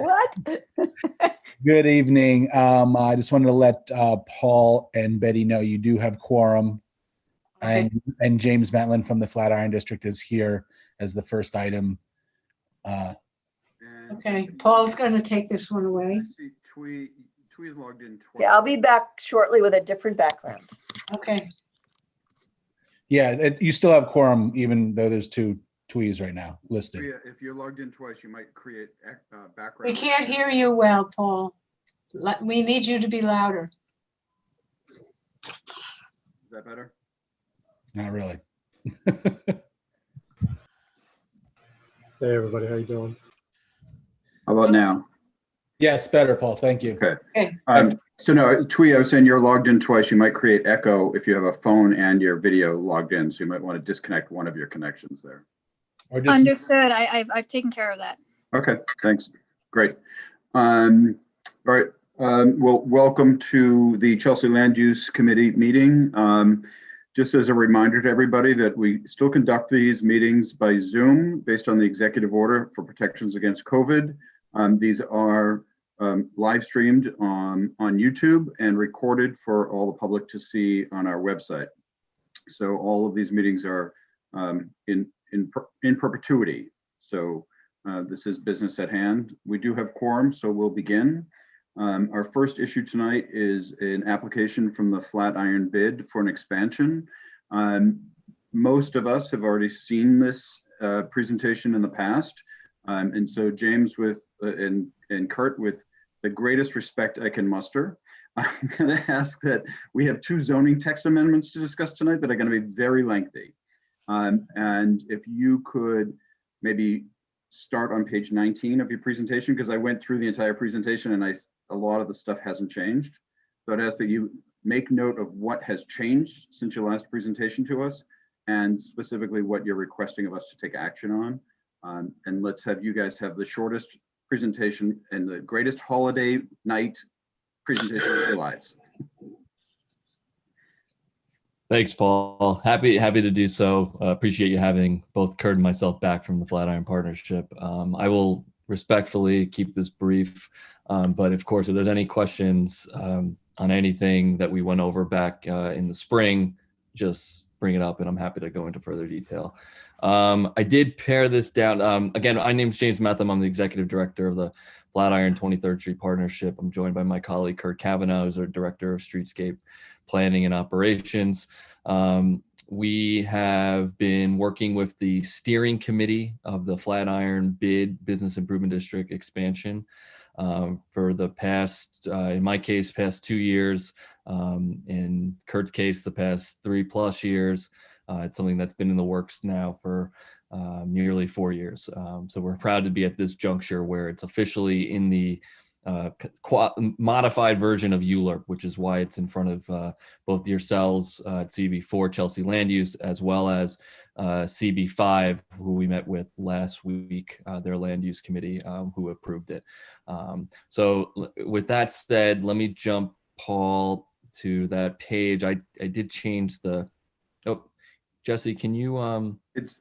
What? Good evening. I just wanted to let Paul and Betty know you do have quorum. Okay. And James Matlin from the Flatiron District is here as the first item. Okay, Paul's going to take this one away. I see Twee is logged in twice. Yeah, I'll be back shortly with a different background. Okay, Yeah, you still have quorum, even though there's two Twees right now listed. Twee, if you're logged in twice, you might create background. we can't hear you well, Paul. We need you to be louder. Is that better? Not really. Hey everybody, how you doing? How about now? Yes, better, Paul. Thank you. Okay. Okay. So no, Twee, I was saying you're logged in twice. You might create echo if you have a phone and your video logged in. So you might want to disconnect one of your connections there. Or just, Understood. I've taken care of that. Okay, thanks. Great. All right. Well, welcome to the Chelsea Land Use Committee meeting. Just as a reminder to everybody that we still conduct these meetings by Zoom based on the executive order for protections against COVID. These are live streamed on YouTube and recorded for all the public to see on our website. So all of these meetings are in perpetuity. So this is business at hand. We do have quorum, so we'll begin. Our first issue tonight is an application from the Flatiron bid for an expansion. Most of us have already seen this presentation in the past. And so James and Kurt, with the greatest respect I can muster, I'm going to ask that we have two zoning text amendments to discuss tonight that are going to be very lengthy. And if you could maybe start on page 19 of your presentation, because I went through the entire presentation and a lot of the stuff hasn't changed. So I'd ask that you make note of what has changed since your last presentation to us, and specifically what you're requesting of us to take action on. And let's have you guys have the shortest presentation and the greatest holiday night presentation of your lives. Thanks, Paul. Happy to do so. Appreciate you having both Kurt and myself back from the Flatiron Partnership. I will respectfully keep this brief, but of course, if there's any questions on anything that we went over back in the spring, just bring it up and I'm happy to go into further detail. I did pare this down. Again, my name is James Metham. I'm the executive director of the Flatiron 23rd Street Partnership. I'm joined by my colleague, Kurt Cavanaugh, who's our director of streetscape planning and operations. We have been working with the steering committee of the Flatiron bid business improvement district expansion for the past, in my case, past 2 years. In Kurt's case, the past 3+ years. It's something that's been in the works now for nearly 4 years. So we're proud to be at this juncture where it's officially in the modified version of ULURP, which is why it's in front of both yourselves at CB4 Chelsea Land Use, as well as CB5, who we met with last week, their land use committee, who approved it. So with that said, let me jump, Paul, to that page. I did change the, oh, Jesse, can you? James,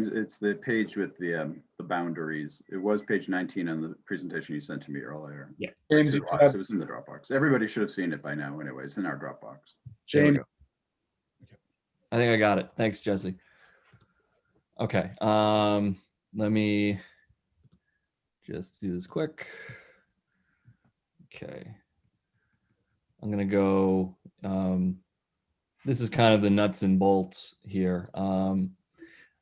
it's the page with the boundaries. It was page 19 on the presentation you sent to me earlier. Yeah. James, It was in the Dropbox. Everybody should have seen it by now anyways, in our Dropbox. James. I think I got it. Thanks, Jesse. Okay. Let me just do this quick. Okay. I'm going to go, this is kind of the nuts and bolts here on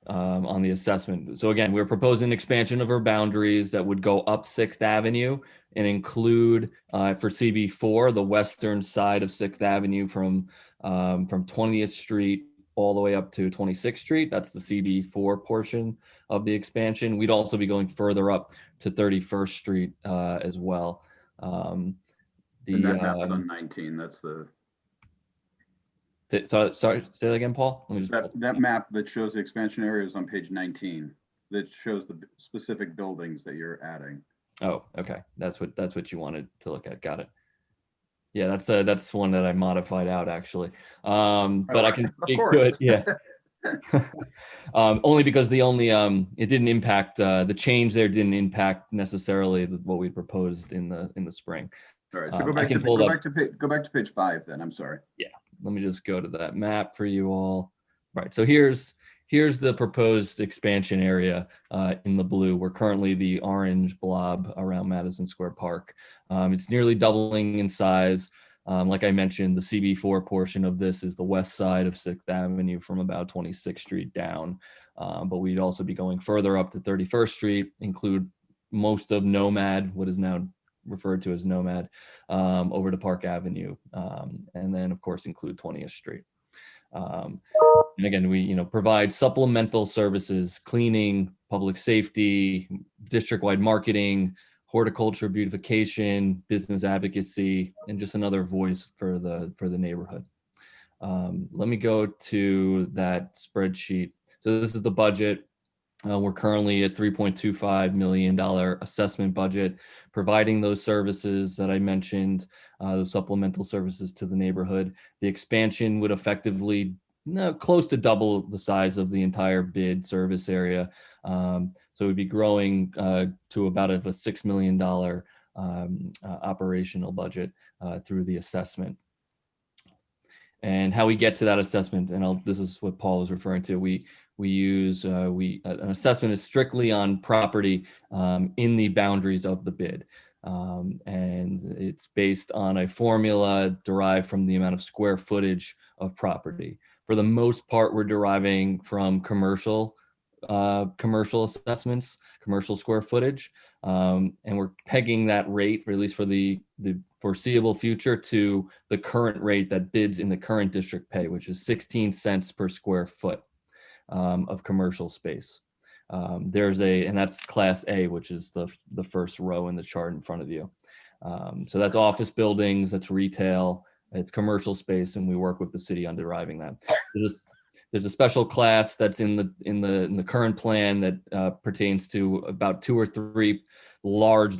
the assessment. So again, we're proposing an expansion of our boundaries that would go up 6th Avenue and include for CB4, the western side of 6th Avenue from 20th Street all the way up to 26th Street. That's the CB4 portion of the expansion. We'd also be going further up to 31st Street as well. And that map's on 19. That's the. Sorry, say that again, Paul. Let me just that map that shows the expansion area is on page 19. That shows the specific buildings that you're adding. Oh, okay. That's what you wanted to look at. Got it. Yeah, that's one that I modified out actually. But I can speak to it. Yeah. Only because it didn't impact, the change there didn't impact necessarily what we proposed in the spring. All right, so I go back can to pull go that- back to page go back to page 5 then. I'm sorry. Let me just go to that map for you all. Right, so here's the proposed expansion area in the blue. We're currently the orange blob around Madison Square Park. It's nearly doubling in size. Like I mentioned, the CB4 portion of this is the west side of 6th Avenue from about 26th Street down. But we'd also be going further up to 31st Street, include most of Nomad, what is now referred to as Nomad, over to Park Avenue, and then of course include 20th Street. And again, we provide supplemental services, cleaning, public safety, district-wide marketing, horticulture, beautification, business advocacy, and just another voice for the neighborhood. Let me go to that spreadsheet. So this is the budget. We're currently at $3.25 million assessment budget, providing those services that I mentioned, the supplemental services to the neighborhood. The expansion would effectively close to double the size of the entire bid service area. So we'd be growing to about a $6 million operational budget through the assessment. And how we get to that assessment, and this is what Paul was referring to, we use an assessment is strictly on property in the boundaries of the bid. And it's based on a formula derived from the amount of square footage of property. For the most part, we're deriving from commercial assessments, commercial square footage, and we're pegging that rate, or at least for the foreseeable future, to the current rate that bids in the current district pay, which is 16 cents per square foot of commercial space. And that's Class A, which is the first row in the chart in front of you. So that's office buildings, that's retail, it's commercial space, and we work with the city on deriving that. There's a special class that's in the current plan that pertains to about 2 or 3 large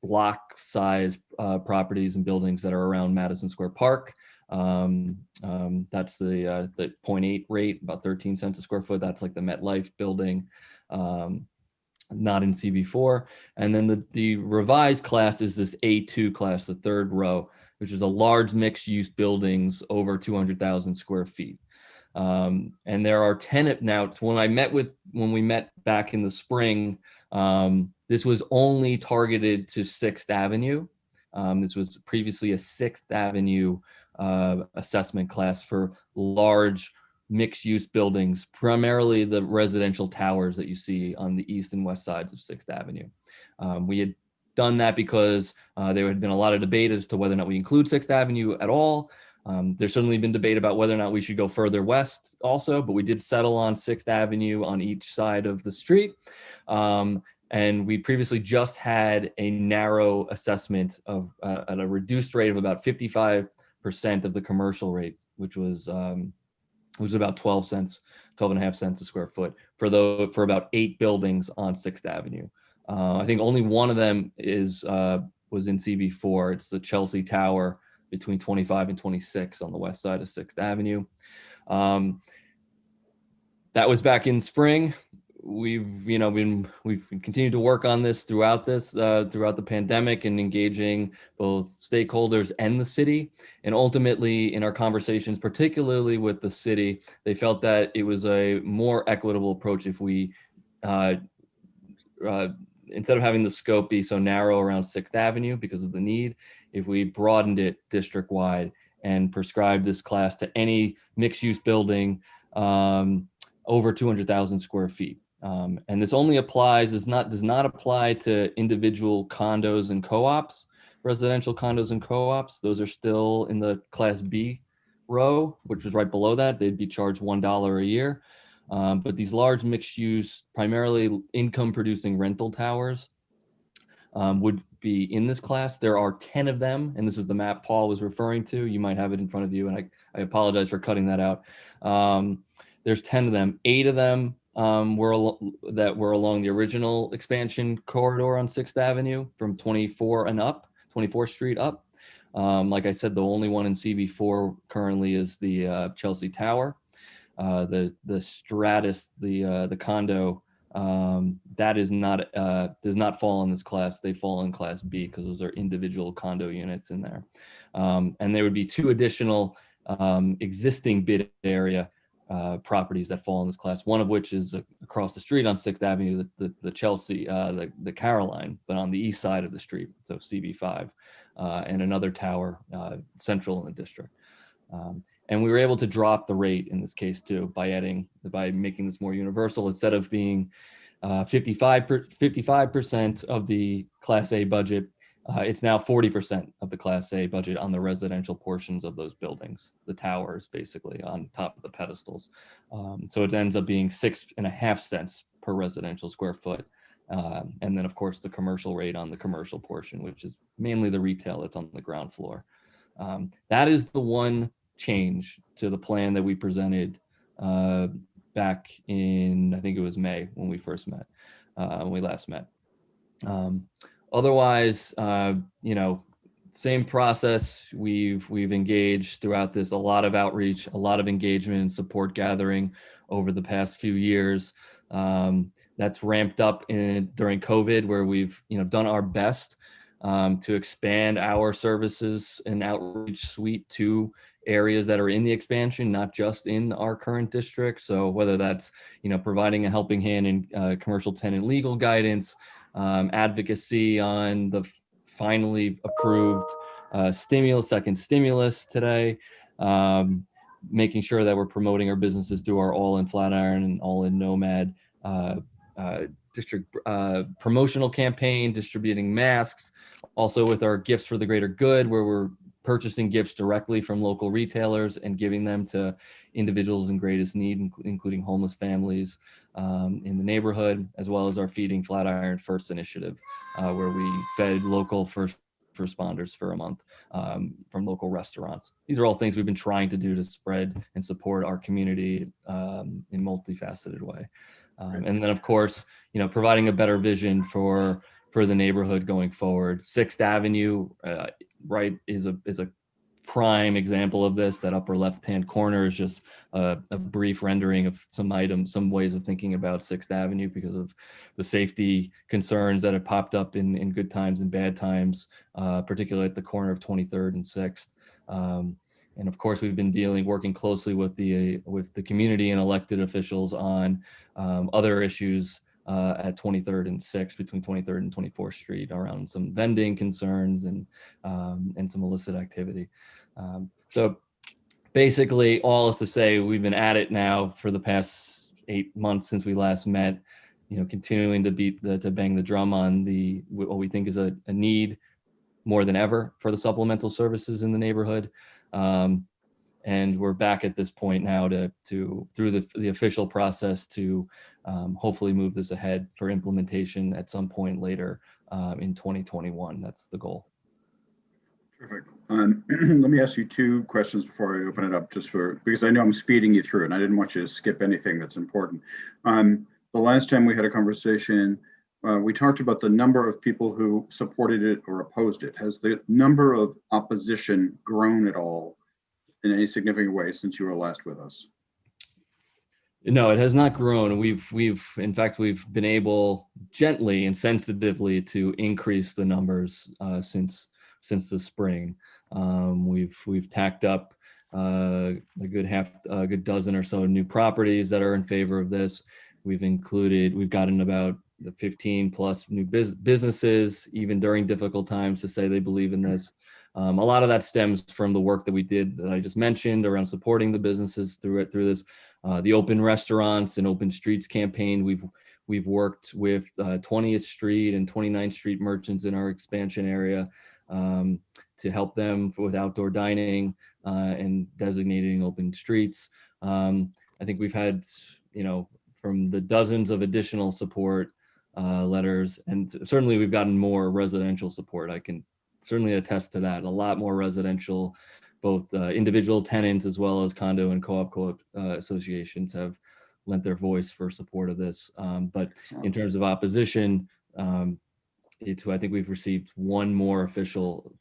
block size properties and buildings that are around Madison Square Park. That's the 0.8 rate, about 13 cents a square foot. That's like the MetLife building, not in CB4. And then the revised class is this A2 class, the third row, which is a large mixed use buildings over 200,000 square feet. And there are 10 now. When we met back in the spring, this was only targeted to 6th Avenue. This was previously a 6th Avenue assessment class for large mixed-use buildings, primarily the residential towers that you see on the east and west sides of 6th Avenue. We had done that because there had been a lot of debate as to whether or not we include 6th Avenue at all. There's certainly been debate about whether or not we should go further west also, but we did settle on 6th Avenue on each side of the street. And we previously just had a narrow assessment of at a reduced rate of about 55% of the commercial rate, which was about 12.5 cents a square foot for about 8 buildings on 6th Avenue. I think only one of them was in CB4. It's the Chelsea Tower between 25 and 26 on the west side of 6th Avenue. That was back in spring. We've continued to work on this throughout the pandemic and engaging both stakeholders and the city. And ultimately, in our conversations, particularly with the city, they felt that it was a more equitable approach if we, instead of having the scope be so narrow around 6th Avenue because of the need, if we broadened it district-wide and prescribed this class to any mixed-use building over 200,000 square feet. And this only does not apply to individual condos and co-ops, residential condos and co-ops. Those are still in the Class B row, which is right below that. They'd be charged $1 a year. But these large mixed use, primarily income producing rental towers would be in this class. There are 10 of them, and this is the map Paul was referring to. You might have it in front of you, and I apologize for cutting that out. There's 10 of them. 8 of them were along the original expansion corridor on 6th Avenue from 24th Street up. Like I said, the only one in CB4 currently is the Chelsea Tower. The Stratus, the condo, that is not does not fall in this class. They fall in class B because those are individual condo units in there. And there would be 2 additional existing bid area properties that fall in this class, one of which is across the street on 6th Avenue, the Chelsea, the Caroline, but on the east side of the street, so CB5, and another tower central in the district. And we were able to drop the rate in this case too by making this more universal. Instead of being 55% of the Class A budget, it's now 40% of the Class A budget on the residential portions of those buildings, the towers basically on top of the pedestals. So it ends up being 6.5 cents per residential square foot. And then of course the commercial rate on the commercial portion, which is mainly the retail that's on the ground floor. That is the one change to the plan that we presented back in, I think it was May when we first met, when we last met. Otherwise, same process. We've engaged throughout this, a lot of outreach, a lot of engagement and support gathering over the past few years. That's ramped up during COVID, where we've done our best to expand our services and outreach suite to areas that are in the expansion, not just in our current district. So whether that's providing a helping hand in commercial tenant legal guidance, advocacy on the finally approved second stimulus today, making sure that we're promoting our businesses through our All in Flatiron and All in Nomad district promotional campaign, distributing masks, also with our Gifts for the Greater Good, where we're purchasing gifts directly from local retailers and giving them to individuals in greatest need, including homeless families in the neighborhood, as well as our Feeding Flatiron First initiative, where we fed local first responders for a month from local restaurants. These are all things we've been trying to do to spread and support our community in multifaceted way. And then of course, providing a better vision for the neighborhood going forward. 6th Avenue, right, is a prime example of this. That upper left-hand corner is just a brief rendering of some ways of thinking about 6th Avenue because of the safety concerns that have popped up in good times and bad times, particularly at the corner of 23rd and 6th. And of course, we've been working closely with the community and elected officials on other issues at 23rd and 6th, between 23rd and 24th Street, around some vending concerns and some illicit activity. So basically, all is to say, we've been at it now for the past 8 months since we last met, continuing to bang the drum on what we think is a need more than ever for the supplemental services in the neighborhood. And we're back at this point now through the official process to hopefully move this ahead for implementation at some point later in 2021. That's the goal. Terrific. Let me ask you 2 questions before I open it up, because I know I'm speeding you through and I didn't want you to skip anything that's important. The last time we had a conversation, we talked about the number of people who supported it or opposed it. Has the number of opposition grown at all in any significant way since you were last with us? No, it has not grown. In fact, we've been able gently and sensitively to increase the numbers since the spring. We've tacked up a good dozen or so new properties that are in favor of this. We've gotten about the 15 plus new businesses, even during difficult times, to say they believe in this. A lot of that stems from the work that we did that I just mentioned around supporting the businesses through this. The Open Restaurants and Open Streets campaign. We've worked with 20th Street and 29th Street merchants in our expansion area to help them with outdoor dining and designating open streets. I think we've had, from the dozens of additional support letters, and certainly we've gotten more residential support. I can certainly attest to that. A lot more residential, both individual tenants as well as condo and co-op associations have lent their voice for support of this. But in terms of opposition, I think we've received one more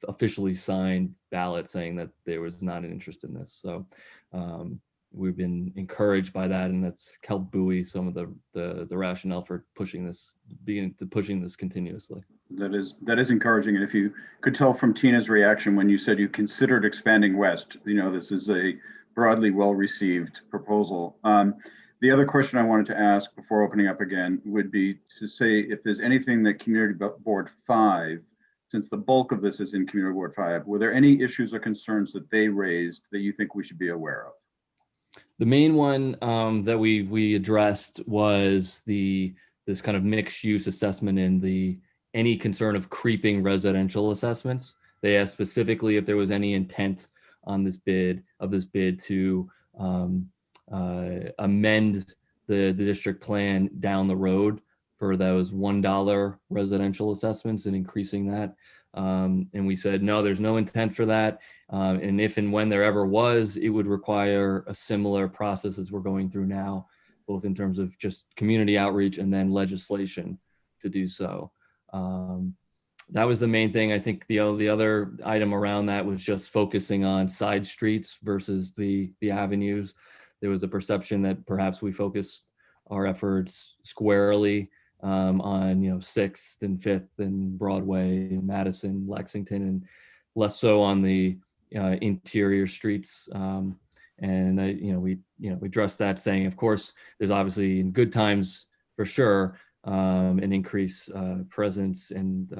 officially signed ballot saying that there was not an interest in this. So we've been encouraged by that, and that's helped buoy some of the rationale for pushing this continuously. That is encouraging. And if you could tell from Tina's reaction when you said you considered expanding west, this is a broadly well-received proposal. The other question I wanted to ask before opening up again would be to say if there's anything that Community Board 5, since the bulk of this is in Community Board 5, were there any issues or concerns that they raised that you think we should be aware of? The main one that we addressed was this kind of mixed use assessment and any concern of creeping residential assessments. They asked specifically if there was any intent on this bid to amend the district plan down the road for those $1 residential assessments and increasing that. And we said, no, there's no intent for that. And if and when there ever was, it would require a similar process as we're going through now, both in terms of just community outreach and then legislation to do so. That was the main thing. I think the other item around that was just focusing on side streets versus the avenues. There was a perception that perhaps we focused our efforts squarely on 6th and 5th and Broadway, Madison, Lexington, and less so on the interior streets. And we addressed that, saying, of course, there's obviously in good times for sure an increased presence and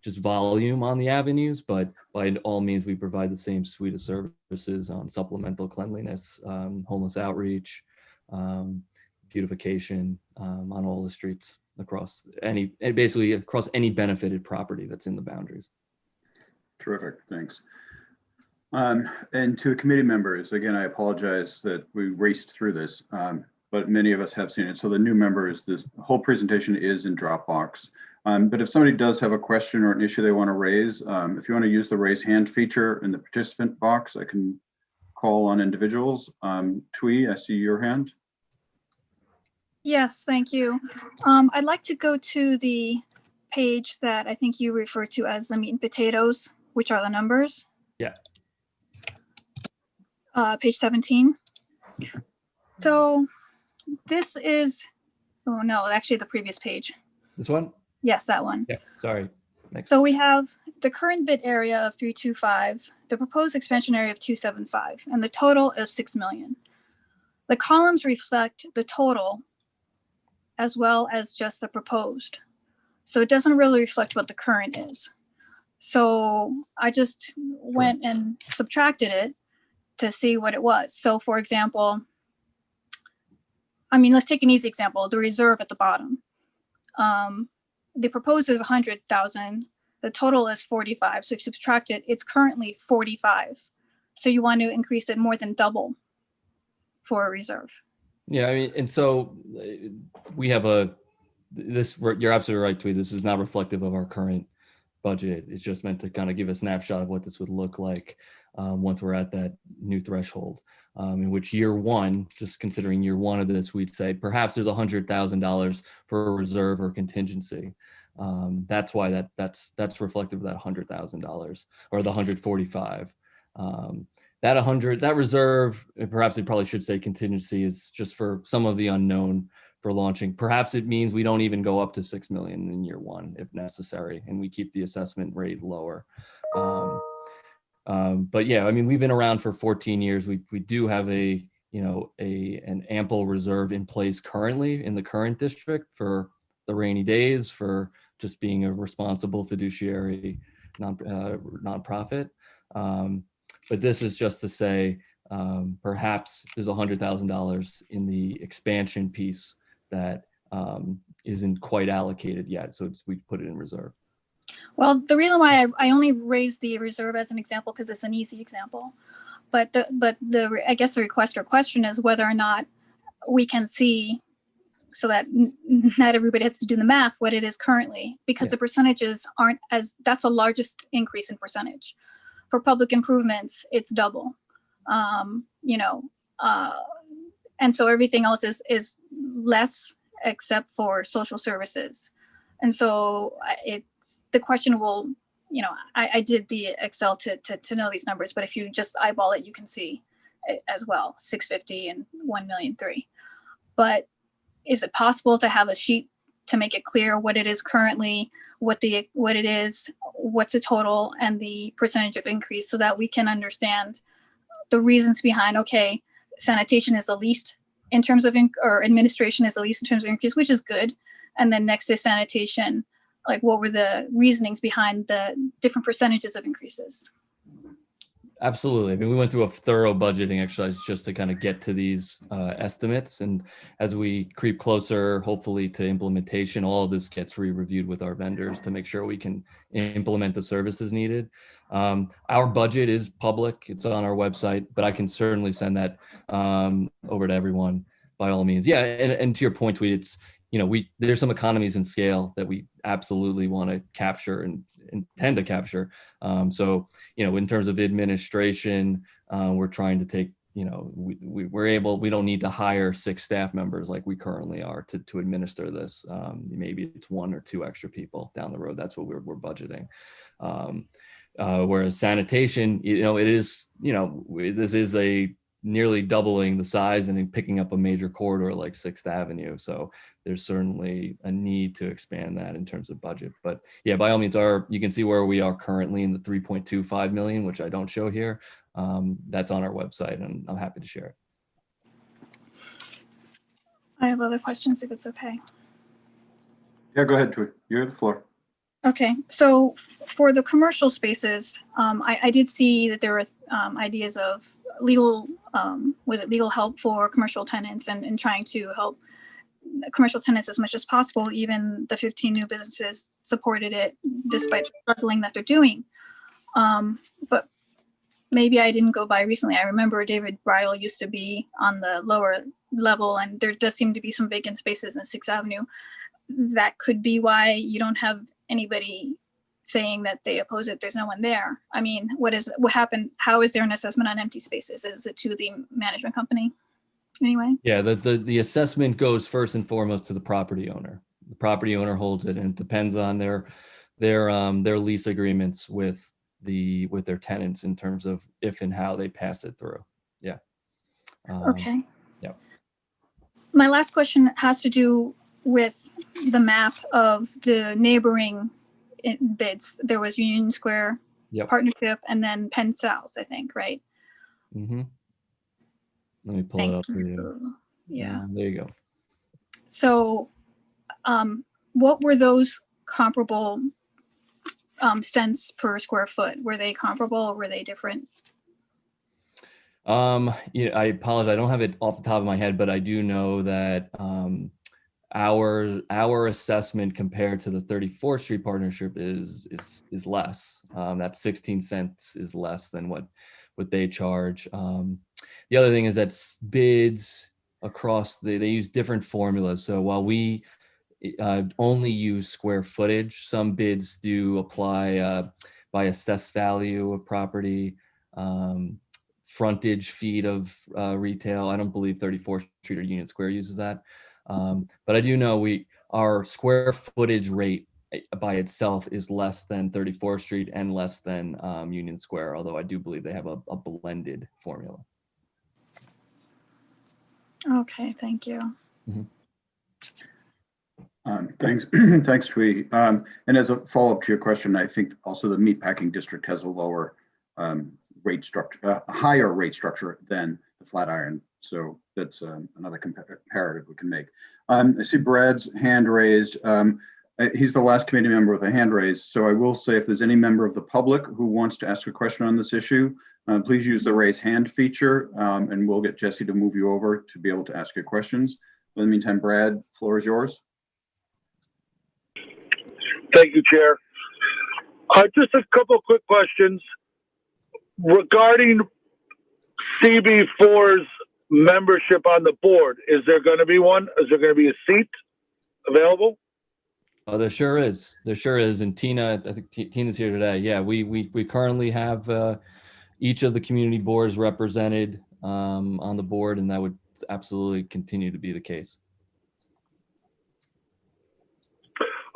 just volume on the avenues, but by all means, we provide the same suite of services on supplemental cleanliness, homeless outreach, beautification on all the streets across basically across any benefited property that's in the boundaries. Terrific, thanks. And to the committee members, again, I apologize that we raced through this, but many of us have seen it. So the new members, this whole presentation is in Dropbox. But if somebody does have a question or an issue they want to raise, if you want to use the raise hand feature in the participant box, I can call on individuals. Twee, I see your hand. Yes, thank you. I'd like to go to the page that I think you refer to as the meat and potatoes, which are the numbers. Yeah. Page 17. So this is, oh no, actually the previous page. This one? Yes, that one. Yeah, sorry. Next. So we have the current bid area of 325, the proposed expansion area of 275, and the total of 6 million. The columns reflect the total as well as just the proposed. So it doesn't really reflect what the current is. So I just went and subtracted it to see what it was. So for example, let's take an easy example, the reserve at the bottom. The proposed is 100,000. The total is 45. So if you subtract it, it's currently 45. So you want to increase it more than double for a reserve. Yeah, and so we have you're absolutely right, Tweed. This is not reflective of our current budget. It's just meant to kind of give a snapshot of what this would look like once we're at that new threshold. In which year one, just considering year one of this, we'd say perhaps there's $100,000 for a reserve or contingency. That's why that's reflective of that $100,000 or the 145. That reserve, and perhaps it probably should say contingency, is just for some of the unknown for launching. Perhaps it means we don't even go up to 6 million in year one if necessary, and we keep the assessment rate lower. But yeah, we've been around for 14 years. We do have an ample reserve in place currently in the current district for the rainy days, for just being a responsible fiduciary nonprofit. But this is just to say, perhaps there's $100,000 in the expansion piece that isn't quite allocated yet. So we put it in reserve. Well, the reason why I only raised the reserve as an example, because it's an easy example, but I guess the request or question is whether or not we can see, so that not everybody has to do the math, what it is currently, because the percentages aren't that's the largest increase in percentage. For public improvements, it's double, and so everything else is less except for social services. And so the question will, I did the Excel to know these numbers, but if you just eyeball it, you can see as well, 650 and 1,000,003. But is it possible to have a sheet to make it clear what it is currently, what it is, what's the total, and the percentage of increase, so that we can understand the reasons behind, okay, sanitation is the least in terms of, or administration is the least in terms of increase, which is good. And then next is sanitation, like what were the reasonings behind the different percentages of increases? Absolutely. I mean, we went through a thorough budgeting exercise just to kind of get to these estimates. And as we creep closer, hopefully, to implementation, all of this gets re-reviewed with our vendors to make sure we can implement the services needed. Our budget is public. It's on our website, but I can certainly send that over to everyone by all means. Yeah. And to your point, Tweet, it's, there's some economies in scale that we absolutely want to capture and intend to capture. So, in terms of administration, we're trying to take, we don't need to hire 6 staff members like we currently are to administer this. Maybe it's 1 or 2 extra people down the road. That's what we're budgeting. Whereas sanitation, it is, this is a nearly doubling the size and picking up a major corridor like 6th Avenue. So there's certainly a need to expand that in terms of budget. But yeah, by all means, you can see where we are currently in the 3.25 million, which I don't show here. That's on our website, and I'm happy to share it. I have other questions if it's okay. Yeah, go ahead, Tweet. You have the floor. Okay, so for the commercial spaces, I did see that there were ideas of legal, legal help for commercial tenants and trying to help commercial tenants as much as possible. Even the 15 new businesses supported it despite the struggling that they're doing. But maybe I didn't go by recently. I remember David Bridle used to be on the lower level, and there does seem to be some vacant spaces in 6th Avenue. That could be why you don't have anybody saying that they oppose it. There's no one there. I mean, what happened? How is there an assessment on empty spaces? Is it to the management company anyway? Yeah, the assessment goes first and foremost to the property owner. The property owner holds it, and it depends on their lease agreements with their tenants in terms of if and how they pass it through. Yeah. Okay. Yeah. My last question has to do with the map of the neighboring bids. There was Union Square, Yep. Partnership, and then Penn South, I think, right? Mm-hmm. Let me pull it Thank up for you. you. Yeah. There you go. So what were those comparable cents per square foot? Were they comparable or were they different? I apologize. I don't have it off the top of my head, but I do know that our assessment compared to the 34th Street partnership is less. That 16 cents is less than what they charge. The other thing is that bids across they use different formulas. So while we only use square footage, some bids do apply by assessed value of property, frontage feet of retail. I don't believe 34th Street or Union Square uses that. But I do know our square footage rate by itself is less than 34th Street and less than Union Square, although I do believe they have a blended formula. Okay, thank you. Mm-hmm. Thanks, thanks, Twee. And as a follow-up to your question, I think also the meatpacking district has a lower rate structure, a higher rate structure than the Flatiron. So that's another comparative we can make. I see Brad's hand raised. He's the last committee member with a hand raised. So I will say if there's any member of the public who wants to ask a question on this issue, please use the raise hand feature and we'll get Jesse to move you over to be able to ask your questions. In the meantime, Brad, the floor is yours. Thank you, Chair. Just a couple of quick questions regarding CB4's membership on the board. Is there going to be one? Is there going to be a seat available? Oh, there sure is. There sure is. And Tina, I think Tina's here today. Yeah, we currently have each of the community boards represented on the board, and that would absolutely continue to be the case.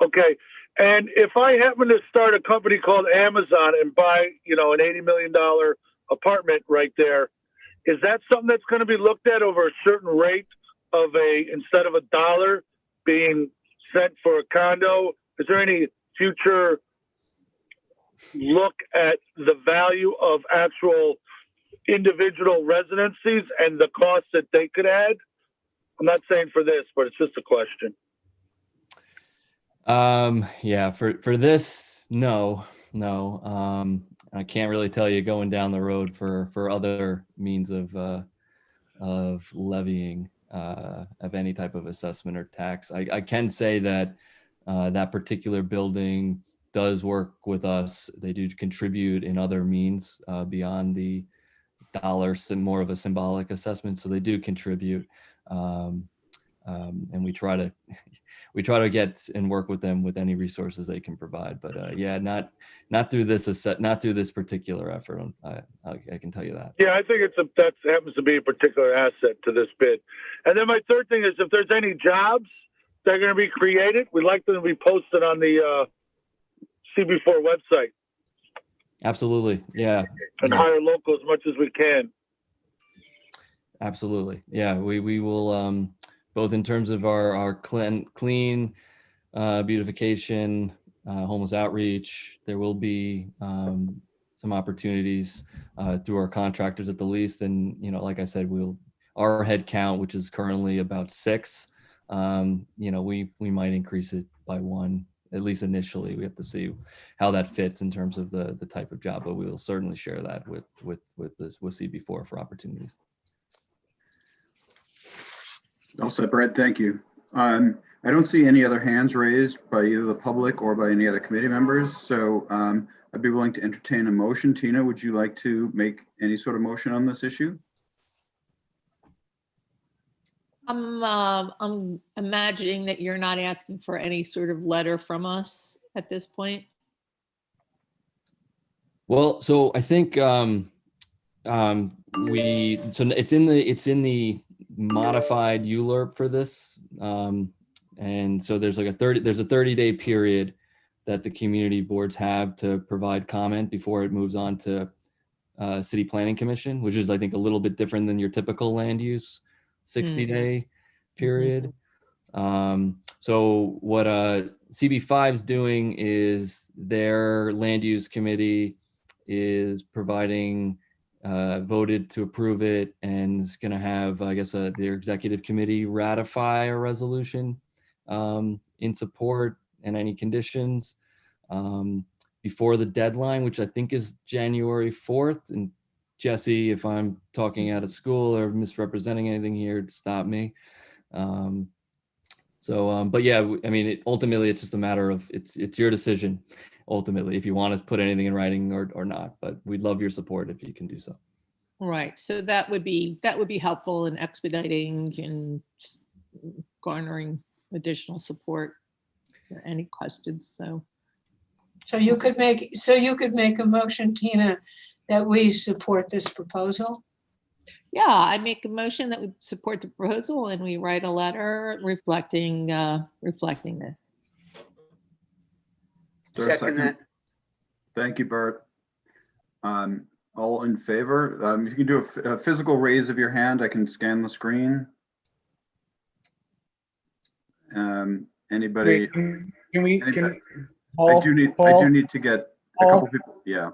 Okay. And if I happen to start a company called Amazon and buy, an $80 million apartment right there, is that something that's going to be looked at over a certain rate of instead of $1 being sent for a condo? Is there any future look at the value of actual individual residencies and the costs that they could add? I'm not saying for this, but it's just a question. Yeah, for this, no. I can't really tell you going down the road for other means of levying of any type of assessment or tax. I can say that that particular building does work with us. They do contribute in other means beyond the dollar, more of a symbolic assessment. So they do contribute, and we try to get and work with them with any resources they can provide. But yeah, not through this particular effort. I can tell you that. Yeah, I think that happens to be a particular asset to this bid. And then my third thing is, if there's any jobs that are going to be created, we'd like them to be posted on the CB4 website. Absolutely, yeah. And hire local as much as we can. Absolutely, yeah. We will both in terms of our clean beautification, homeless outreach. There will be some opportunities through our contractors at the least, and like I said, our head count, which is currently about 6. We might increase it by 1. At least initially. We have to see how that fits in terms of the type of job, but we will certainly share that with CB4 for opportunities. All set, Brett. Thank you. I don't see any other hands raised by either the public or by any other committee members, so I'd be willing to entertain a motion. Tina, would you like to make any sort of motion on this issue? I'm imagining that you're not asking for any sort of letter from us at this point. Well, so I think it's in the modified ULURP for this, and so there's a 30-day period that the community boards have to provide comment before it moves on to City Planning Commission, which is I think a little bit different than your typical land use 60-day period. So what CB5 is doing is their land use committee is providing voted to approve it, and is going to have, I guess, their executive committee ratify a resolution in support and any conditions before the deadline, which I think is January 4th. And Jesse, if I'm talking out of school or misrepresenting anything here, stop me. But yeah, I mean, ultimately, it's just a matter of it's your decision. Ultimately, if you want to put anything in writing or not, but we'd love your support if you can do so. Right. So that would be helpful in expediting and garnering additional support for any questions. So you could make a motion, Tina, that we support this proposal? Yeah, I make a motion that we support the proposal and we write a letter reflecting this. Is there a Second that. Thank you, Bert. All in favor? If you can do a physical raise of your hand, I can scan the screen. Anybody? Paul, I do need to get a couple people. Yeah.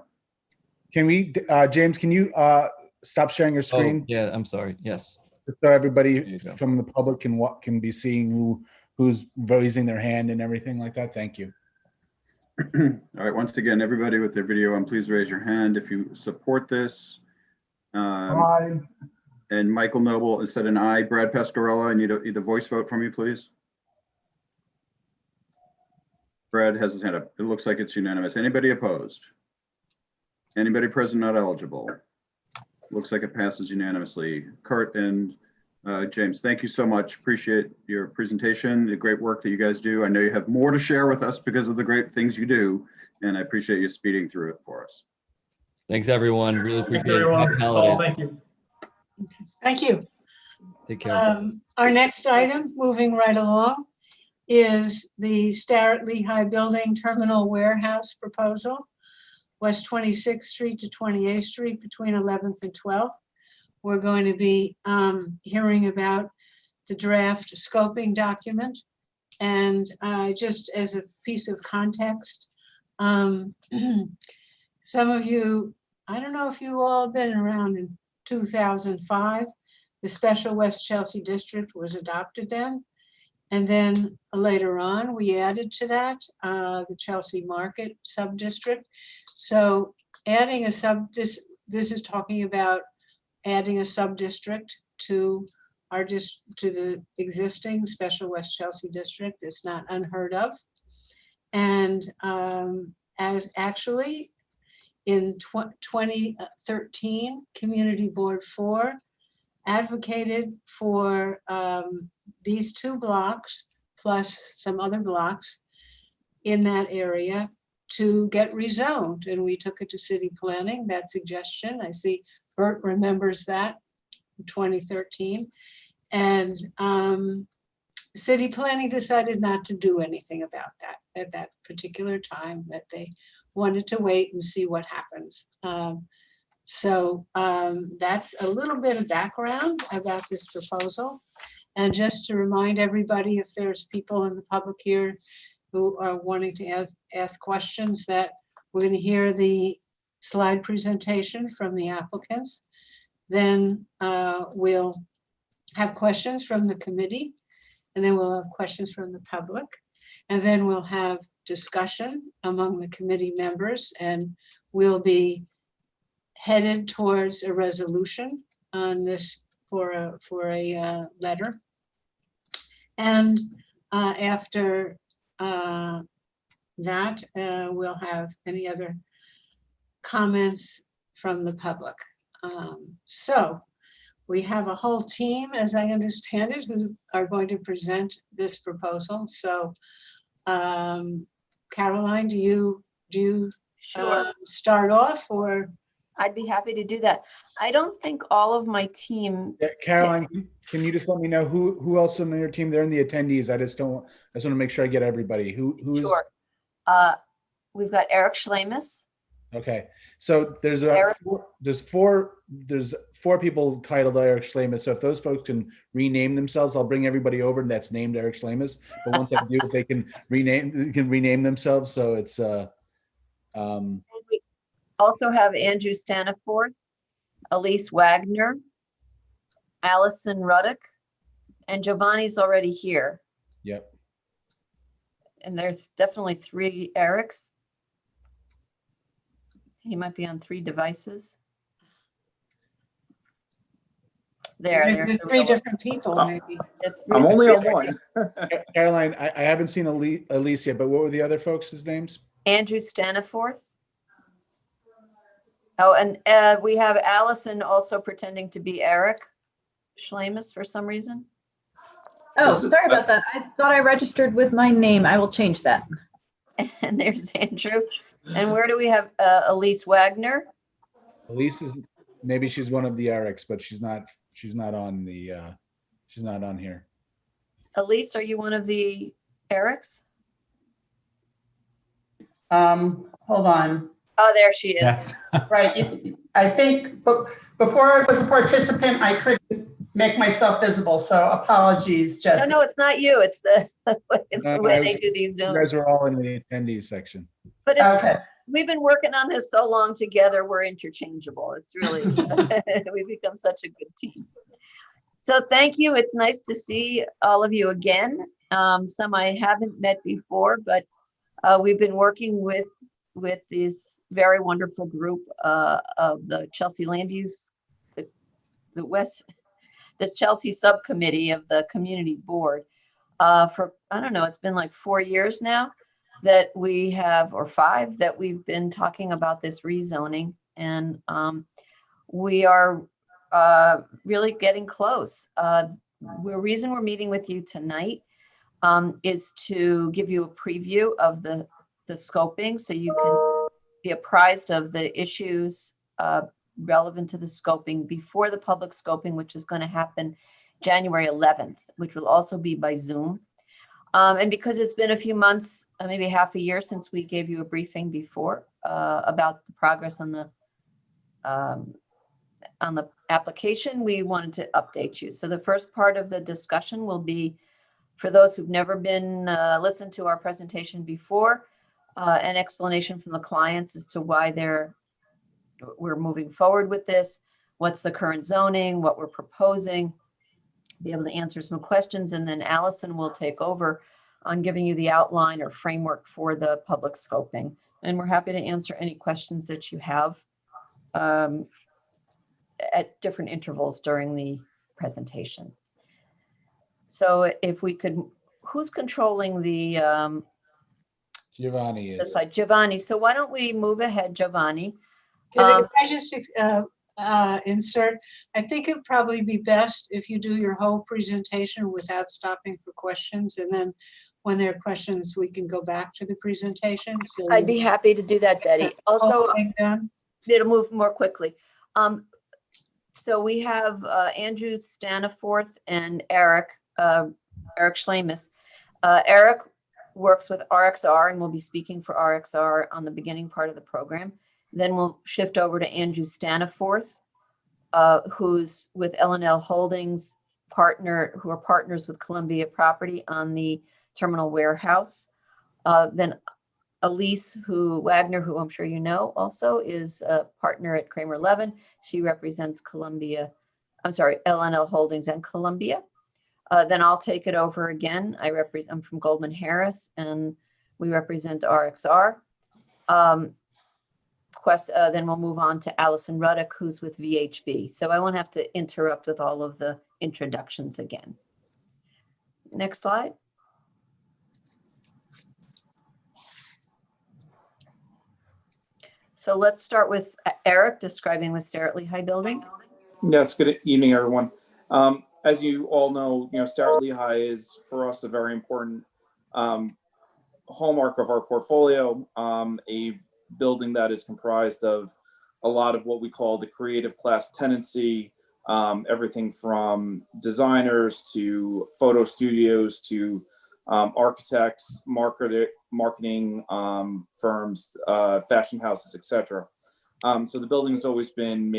Can we, James, can you stop sharing your screen? Oh, yeah, I'm sorry. Yes. So everybody from the public can be seeing who's raising their hand and everything like that. Thank you. All right. Once again, everybody with their video on, please raise your hand if you support this. Aye. And Michael Noble said an aye. Brad Pescarella, I need a voice vote from you, please. Brad has his hand up. It looks like it's unanimous. Anybody opposed? Anybody present not eligible? Looks like it passes unanimously. Kurt and James, thank you so much. Appreciate your presentation, the great work that you guys do. I know you have more to share with us because of the great things you do, and I appreciate you speeding through it for us. Thanks, everyone. Really appreciate it. Happy holidays. Thank you. Thank you. Take care. Our next item, moving right along, is the Starrett-Lehigh Building Terminal Warehouse Proposal, West 26th Street to 28th Street between 11th and 12th. we're going to be hearing about the draft scoping document. And just as a piece of context, some of you, I don't know if you all been around in 2005, the special West Chelsea district was adopted then. And then later on, we added to that the Chelsea Market sub-district. So adding a this is talking about adding a sub-district to to the existing special West Chelsea district. It's not unheard of. And as actually in 2013, Community Board 4 advocated for these 2 blocks plus some other blocks in that area to get rezoned. And we took it to city planning, that suggestion. I see Bert remembers that in 2013. And city planning decided not to do anything about that at that particular time, that they wanted to wait and see what happens. So that's a little bit of background about this proposal. And just to remind everybody, if there's people in the public here who are wanting to ask questions, that we're going to hear the slide presentation from the applicants. Then we'll have questions from the committee, and then we'll have questions from the public. And then we'll have discussion among the committee members, and we'll be headed towards a resolution on this for a letter. And after that, we'll have any other comments from the public. So we have a whole team, as I understand it, who are going to present this proposal. So Caroline, do you Sure. start off, or? I'd be happy to do that. I don't think all of my team, Yeah, Caroline, can you just let me know who else on your team? They're in the attendees. I just want to make sure I get everybody. Who's sure. We've got Eric Schlemus. okay? So there's Eric. four people titled Eric Schlemus. So if those folks can rename themselves, I'll bring everybody over that's named Eric Schlemus. But once I do, if they can rename themselves. So it's We also have Andrew Staniforth, Elise Wagner, Allison Ruddock, and Giovanni's already here. yep. And there's definitely 3 Erics. He might be on 3 devices. There's 3 different people, maybe. I'm only on one. Caroline, I haven't seen Elise yet, but what were the other folks' names? Andrew Staniforth. Oh, and we have Allison also pretending to be Eric Schlemus for some reason. Oh, sorry about that. I thought I registered with my name. I will change that. And there's Andrew. And where do we have Elise Wagner? Elise is, maybe she's one of the Erics, but she's not on here. Elise, are you one of the Erics? Hold on. Oh, there she is. Yes. Right. I think before I was a participant, I couldn't make myself visible. So apologies, Jessica. No, it's not you. It's the way they do these You Zooms. guys are all in the attendees section. But Okay. we've been working on this so long together, we're interchangeable. It's really, we've become such a good team. So thank you. It's nice to see all of you again. Some I haven't met before, but we've been working with this very wonderful group of the Chelsea Land Use, the Chelsea Subcommittee of the Community Board for, I don't know, it's been like 4 years now that we have, or 5, that we've been talking about this rezoning. And we are really getting close. The reason we're meeting with you tonight is to give you a preview of the scoping, so you can be apprised of the issues relevant to the scoping before the public scoping, which is going to happen January 11th, which will also be by Zoom. And because it's been a few months, maybe half a year since we gave you a briefing before about the progress on the application, we wanted to update you. So the first part of the discussion will be for those who've never been listened to our presentation before, an explanation from the clients as to why we're moving forward with this, what's the current zoning, what we're proposing, be able to answer some questions, and then Allison will take over on giving you the outline or framework for the public scoping. And we're happy to answer any questions that you have at different intervals during the presentation. So if we could, who's controlling the Giovanni is. side? Giovanni. So why don't we move ahead, Giovanni? Can I just insert? I think it'd probably be best if you do your whole presentation without stopping for questions, and then when there are questions, we can go back to the presentation. So I'd be happy to do that, Betty. Also, it'll move more quickly. So we have Andrew Staniforth and Eric Schlemus. Eric works with RXR and will be speaking for RXR on the beginning part of the program. Then we'll shift over to Andrew Staniforth, who's with L&L Holdings, who are partners with Columbia Property on the terminal warehouse. Then Elise Wagner, who I'm sure you know also, is a partner at Kramer Levin. She represents L&L Holdings and Columbia. Then I'll take it over again. I'm from Goldman Harris, and we represent RXR. Then we'll move on to Allison Ruddock, who's with VHB. So I won't have to interrupt with all of the introductions again. Next slide. So let's start with Eric describing the Starrett-Lehigh building. Yes, good evening, everyone. As you all know, Starrett-Lehigh is for us a very important hallmark of our portfolio, a building that is comprised of a lot of what we call the creative class tenancy, everything from designers to photo studios to architects, marketing firms, fashion houses, etc. So the building has always been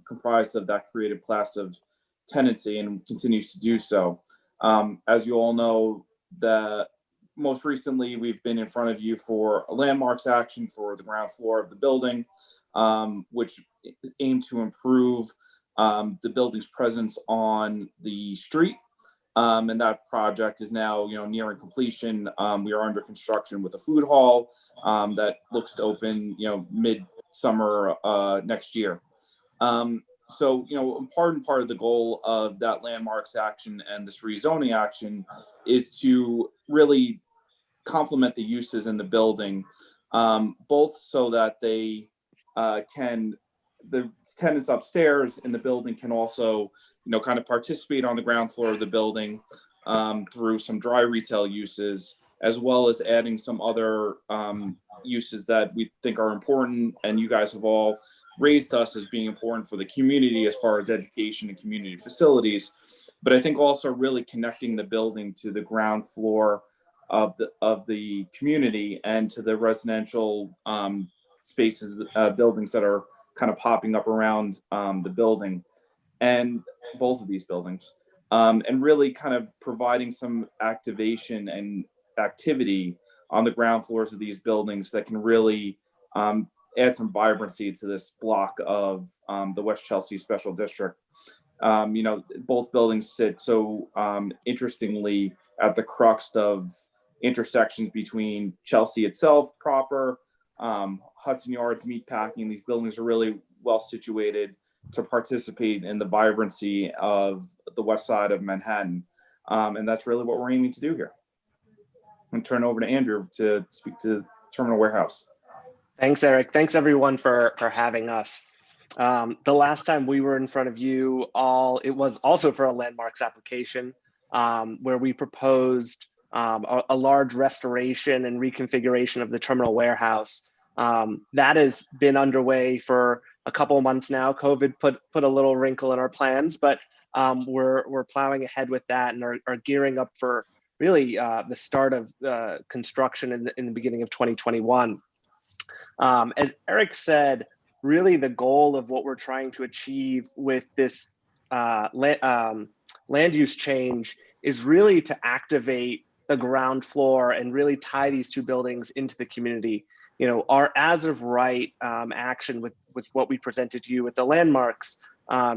comprised of that creative class of tenancy and continues to do so. As you all know, most recently we've been in front of you for a landmarks action for the ground floor of the building, which aimed to improve the building's presence on the street. And that project is now, nearing completion. We are under construction with a food hall that looks to open, mid-summer next year. So, part of the goal of that landmarks action and this rezoning action is to really complement the uses in the building, both so that the tenants upstairs in the building can also kind of participate on the ground floor of the building through some dry retail uses, as well as adding some other uses that we think are important and you guys have all raised us as being important for the community as far as education and community facilities. But I think also really connecting the building to the ground floor of the community and to the residential spaces, buildings that are kind of popping up around the building. And both of these buildings, and really kind of providing some activation and activity on the ground floors of these buildings that can really add some vibrancy to this block of the West Chelsea Special District. Both buildings sit so interestingly at the crux of intersections between Chelsea itself proper, Hudson Yards, Meatpacking. These buildings are really well situated to participate in the vibrancy of the west side of Manhattan. And that's really what we're aiming to do here. I'm going to turn over to Andrew to speak to Terminal Warehouse. Thanks, Eric. Thanks, everyone, for having us. The last time we were in front of you it was also for a landmarks application where we proposed a large restoration and reconfiguration of the terminal warehouse. That has been underway for a couple of months now. COVID put a little wrinkle in our plans, but we're plowing ahead with that and are gearing up for really the start of construction in the beginning of 2021. As Eric said, really the goal of what we're trying to achieve with this land use change is really to activate the ground floor and really tie these two buildings into the community. You know, our as of right action with what we presented to you with the landmarks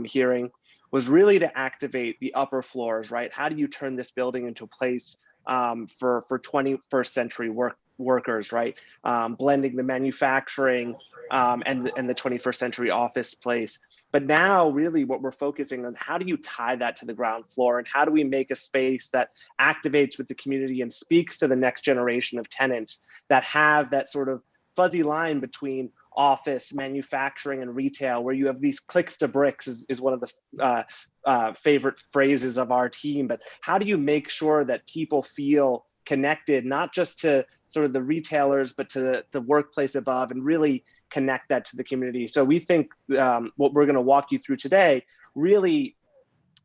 hearing was really to activate the upper floors, right? How do you turn this building into a place for 21st century workers, right? Blending the manufacturing and the 21st century office place. But now really what we're focusing on, how do you tie that to the ground floor, and how do we make a space that activates with the community and speaks to the next generation of tenants that have that sort of fuzzy line between office, manufacturing, and retail, where you have these clicks to bricks is one of the favorite phrases of our team. But how do you make sure that people feel connected, not just to sort of the retailers, but to the workplace above, and really connect that to the community? So we think what we're going to walk you through today really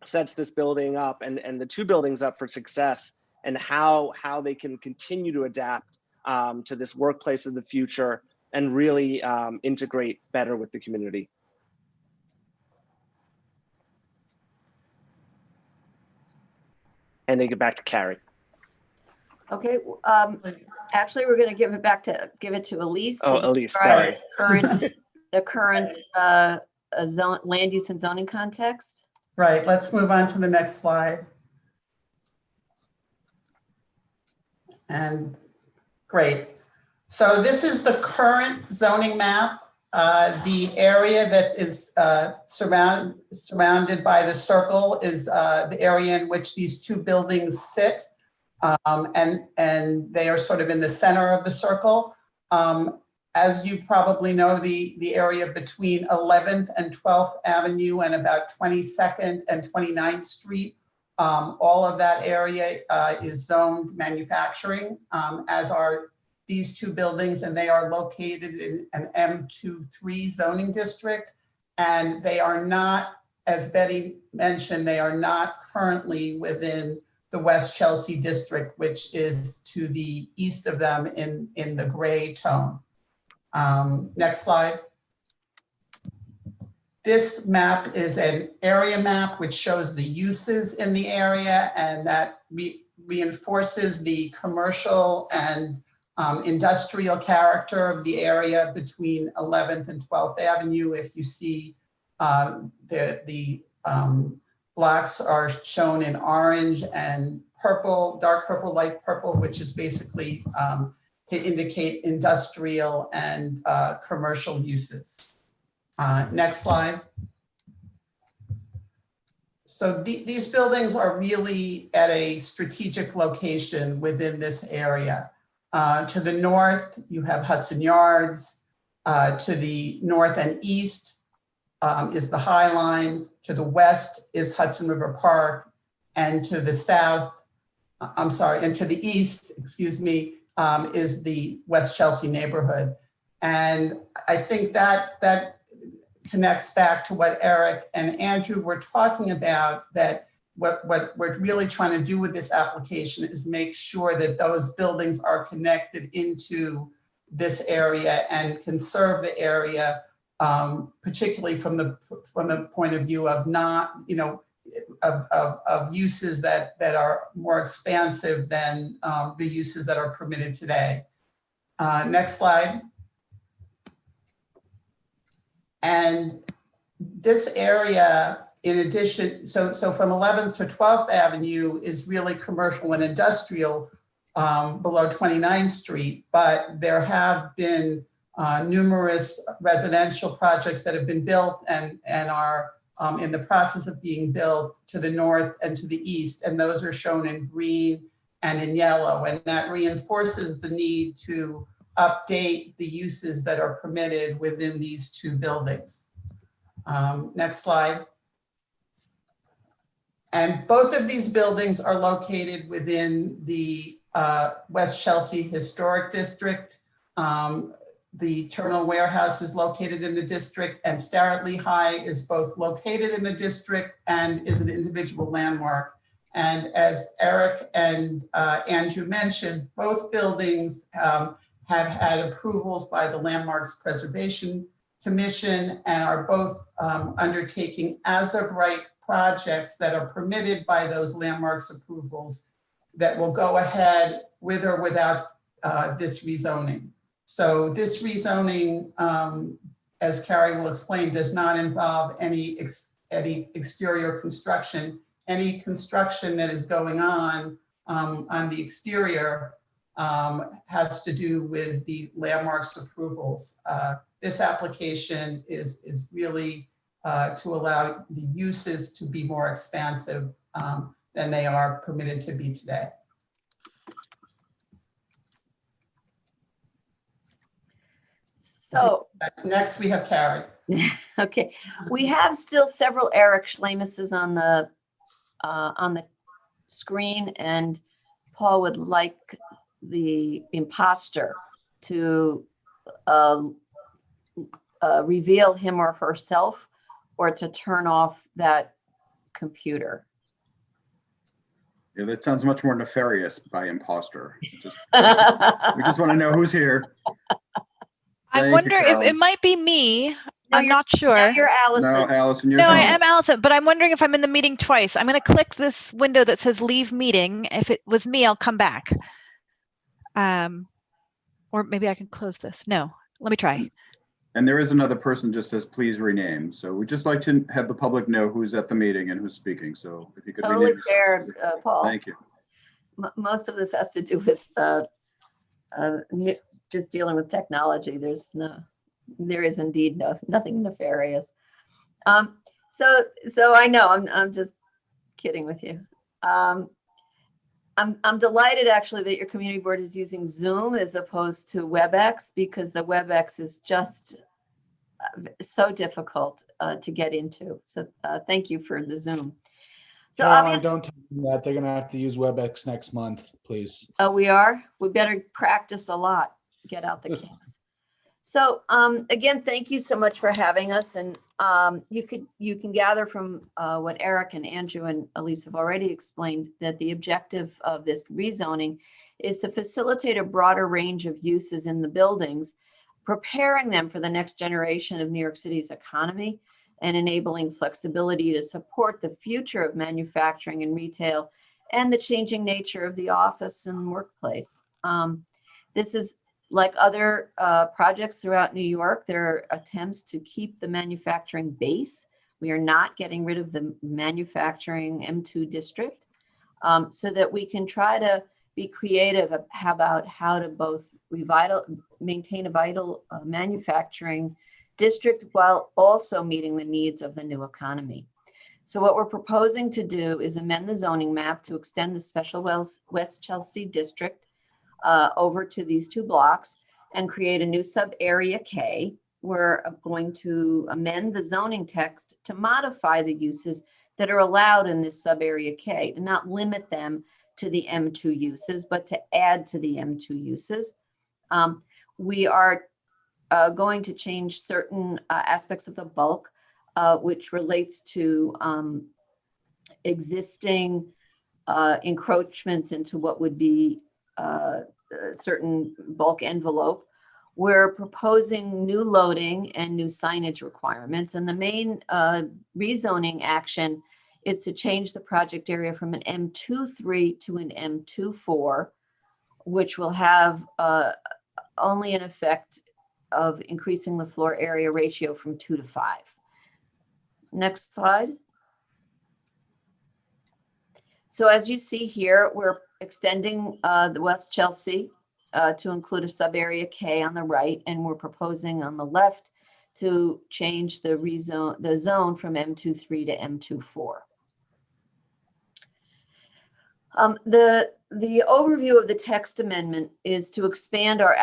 sets this building up and the two buildings up for success, and how they can continue to adapt to this workplace of the future and really integrate better with the community. And then get back to Carrie. Okay, actually, we're going to give it to Elise. Oh, Elise, sorry. The current land use and zoning context. Right, let's move on to the next slide. And great. So this is the current zoning map. The area that is surrounded by the circle is the area in which these two buildings sit. And they are sort of in the center of the circle. As you probably know, the area between 11th and 12th Avenue and about 22nd and 29th Street, all of that area is zoned manufacturing, as are these two buildings, and they are located in an M23 zoning district. And they are not, as Betty mentioned, they are not currently within the West Chelsea district, which is to the east of them in the gray tone. Next slide. This map is an area map which shows the uses in the area, and that reinforces the commercial and industrial character of the area between 11th and 12th Avenue. If you see the blocks are shown in orange and purple, dark purple, light purple, which is basically to indicate industrial and commercial uses. Next slide. So these buildings are really at a strategic location within this area. To the north, you have Hudson Yards. To the north and east is the High Line. To the west is Hudson River Park. And to the south, and to the east, excuse me, is the West Chelsea neighborhood. And I think that connects back to what Eric and Andrew were talking about, that what we're really trying to do with this application is make sure that those buildings are connected into this area and conserve the area, particularly from the point of view of not, of uses that are more expansive than the uses that are permitted today. Next slide. And this area, in addition, so from 11th to 12th Avenue is really commercial and industrial below 29th Street, but there have been numerous residential projects that have been built and are in the process of being built to the north and to the east, and those are shown in green and in yellow, and that reinforces the need to update the uses that are permitted within these two buildings. Next slide. And both of these buildings are located within the West Chelsea Historic District. The terminal warehouse is located in the district, and Starrett-Lehigh is both located in the district and is an individual landmark. And as Eric and Andrew mentioned, both buildings have had approvals by the Landmarks Preservation commission and are both undertaking as of right projects that are permitted by those landmarks approvals that will go ahead with or without this rezoning. So this rezoning, as Carrie will explain, does not involve any exterior construction. Any construction that is going on the exterior has to do with the landmarks approvals. This application is really to allow the uses to be more expansive than they are permitted to be today. So next we have Carrie. okay, we have still several Eric Schlemuses on the screen, and Paul would like the imposter to reveal him or herself, or to turn off that computer. Yeah, that sounds much more nefarious by imposter. We just want to know who's here. I wonder if it might be me. No, I'm not sure. You're Allison. No, Allison, you're No, I fine. am Allison, but I'm wondering if I'm in the meeting twice. I'm going to click this window that says leave meeting. If it was me, I'll come back. Or maybe I can close this. No, let me try. And there is another person just says, please rename. So we just like to have the public know who's at the meeting and who's speaking. So if you could Totally rename fair, yourself. Paul. Thank you. Most of this has to do with just dealing with technology. There is indeed nothing nefarious. So I know I'm just kidding with you. I'm delighted actually that your community board is using Zoom as opposed to WebEx, because the WebEx is just so difficult to get into. So thank you for the Zoom. So Caroline, obviously, don't tell them that. They're going to have to use WebEx next month, please. oh, we are? We better practice a lot, get out the kinks. So again, thank you so much for having us. And you can gather from what Eric and Andrew and Elise have already explained, that the objective of this rezoning is to facilitate a broader range of uses in the buildings, preparing them for the next generation of New York City's economy and enabling flexibility to support the future of manufacturing and retail and the changing nature of the office and workplace. This is like other projects throughout New York. There are attempts to keep the manufacturing base. We are not getting rid of the manufacturing M2 district, so that we can try to be creative about how to both maintain a vital manufacturing district while also meeting the needs of the new economy. So what we're proposing to do is amend the zoning map to extend the special West Chelsea district over to these two blocks and create a new sub area K. We're going to amend the zoning text to modify the uses that are allowed in this sub area K, to not limit them to the M2 uses, but to add to the M2 uses. We are going to change certain aspects of the bulk, which relates to existing encroachments into what would be certain bulk envelope. We're proposing new loading and new signage requirements. And the main rezoning action is to change the project area from an M23 to an M24, which will have only an effect of increasing the floor area ratio from 2 to 5. Next slide. So as you see here, we're extending the West Chelsea to include a sub area K on the right, and we're proposing on the left to change the zone from M23 to M24. The overview of the text amendment is to expand our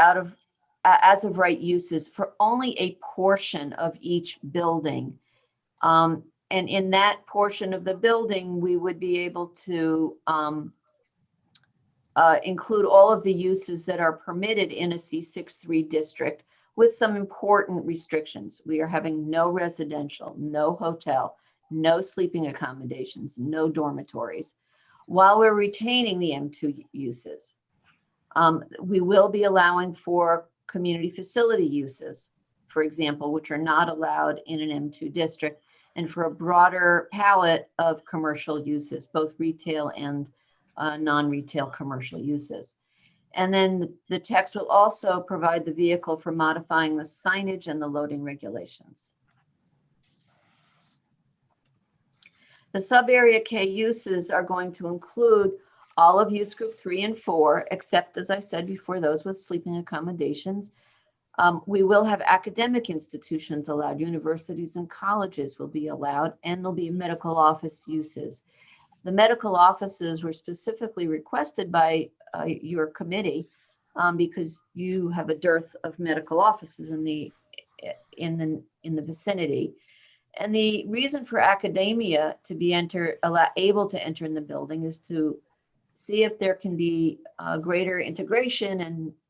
as of right uses for only a portion of each building. And in that portion of the building, we would be able to include all of the uses that are permitted in a C63 district, with some important restrictions. We are having no residential, no hotel, no sleeping accommodations, no dormitories, while we're retaining the M2 uses. We will be allowing for community facility uses, for example, which are not allowed in an M2 district, and for a broader palette of commercial uses, both retail and non-retail commercial uses. And then the text will also provide the vehicle for modifying the signage and the loading regulations. The sub-area K uses are going to include all of use group 3 and 4, except, as I said before, those with sleeping accommodations. We will have academic institutions allowed, universities and colleges will be allowed, and there'll be medical office uses. The medical offices were specifically requested by your committee because you have a dearth of medical offices in the vicinity. And the reason for academia to be able to enter in the building is to see if there can be greater integration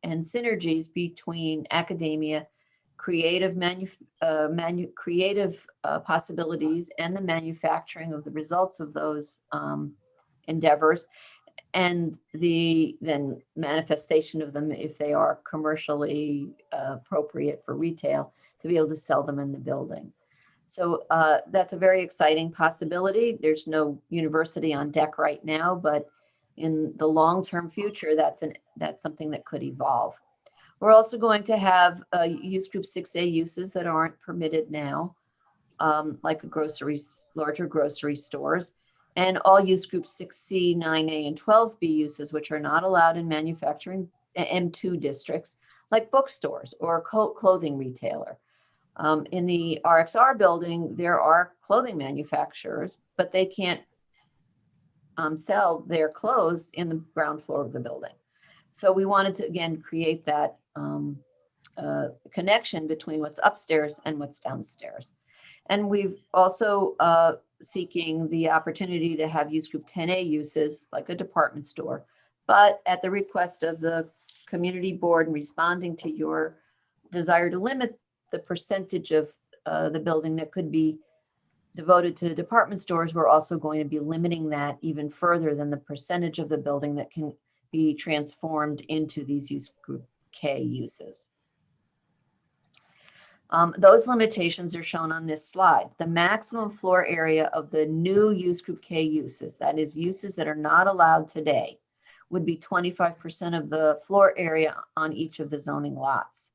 and synergies between academia, creative possibilities, and the manufacturing of the results of those endeavors, and the then manifestation of them if they are commercially appropriate for retail, to be able to sell them in the building. So that's a very exciting possibility. There's no university on deck right now, but in the long-term future, that's something that could evolve. We're also going to have use group 6A uses that aren't permitted now, like larger grocery stores, and all use group 6C, 9A, and 12B uses, which are not allowed in manufacturing M2 districts, like bookstores or clothing retailer. In the RXR building, there are clothing manufacturers, but they can't sell their clothes in the ground floor of the building. So we wanted to, again, create that connection between what's upstairs and what's downstairs. And we've also seeking the opportunity to have use group 10A uses like a department store, but at the request of the community board and responding to your desire to limit the percentage of the building that could be devoted to department stores, we're also going to be limiting that even further than the percentage of the building that can be transformed into these use group K uses. Those limitations are shown on this slide. The maximum floor area of the new use group K uses, that is uses that are not allowed today, would be 25% of the floor area on each of the zoning lots.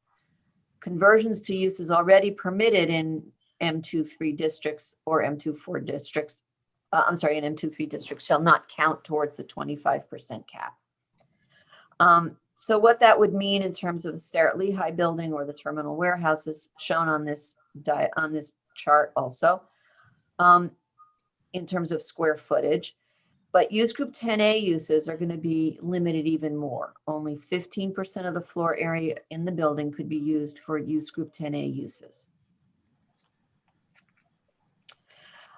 Conversions to uses already permitted in M2-3 districts or M2-4 districts, in M2-3 districts shall not count towards the 25% cap. So what that would mean in terms of the Starrett-Lehigh building or the terminal warehouse is shown on this chart also, in terms of square footage. But use group 10A uses are going to be limited even more. Only 15% of the floor area in the building could be used for use group 10A uses.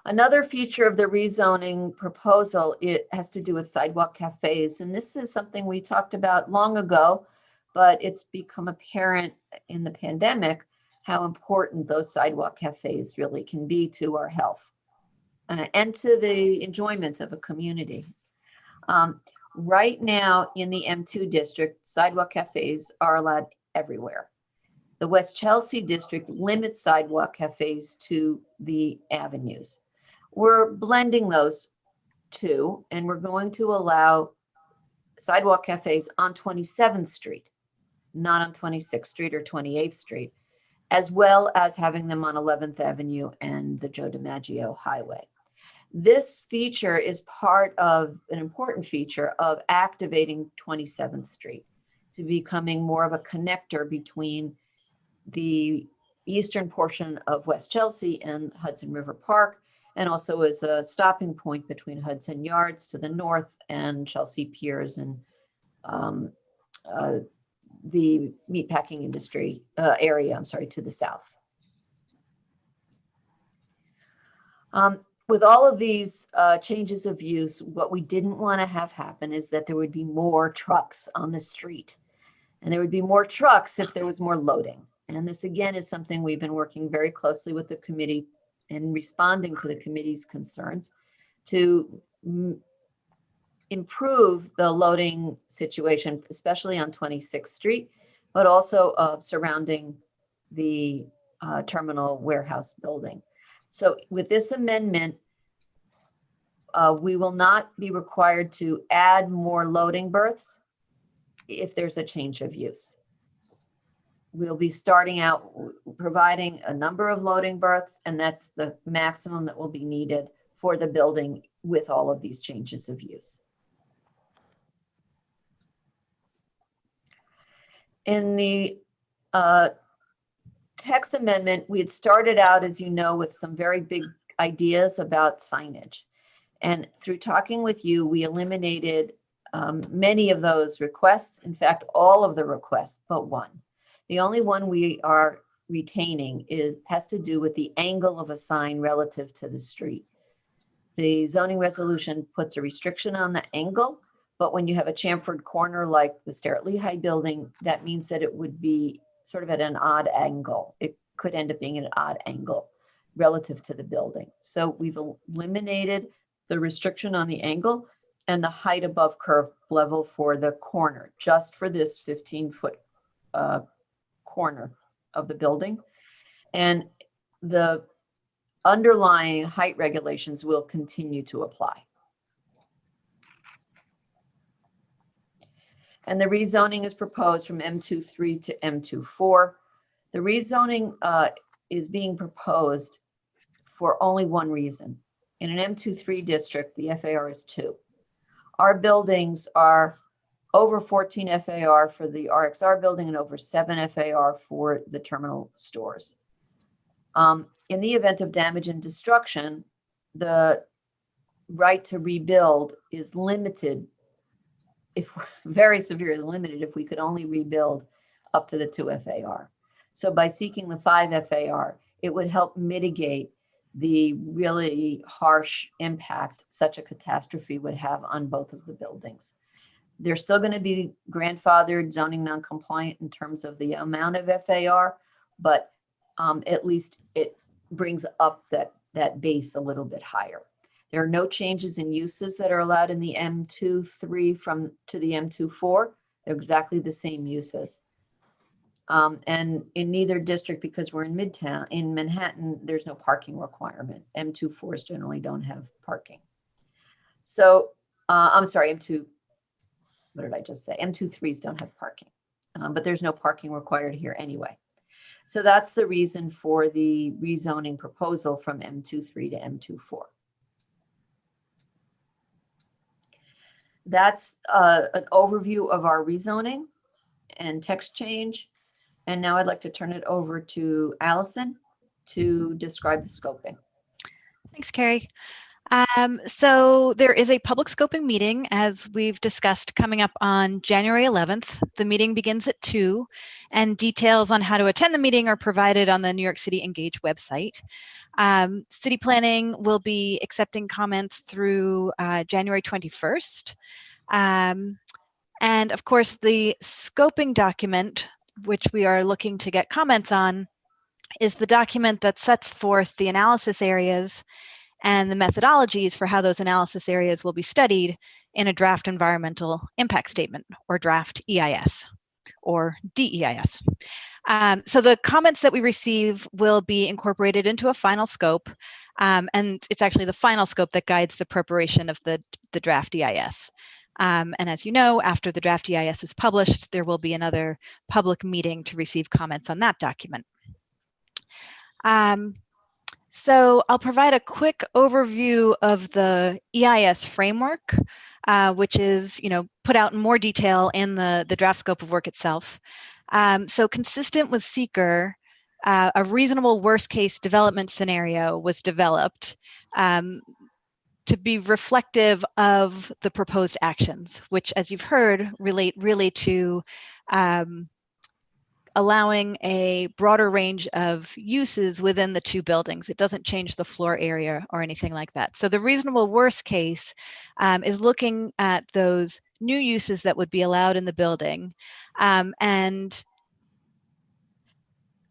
Another feature of the rezoning proposal, it has to do with sidewalk cafes. And this is something we talked about long ago, but it's become apparent in the pandemic how important those sidewalk cafes really can be to our health and to the enjoyment of a community. Right now in the M2 district, sidewalk cafes are allowed everywhere. The West Chelsea district limits sidewalk cafes to the avenues. We're blending those two, and we're going to allow sidewalk cafes on 27th Street, not on 26th Street or 28th Street, as well as having them on 11th Avenue and the Joe DiMaggio Highway. This feature is part of an important feature of activating 27th Street to becoming more of a connector between the eastern portion of West Chelsea and Hudson River Park, and also as a stopping point between Hudson Yards to the north and Chelsea Piers and the meatpacking industry area, to the south. With all of these changes of use, what we didn't want to have happen is that there would be more trucks on the street. And there would be more trucks if there was more loading. And this, again, is something we've been working very closely with the committee and responding to the committee's concerns to improve the loading situation, especially on 26th Street, but also surrounding the terminal warehouse building. So with this amendment, we will not be required to add more loading berths if there's a change of use. We'll be starting out providing a number of loading berths, and that's the maximum that will be needed for the building with all of these changes of use. In the text amendment, we had started out, as you know, with some very big ideas about signage. And through talking with you, we eliminated many of those requests. In fact, all of the requests but one. The only one we are retaining has to do with the angle of a sign relative to the street. The zoning resolution puts a restriction on the angle, but when you have a chamfered corner like the Starrett-Lehigh building, that means that it would be sort of at an odd angle. It could end up being at an odd angle relative to the building. So we've eliminated the restriction on the angle and the height above curb level for the corner, just for this 15-foot corner of the building. And the underlying height regulations will continue to apply. And the rezoning is proposed from M23 to M24. The rezoning is being proposed for only one reason. In an M23 district, the FAR is 2. Our buildings are over 14 FAR for the RXR building and over 7 FAR for the terminal stores. In the event of damage and destruction, the right to rebuild is limited, very severely limited, if we could only rebuild up to the 2 FAR. So by seeking the 5 FAR, it would help mitigate the really harsh impact such a catastrophe would have on both of the buildings. They're still going to be grandfathered zoning non-compliant in terms of the amount of FAR, but at least it brings up that base a little bit higher. There are no changes in uses that are allowed in the M23 to the M24. They're exactly the same uses. And in neither district, because we're in Midtown, in Manhattan, there's no parking requirement. M24s generally don't have parking. So I'm sorry, what did I just say? M23s don't have parking, but there's no parking required here anyway. So that's the reason for the rezoning proposal from M23 to M24. That's an overview of our rezoning and text change. And now I'd like to turn it over to Allison to describe the scoping. Thanks, Carrie. So there is a public scoping meeting, as we've discussed, coming up on January 11th. The meeting begins at 2, and details on how to attend the meeting are provided on the New York City Engage website. City Planning will be accepting comments through January 21st. And of course, the scoping document, which we are looking to get comments on, is the document that sets forth the analysis areas and the methodologies for how those analysis areas will be studied in a draft environmental impact statement, or draft EIS, or DEIS. So the comments that we receive will be incorporated into a final scope, and it's actually the final scope that guides the preparation of the draft EIS. And as you know, after the draft EIS is published, there will be another public meeting to receive comments on that document. So I'll provide a quick overview of the EIS framework, which is, put out in more detail in the draft scope of work itself. So consistent with seeker, a reasonable worst case development scenario was developed to be reflective of the proposed actions, which, as you've heard, relate really to allowing a broader range of uses within the 2 buildings. It doesn't change the floor area or anything like that. So the reasonable worst case is looking at those new uses that would be allowed in the building and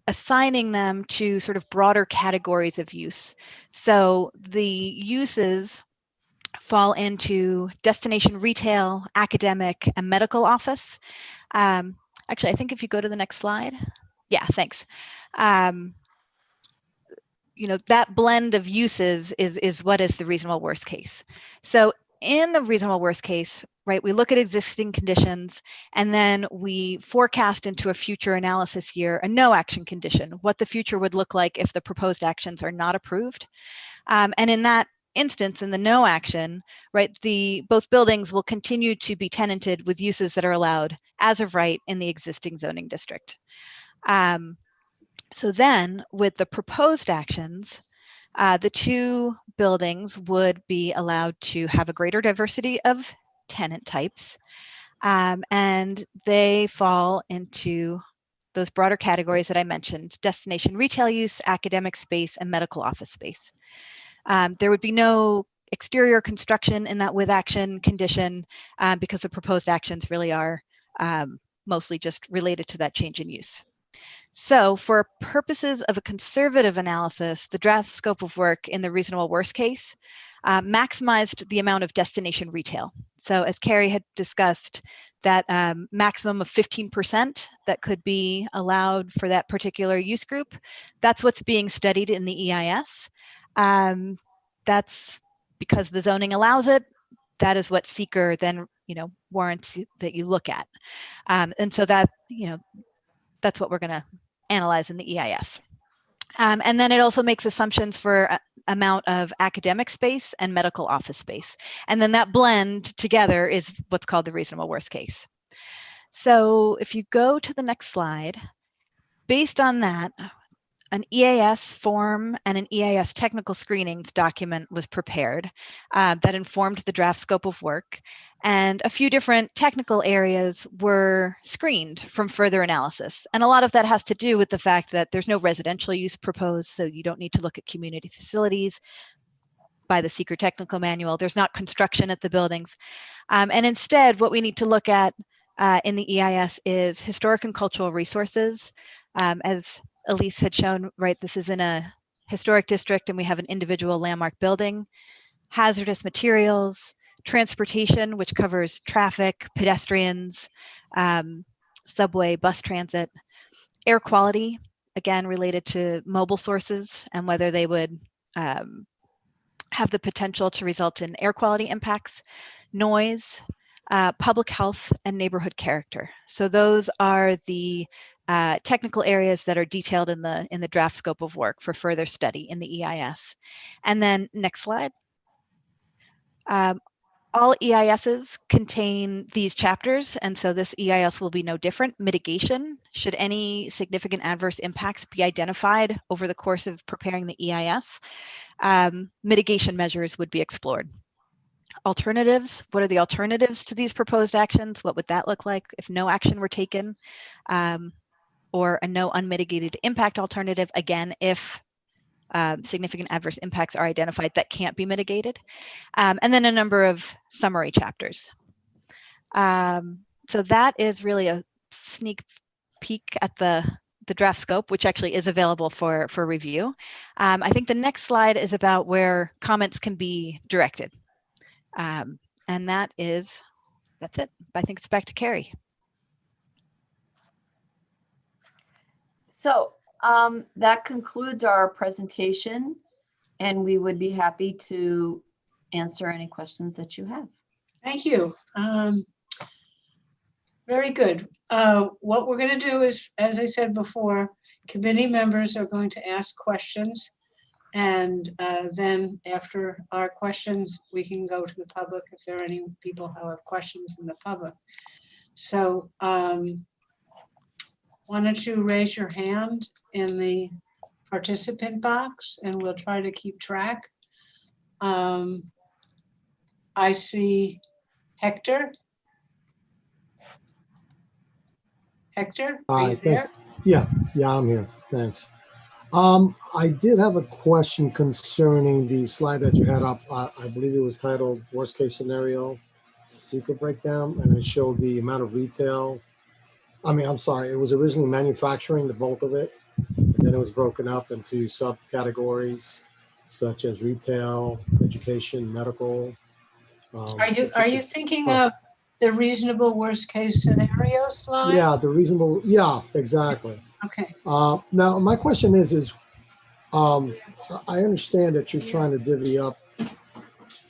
assigning them to sort of broader categories of use. So the uses fall into destination retail, academic, and medical office. Actually, I think if you go to the next slide. Yeah, thanks. that blend of uses is what is the reasonable worst case. So in the reasonable worst case, right, we look at existing conditions and then we forecast into a future analysis year a no action condition, what the future would look like if the proposed actions are not approved. And in that instance, in the no action, right, both buildings will continue to be tenanted with uses that are allowed as of right in the existing zoning district. So then with the proposed actions, the two buildings would be allowed to have a greater diversity of tenant types, and they fall into those broader categories that I mentioned: destination retail use, academic space, and medical office space. There would be no exterior construction in that with action condition because the proposed actions really are mostly just related to that change in use. So for purposes of a conservative analysis, the draft scope of work in the reasonable worst case maximized the amount of destination retail. So as Carrie had discussed, that maximum of 15% that could be allowed for that particular use group, that's what's being studied in the EIS. That's because the zoning allows it. That is what seeker then, warrants that you look at. And so that, that's what we're going to analyze in the EIS. And then it also makes assumptions for amount of academic space and medical office space. And then that blend together is what's called the reasonable worst case. So if you go to the next slide, based on that, an EAS form and an EAS technical screenings document was prepared that informed the draft scope of work, and a few different technical areas were screened from further analysis. And a lot of that has to do with the fact that there's no residential use proposed, so you don't need to look at community facilities by the seeker technical manual. There's not construction at the buildings. And instead, what we need to look at in the EIS is historic and cultural resources. As Elise had shown, right, this is in a historic district and we have an individual landmark building. Hazardous materials, transportation, which covers traffic, pedestrians, subway, bus transit, air quality, again, related to mobile sources and whether they would have the potential to result in air quality impacts, noise, public health, and neighborhood character. So those are the technical areas that are detailed in the draft scope of work for further study in the EIS. And then next slide. All EISs contain these chapters, and so this EIS will be no different. Mitigation, should any significant adverse impacts be identified over the course of preparing the EIS, mitigation measures would be explored. Alternatives, what are the alternatives to these proposed actions? What would that look like if no action were taken? Or a no unmitigated impact alternative, again, if significant adverse impacts are identified that can't be mitigated. And then a number of summary chapters. So that is really a sneak peek at the draft scope, which actually is available for review. I think the next slide is about where comments can be directed. And that's it. I think it's back to Carrie. So that concludes our presentation, and we would be happy to answer any questions that you have. Thank you. Very good. What we're going to do is, as I said before, committee members are going to ask questions, and then after our questions, we can go to the public if there are any people who have questions in the public. So why don't you raise your hand in the participant box and we'll try to keep track. I see Hector. Hector, are you there? Yeah, I'm here. Thanks. I did have a question concerning the slide that you had up. I believe it was titled Worst Case Scenario, Seeker Breakdown, and it showed the amount of retail. I'm sorry, it was originally manufacturing, the bulk of it, and then it was broken up into subcategories such as retail, education, medical. Are you thinking of the reasonable worst case scenario slide? Yeah, exactly. Okay. Now my question is I understand that you're trying to divvy up,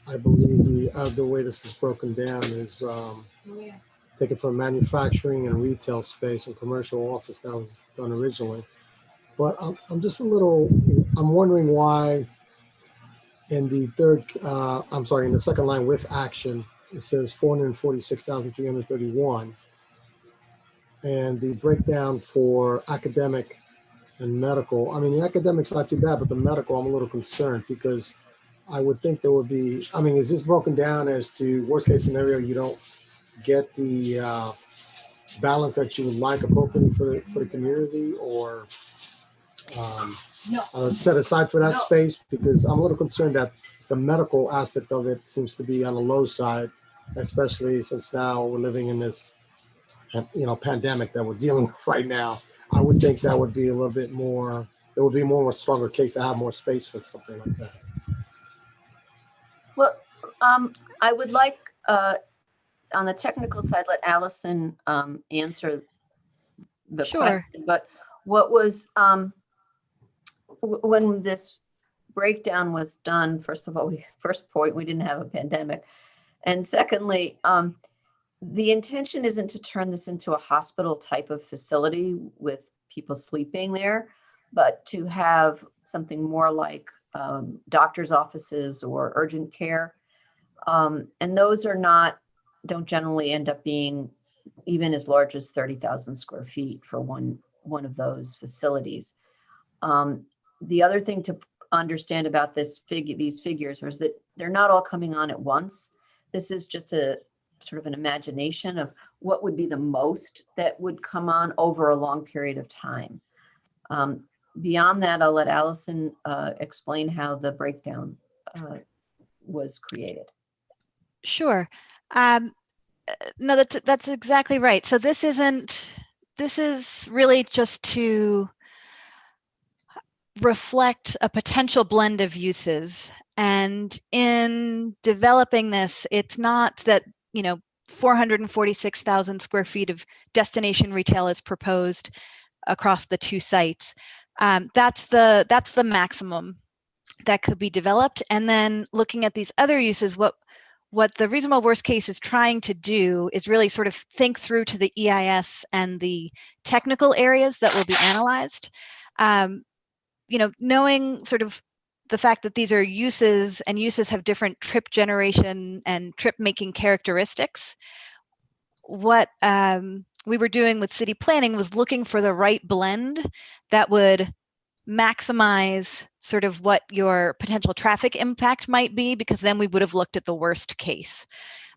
I believe the way this is broken down is taken from manufacturing and retail space and commercial office that was done originally. But I'm just I'm wondering why in the in the second line with action, it says 446,331. And the breakdown for academic and medical, I mean, the academic's not too bad, but the medical, I'm a little concerned because I would think there would be, I mean, is this broken down as to worst case scenario, you don't get the balance that you would like appropriately for the community, or set aside for that space? Because I'm a little concerned that the medical aspect of it seems to be on the low side, especially since now we're living in this, pandemic that we're dealing with right now. I would think that would be a little bit more, there would be more of a stronger case to have more space for something like that. Well, I would like, on the technical side, let Allison answer the question. But what was, when this breakdown was done, first of all, first point, we didn't have a pandemic. And secondly, the intention isn't to turn this into a hospital type of facility with people sleeping there, but to have something more like doctor's offices or urgent care. And those don't generally end up being even as large as 30,000 square feet for one of those facilities. The other thing to understand about these figures is that they're not all coming on at once. This is just a sort of an imagination of what would be the most that would come on over a long period of time. Beyond that, I'll let Allison explain how the breakdown was created. Sure. No, that's exactly right. So this is really just to reflect a potential blend of uses. And in developing this, it's not that, 446,000 square feet of destination retail is proposed across the two sites. That's the maximum that could be developed. And then looking at these other uses, what the reasonable worst case is trying to do is really sort of think through to the EIS and the technical areas that will be analyzed. Knowing sort of the fact that these are uses, and uses have different trip generation and trip making characteristics. What we were doing with city planning was looking for the right blend that would maximize sort of what your potential traffic impact might be, because then we would have looked at the worst case.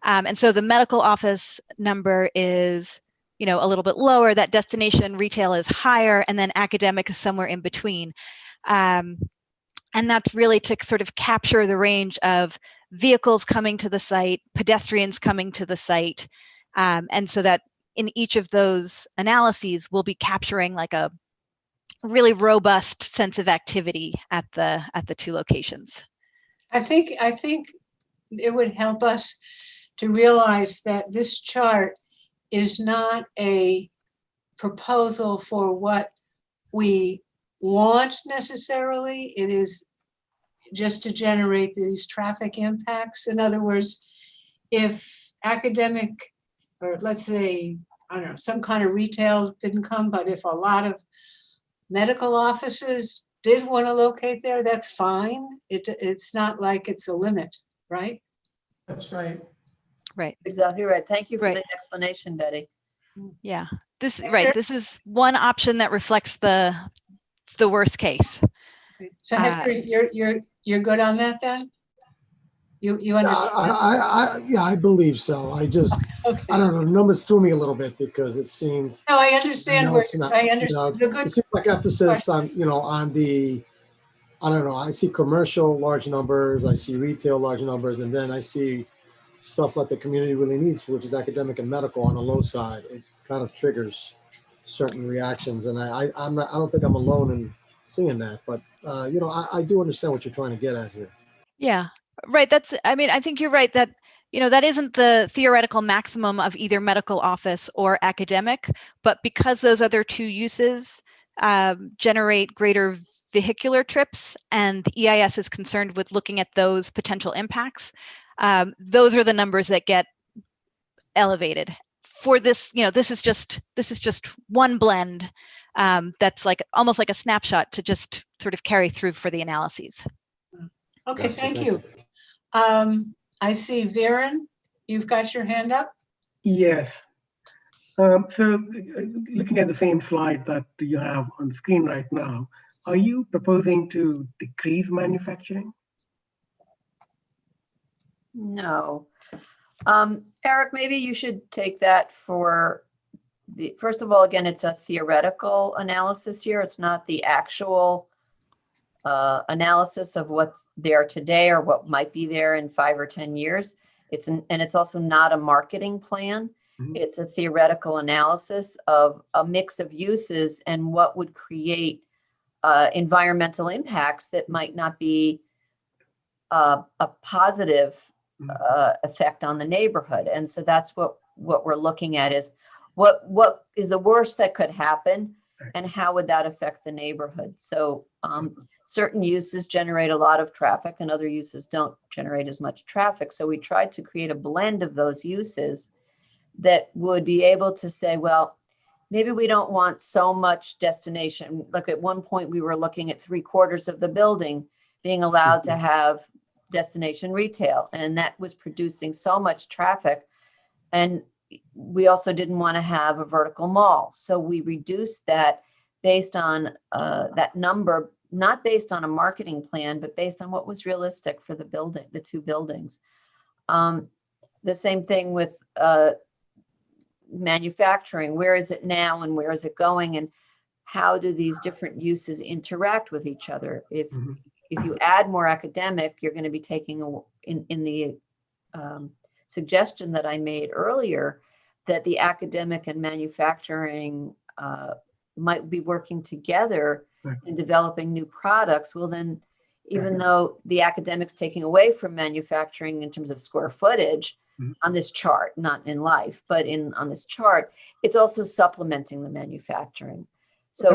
And so the medical office number is, a little bit lower, that destination retail is higher, and then academic is somewhere in between. And that's really to sort of capture the range of vehicles coming to the site, pedestrians coming to the site. And so that in each of those analyses, we'll be capturing like a really robust sense of activity at the two locations. I think it would help us to realize that this chart is not a proposal for what we want necessarily. It is just to generate these traffic impacts. In other words, if academic, or let's say, I don't know, some kind of retail didn't come, but if a lot of medical offices did want to locate there, that's fine. It's not like it's a limit, right? That's right. Right. Exactly right. Thank you for the explanation, Betty. Yeah, this is one option that reflects the worst case. Okay. So Hector, you're good on that then? You understand? I believe so. I just, okay. I don't know, numbers threw me a little bit because it seemed. No, I understand I understand. It seems like emphasis on, on the, I don't know, I see commercial large numbers, I see retail large numbers, and then I see stuff like the community really needs, which is academic and medical on the low side. It kind of triggers certain reactions, and I don't think I'm alone in seeing that, but I do understand what you're trying to get at here. Yeah, right. I think you're right that, that isn't the theoretical maximum of either medical office or academic, but because those other two uses generate greater vehicular trips, and the EIS is concerned with looking at those potential impacts, those are the numbers that get elevated. For this, this is just one blend that's like almost like a snapshot to just sort of carry through for the analyses. Okay, thank you. I see Viren, you've got your hand up. Yes. So looking at the same slide that you have on the screen right now, are you proposing to decrease manufacturing? No. Eric, maybe you should take that for the, first of all, again, it's a theoretical analysis here. It's not the actual analysis of what's there today or what might be there in 5 or 10 years. And it's also not a marketing plan. Mm-hmm. It's a theoretical analysis of a mix of uses and what would create environmental impacts that might not be a positive effect on the neighborhood. And so that's what we're looking at is what is the worst that could happen and how would that affect the neighborhood? So certain uses generate a lot of traffic and other uses don't generate as much traffic. So we tried to create a blend of those uses that would be able to say, well, maybe we don't want so much destination. Like at one point we were looking at 3/4 of the building being allowed to have destination retail, and that was producing so much traffic. And we also didn't want to have a vertical mall. So we reduced that based on that number, not based on a marketing plan, but based on what was realistic for the building, the two buildings. The same thing with manufacturing. Where is it now and where is it going? And how do these different uses interact with each other? If you add more academic, you're going to be taking in the suggestion that I made earlier, that the academic and manufacturing might be working together in developing new products. Well, then, even though the academics taking away from manufacturing in terms of square footage on this chart, not in life, but on this chart, it's also supplementing the manufacturing. So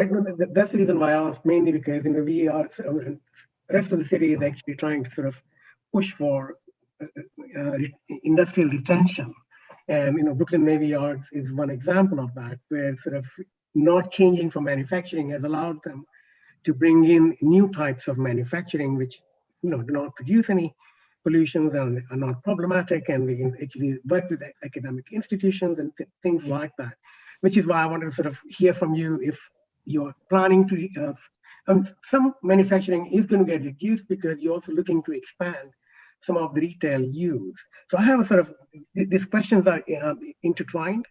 that's the reason why I asked, mainly because we are, the rest of the city is actually trying to sort of push for industrial retention. And Brooklyn Navy Yards is one example of that, where sort of not changing from manufacturing has allowed them to bring in new types of manufacturing, which do not produce any pollutions and are not problematic, and we can actually work with academic institutions and things like that. Which is why I wanted to sort of hear from you if you're planning to. Some manufacturing is going to get reduced because you're also looking to expand some of the retail use. So I have a sort of, these questions are intertwined.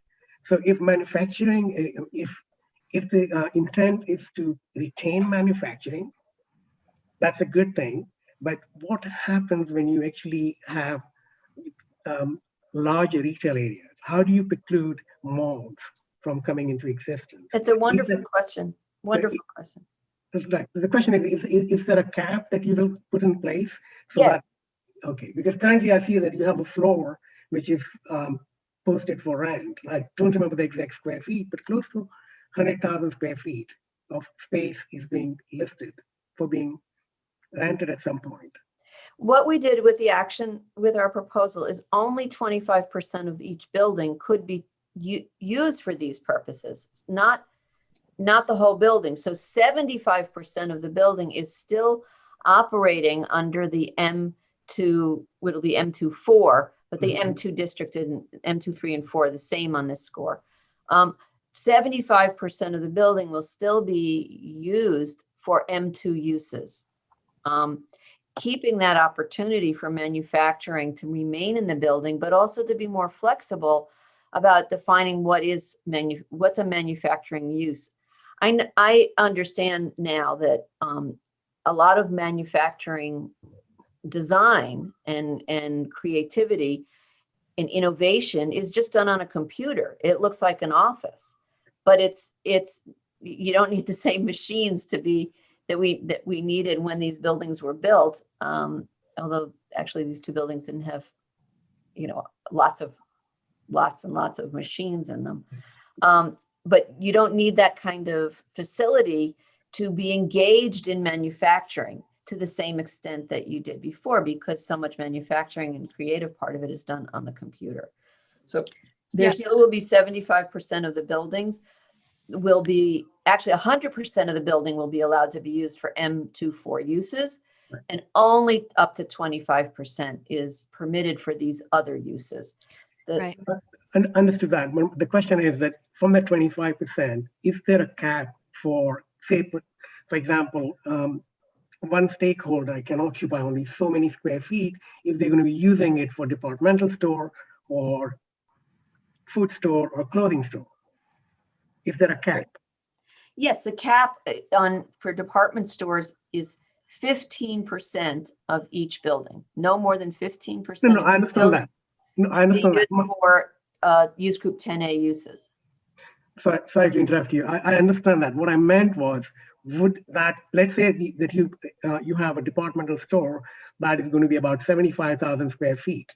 So if manufacturing, if the intent is to retain manufacturing, that's a good thing. But what happens when you actually have larger retail areas? How do you preclude malls from coming into existence? It's a wonderful question. Wonderful question. The question is there a cap that you will put in place? So yes. Okay, because currently I see that you have a floor which is posted for rent. I don't remember the exact square feet, but close to 100,000 square feet of space is being listed for being rented at some point. What we did with the action with our proposal is only 25% of each building could be used for these purposes, not the whole building. So 75% of the building is still operating under the M2, it'll be M2-4, but the M2 district and M2, 3, and 4 are the same on this score. 75% of the building will still be used for M2 uses. Keeping that opportunity for manufacturing to remain in the building, but also to be more flexible about defining what's a manufacturing use. I understand now that a lot of manufacturing design and creativity and innovation is just done on a computer. It looks like an office, but you don't need the same machines to be that we needed when these buildings were built. Although actually these two buildings didn't have, lots and lots of machines in them. But you don't need that kind of facility to be engaged in manufacturing to the same extent that you did before, because so much manufacturing and creative part of it is done on the computer. So there Yes. still will be 75% of the buildings will be, actually 100% of the building will be allowed to be used for M24 uses, and only up to 25% is permitted for these other uses. Right. Understood that. Well, the question is that from that 25%, is there a cap for, say, for example, one stakeholder can occupy only so many square feet if they're going to be using it for departmental store or food store or clothing store? Is there a cap? Yes, the cap for department stores is 15% of each building. No more than 15%. No, I understand that. No, I understand that. For use group 10A uses. Sorry to interrupt you. I understand that. What I meant was, would that, let's say that you have a departmental store that is going to be about 75,000 square feet,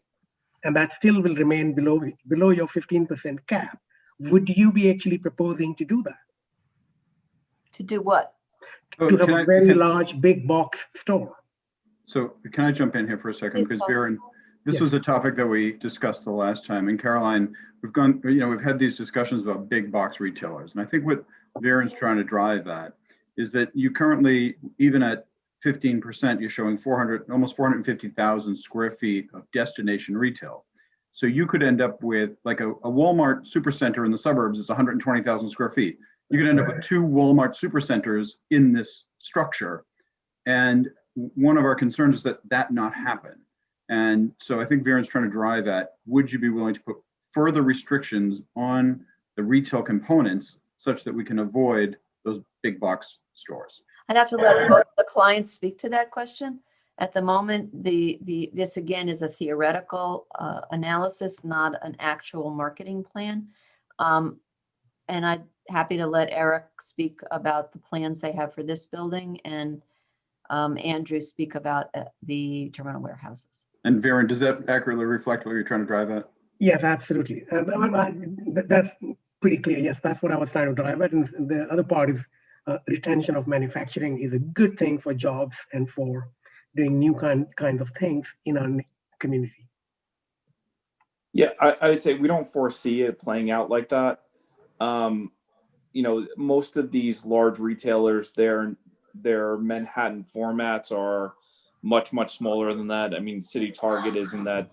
and that still will remain below your 15% cap. Would you be actually proposing to do that? To do what? To have a very large, big box store. So can I jump in here for a second? Because Viren, this Yes. was a topic that we discussed the last time. And Caroline, we've had these discussions about big box retailers. And I think what Viren's trying to drive at is that you currently, even at 15%, you're showing almost 450,000 square feet of destination retail. So you could end up with like a Walmart supercenter in the suburbs is 120,000 square feet. You could end up with 2 Walmart supercenters in this structure. And one of our concerns is that not happen. And so I think Viren's trying to drive at, would you be willing to put further restrictions on the retail components such that we can avoid those big box stores? I'd have to let both the clients speak to that question. At the moment, this again is a theoretical analysis, not an actual marketing plan. And I'm happy to let Eric speak about the plans they have for this building, and Andrew speak about the terminal warehouses. And Viren, does that accurately reflect what you're trying to drive at? Yes, absolutely. That's pretty clear. Yes, that's what I was trying to drive at. And the other part is retention of manufacturing is a good thing for jobs and for doing new kinds of things in our community. Yeah, I would say we don't foresee it playing out like that. Most of these large retailers, their Manhattan formats are much, much smaller than that. I mean, City Target is in that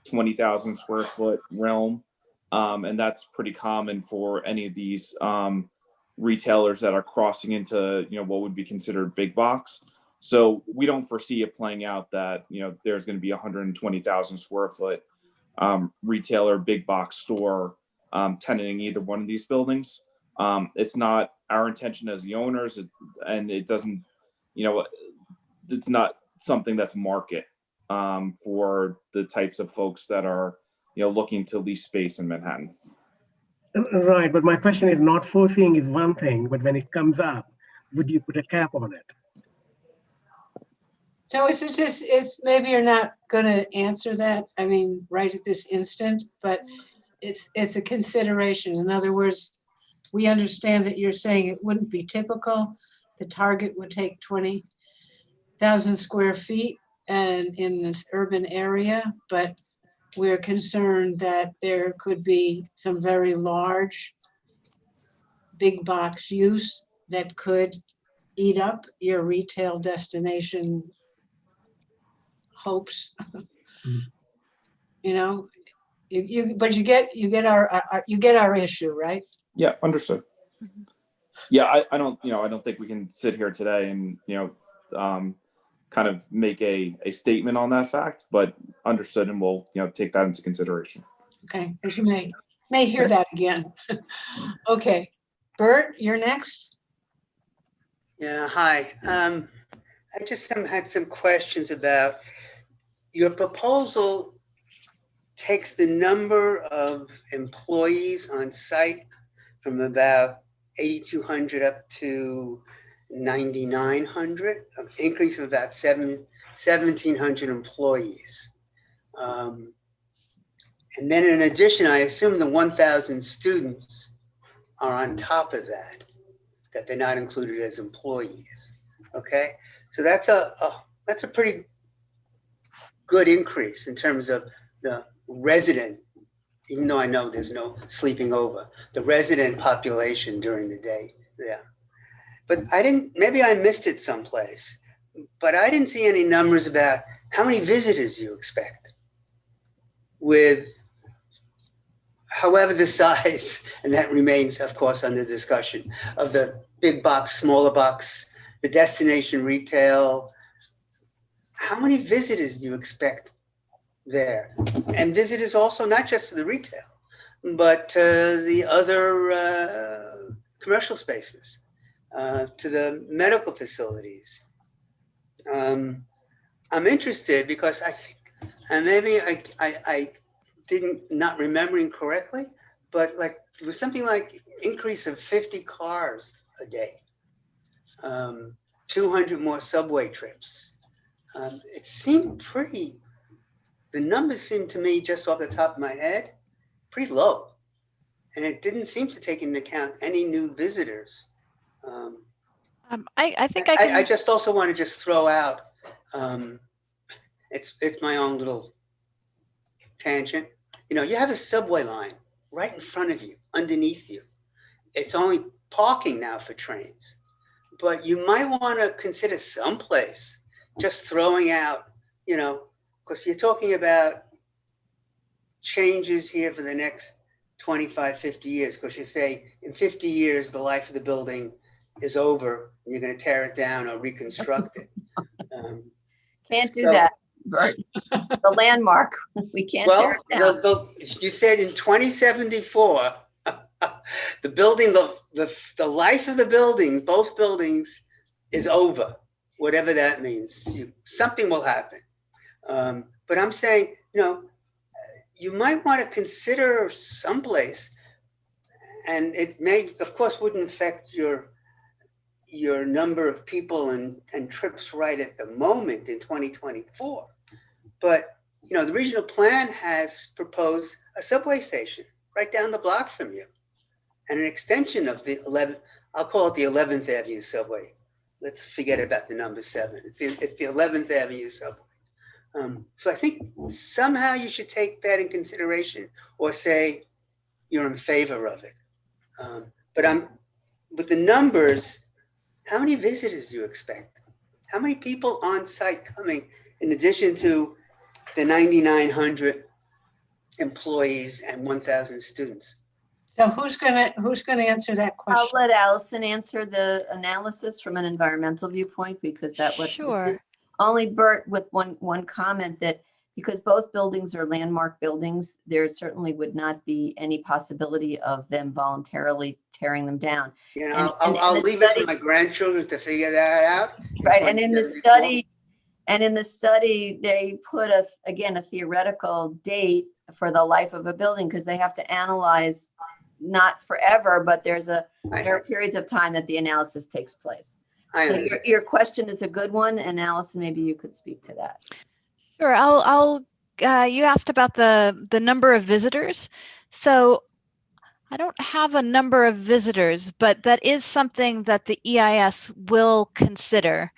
20,000 square foot realm. And that's pretty common for any of these retailers that are crossing into, what would be considered big box. So we don't foresee it playing out that, there's going to be 120,000 square foot retailer, big box store tenanting either one of these buildings. It's not our intention as the owners, and it doesn't, it's not something that's market for the types of folks that are, looking to lease space in Manhattan. Right, but my question is, not foreseeing is one thing, but when it comes up, would you put a cap on it? So it's maybe you're not going to answer that, I mean, right at this instant, but it's a consideration. In other words, we understand that you're saying it wouldn't be typical. The Target would take 20,000 square feet and in this urban area, but we're concerned that there could be some very large big box use that could eat up your retail destination hopes. But you get our issue, right? Yeah, understood. Yeah, I don't think we can sit here today and kind of make a statement on that fact, but understood, and we'll take that into consideration. Okay, as you may hear that again. Okay, Bert, you're next. Yeah, hi. I just had some questions about your proposal. Takes the number of employees on site from about 8,200 up to 9,900, an increase of about 1,700 employees. And then in addition, I assume the 1,000 students are on top of that. that they're not included as employees. Okay, so that's a pretty good increase in terms of the resident, even though I know there's no sleeping over, the resident population during the day. Yeah. But maybe I missed it someplace, but I didn't see any numbers about how many visitors you expect with however the size, and that remains, of course, under discussion, of the big box, smaller box, the destination retail. How many visitors do you expect there? And visitors also, not just to the retail, but the other commercial spaces, to the medical facilities. I'm interested because I think, and maybe I didn't, not remembering correctly, but like there was something like increase of 50 cars a day, 200 more subway trips. It seemed the numbers seemed to me, just off the top of my head, pretty low. And it didn't seem to take into account any new visitors. I think I just also want to just throw out, it's my own little tangent. You know, you have a subway line right in front of you, underneath you. It's only parking now for trains, but you might want to consider someplace just throwing out, you know, because you're talking about changes here for the next 25, 50 years, because you say in 50 years, the life of the building is over, and you're going to tear it down or reconstruct it. Can't do that, Bert. The landmark, we can't tear it down. You said in 2074, the building, the life of the building, both buildings, is over, whatever that means. Something will happen. But I'm saying, you know, you might want to consider someplace, and it may, of course, wouldn't affect your number of people and trips right at the moment in 2024. But, you know, the regional plan has proposed a subway station right down the block from you, and an extension of the 11th, I'll call it the 11th Avenue subway. Let's forget about the number 7. It's the 11th Avenue subway. So I think somehow you should take that in consideration, or say you're in favor of it. But with the numbers, how many visitors do you expect? How many people on site coming in addition to the 9,900 employees and 1,000 students? So who's gonna answer that question? I'll let Allison answer the analysis from an environmental viewpoint, because that was Sure. Only Bert with one comment, that because both buildings are landmark buildings, there certainly would not be any possibility of them voluntarily tearing them down. You know, I'll leave it for my grandchildren to figure that out. Right, and in the study, they put again a theoretical date for the life of a building, because they have to analyze, not forever, but there are periods of time that the analysis takes place. So your question is a good one, and Allison, maybe you could speak to that. Sure. You asked about the number of visitors. So I don't have a number of visitors, but that is something that the EIS will consider.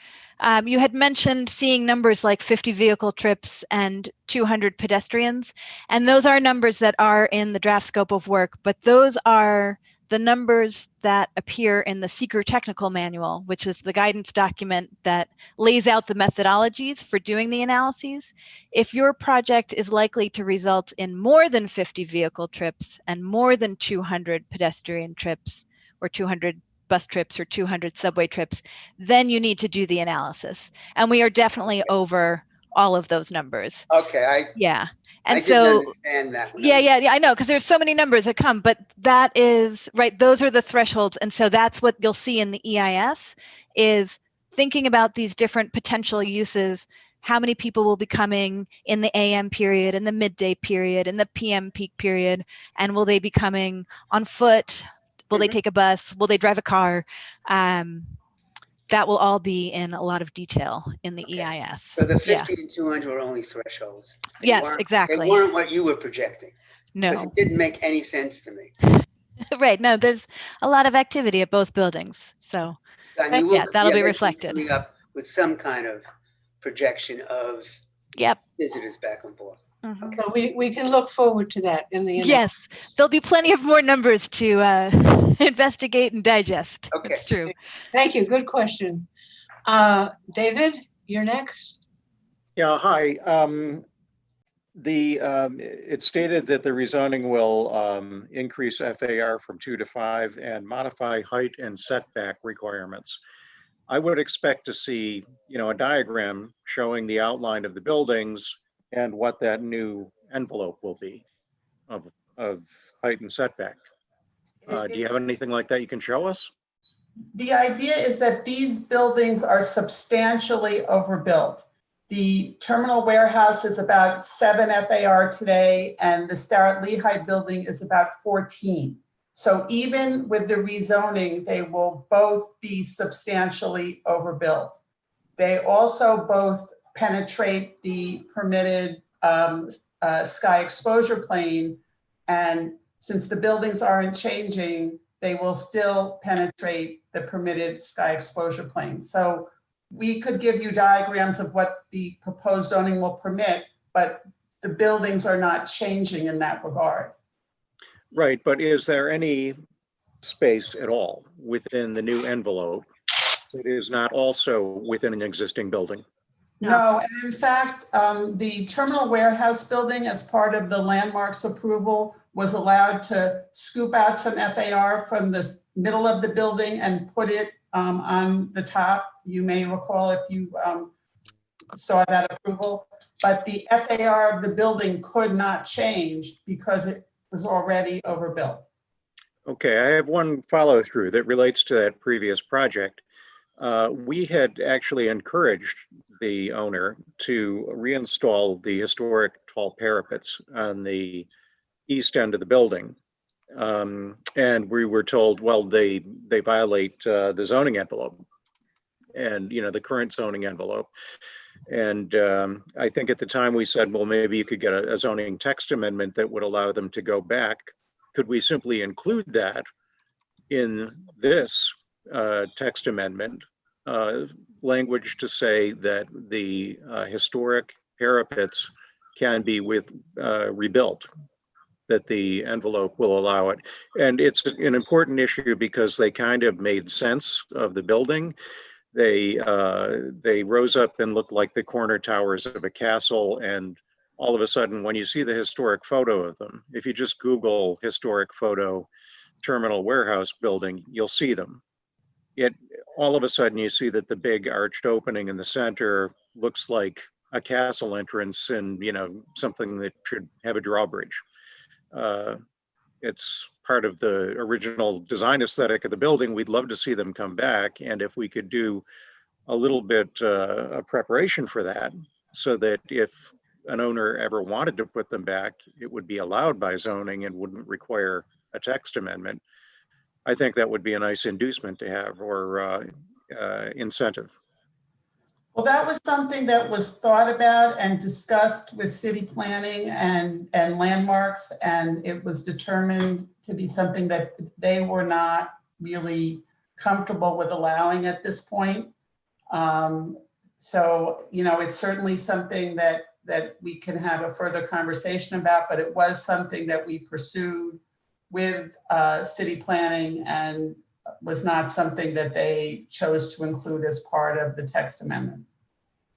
You had mentioned seeing numbers like 50 vehicle trips and 200 pedestrians, and those are numbers that are in the draft scope of work, but those are the numbers that appear in the Seeker Technical Manual, which is the guidance document that lays out the methodologies for doing the analyses. If your project is likely to result in more than 50 vehicle trips and more than 200 pedestrian trips, or 200 bus trips, or 200 subway trips, then you need to do the analysis. And we are definitely over all of those numbers. Okay. Yeah. And I so, didn't understand that. yeah, I know, because there's so many numbers that come, but that is, right, those are the thresholds. And so that's what you'll see in the EIS, is thinking about these different potential uses. How many people will be coming in the AM period, in the midday period, in the PM peak period, and will they be coming on foot? Will they take a bus? Will they drive a car? That will all be in a lot of detail in the EIS. So the 50 and 200 were only thresholds. Yes, exactly. They weren't what you were projecting. No. Because it didn't make any sense to me. Right. No, there's a lot of activity at both buildings. So And you yeah, will, that'll be eventually reflected. coming up with some kind of projection of Yep. visitors back and forth. Mhm. So we can look forward to that in the. Yes, there'll be plenty of more numbers to investigate and digest. Okay. It's true. Thank you. Good question. David, you're next. Yeah, hi. It's stated that the rezoning will increase FAR from 2 to 5 and modify height and setback requirements. I would expect to see, a diagram showing the outline of the buildings and what that new envelope will be of height and setback. Do you have anything like that you can show us? The idea is that these buildings are substantially overbuilt. The terminal warehouse is about 7 FAR today, and the Starrett-Lehigh building is about 14. So even with the rezoning, they will both be substantially overbuilt. They also both penetrate the permitted sky exposure plane, and since the buildings aren't changing, they will still penetrate the permitted sky exposure plane. So we could give you diagrams of what the proposed zoning will permit, but the buildings are not changing in that regard. Right, but is there any space at all within the new envelope that is not also within an existing building? No, and in fact, the terminal warehouse building, as part of the landmarks approval, was allowed to scoop out some FAR from the middle of the building and put it on the top. You may recall if you saw that approval, but the FAR of the building could not change because it was already overbuilt. Okay, I have one follow through that relates to that previous project. We had actually encouraged the owner to reinstall the historic tall parapets on the east end of the building. And we were told, well, they violate the zoning envelope and, the current zoning envelope. And I think at the time we said, well, maybe you could get a zoning text amendment that would allow them to go back. Could we simply include that in this text amendment, language to say that the historic parapets can be rebuilt, that the envelope will allow it. And it's an important issue because they kind of made sense of the building. They rose up and looked like the corner towers of a castle. And all of a sudden, when you see the historic photo of them, if you just Google historic photo terminal warehouse building, you'll see them. Yet all of a sudden you see that the big arched opening in the center looks like a castle entrance and, something that should have a drawbridge. It's part of the original design aesthetic of the building. We'd love to see them come back. And if we could do a little bit of preparation for that, so that if an owner ever wanted to put them back, it would be allowed by zoning and wouldn't require a text amendment. I think that would be a nice inducement to have, or incentive. Well, that was something that was thought about and discussed with city planning and landmarks, and it was determined to be something that they were not really comfortable with allowing at this point. So, it's certainly something that we can have a further conversation about, but it was something that we pursued with city planning and was not something that they chose to include as part of the text amendment.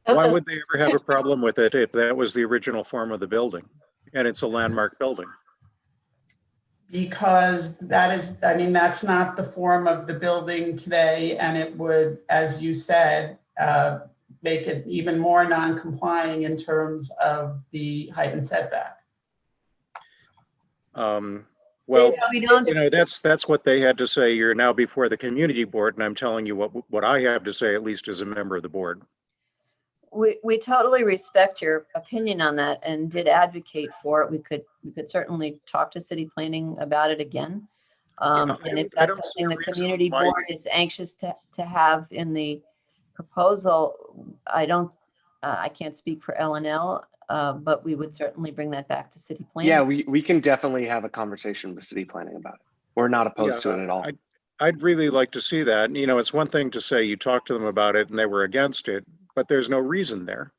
Why would they ever have a problem with it if that was the original form of the building and it's a landmark building? Because that's not the form of the building today, and it would, as you said, make it even more non-complying in terms of the height and setback. Well, that's what they had to say. You're now before the community board, and I'm telling you what I have to say, at least as a member of the board. We totally respect your opinion on that and did advocate for it. We could certainly talk to city planning about it again. And if that's something the community board is anxious to have in the proposal, I can't speak for L&L, but we would certainly bring that back to city planning. Yeah, we can definitely have a conversation with city planning about it. We're not opposed to Yeah, it at all. I'd really like to see that. You know, it's one thing to say you talked to them about it and they were against it, but there's no reason there.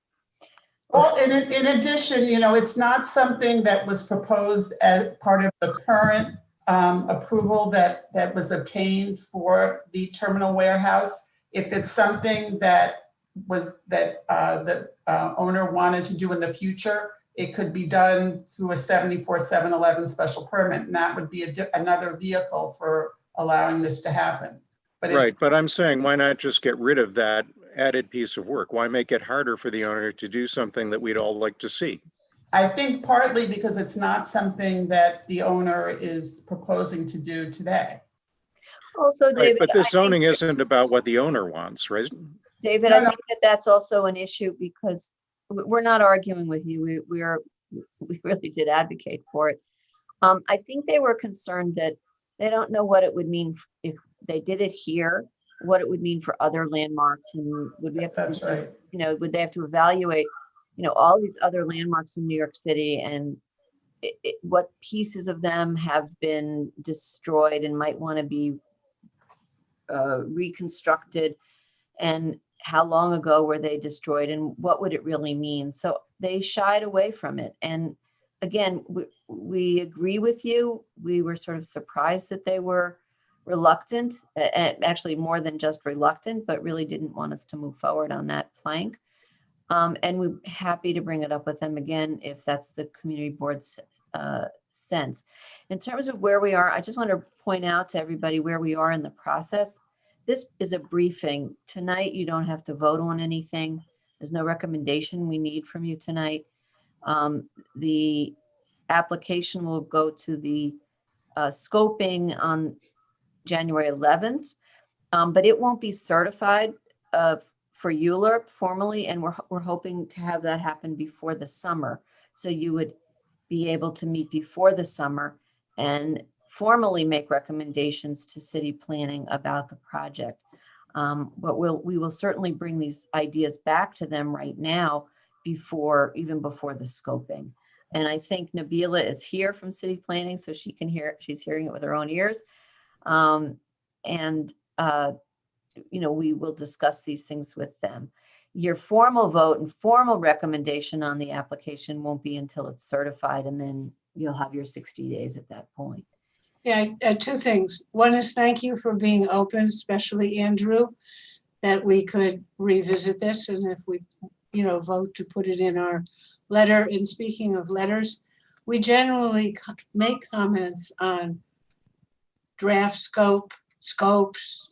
Well, in addition, you know, it's not something that was proposed as part of the current approval that was obtained for the terminal warehouse. If it's something that the owner wanted to do in the future, it could be done through a 74-711 special permit, and that would be another vehicle for allowing this to happen. But Right, but I'm saying, why not just get rid of that added piece of work? Why make it harder for the owner to do something that we'd all like to see? I think partly because it's not something that the owner is proposing to do today. Also, Right, David, but this I zoning think, isn't about what the owner wants, right? David, I think that that's also an issue because we're not arguing with you. We really did advocate for it. I think they were concerned that they don't know what it would mean if they did it here, what it would mean for other landmarks, and would we have to, That's right. you know, would they have to evaluate, you know, all these other landmarks in New York City and what pieces of them have been destroyed and might want to be reconstructed, and how long ago were they destroyed, and what would it really mean? So they shied away from it. And again, we agree with you. We were sort of surprised that they were reluctant, and actually more than just reluctant, but really didn't want us to move forward on that plank. And we're happy to bring it up with them again if that's the community board's sense. In terms of where we are, I just want to point out to everybody where we are in the process. This is a briefing. Tonight, you don't have to vote on anything. There's no recommendation we need from you tonight. The application will go to the scoping on January 11th, but it won't be certified for ULURP formally, and we're hoping to have that happen before the summer. So you would be able to meet before the summer and formally make recommendations to city planning about the project. But we will certainly bring these ideas back to them right now even before the scoping. And I think Nabila is here from city planning, so she can hear, she's hearing it with her own ears. You know, we will discuss these things with them. Your formal vote and formal recommendation on the application won't be until it's certified, and then you'll have your 60 days at that point. Yeah, two things. One is thank you for being open, especially Andrew, that we could revisit this, and if we, you know, vote to put it in our letter. And speaking of letters, we generally make comments on draft scopes.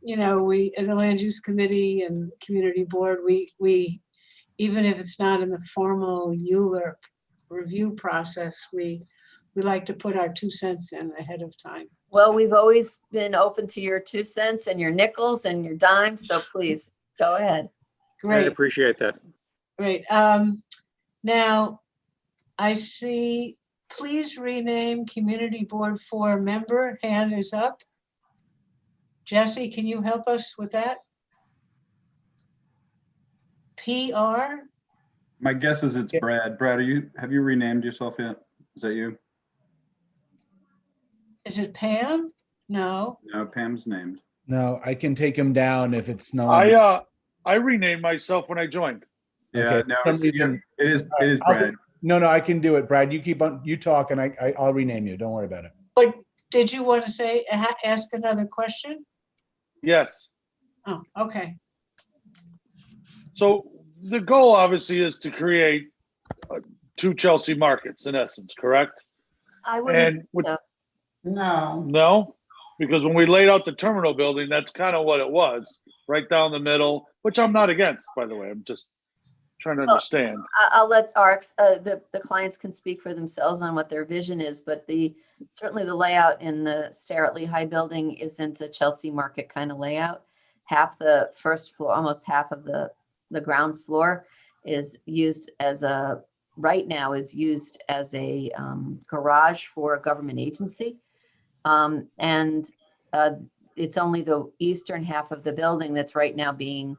You know, we as a land use committee and community board, we even if it's not in the formal ULURP review process, we like to put our 2 cents in ahead of time. Well, we've always been open to your 2 cents and your nickels and your dimes, so please go ahead. Great. I appreciate that. Great. Now I see, please rename community board 4 member. Hand is up. Jesse, can you help us with that? PR? My guess is it's Brad. Brad, have you renamed yourself yet? Is that you? Is it Pam? No. No, Pam's named. No, I can take him down if it's no. I renamed myself when I joined. Yeah, Okay, no, for some reason- it is I'll Brad. No, I can do it, Brad. You keep on, you talk, and I'll rename you. Don't worry about it. But did you want to say, ask another question? Yes. Oh, okay. So the goal obviously is to create 2 Chelsea markets in essence, correct? I wouldn't And with, so. no, because when we laid out the terminal building, that's kind of what it was, right down the middle, which I'm not against, by the way. I'm just trying to understand. I'll let the clients can speak for themselves on what their vision is, but certainly the layout in the Starrett-Lehigh building isn't a Chelsea market kind of layout. Half the first floor, almost half of the ground floor is used as right now is used as a garage for a government agency. It's only the eastern half of the building that's right now being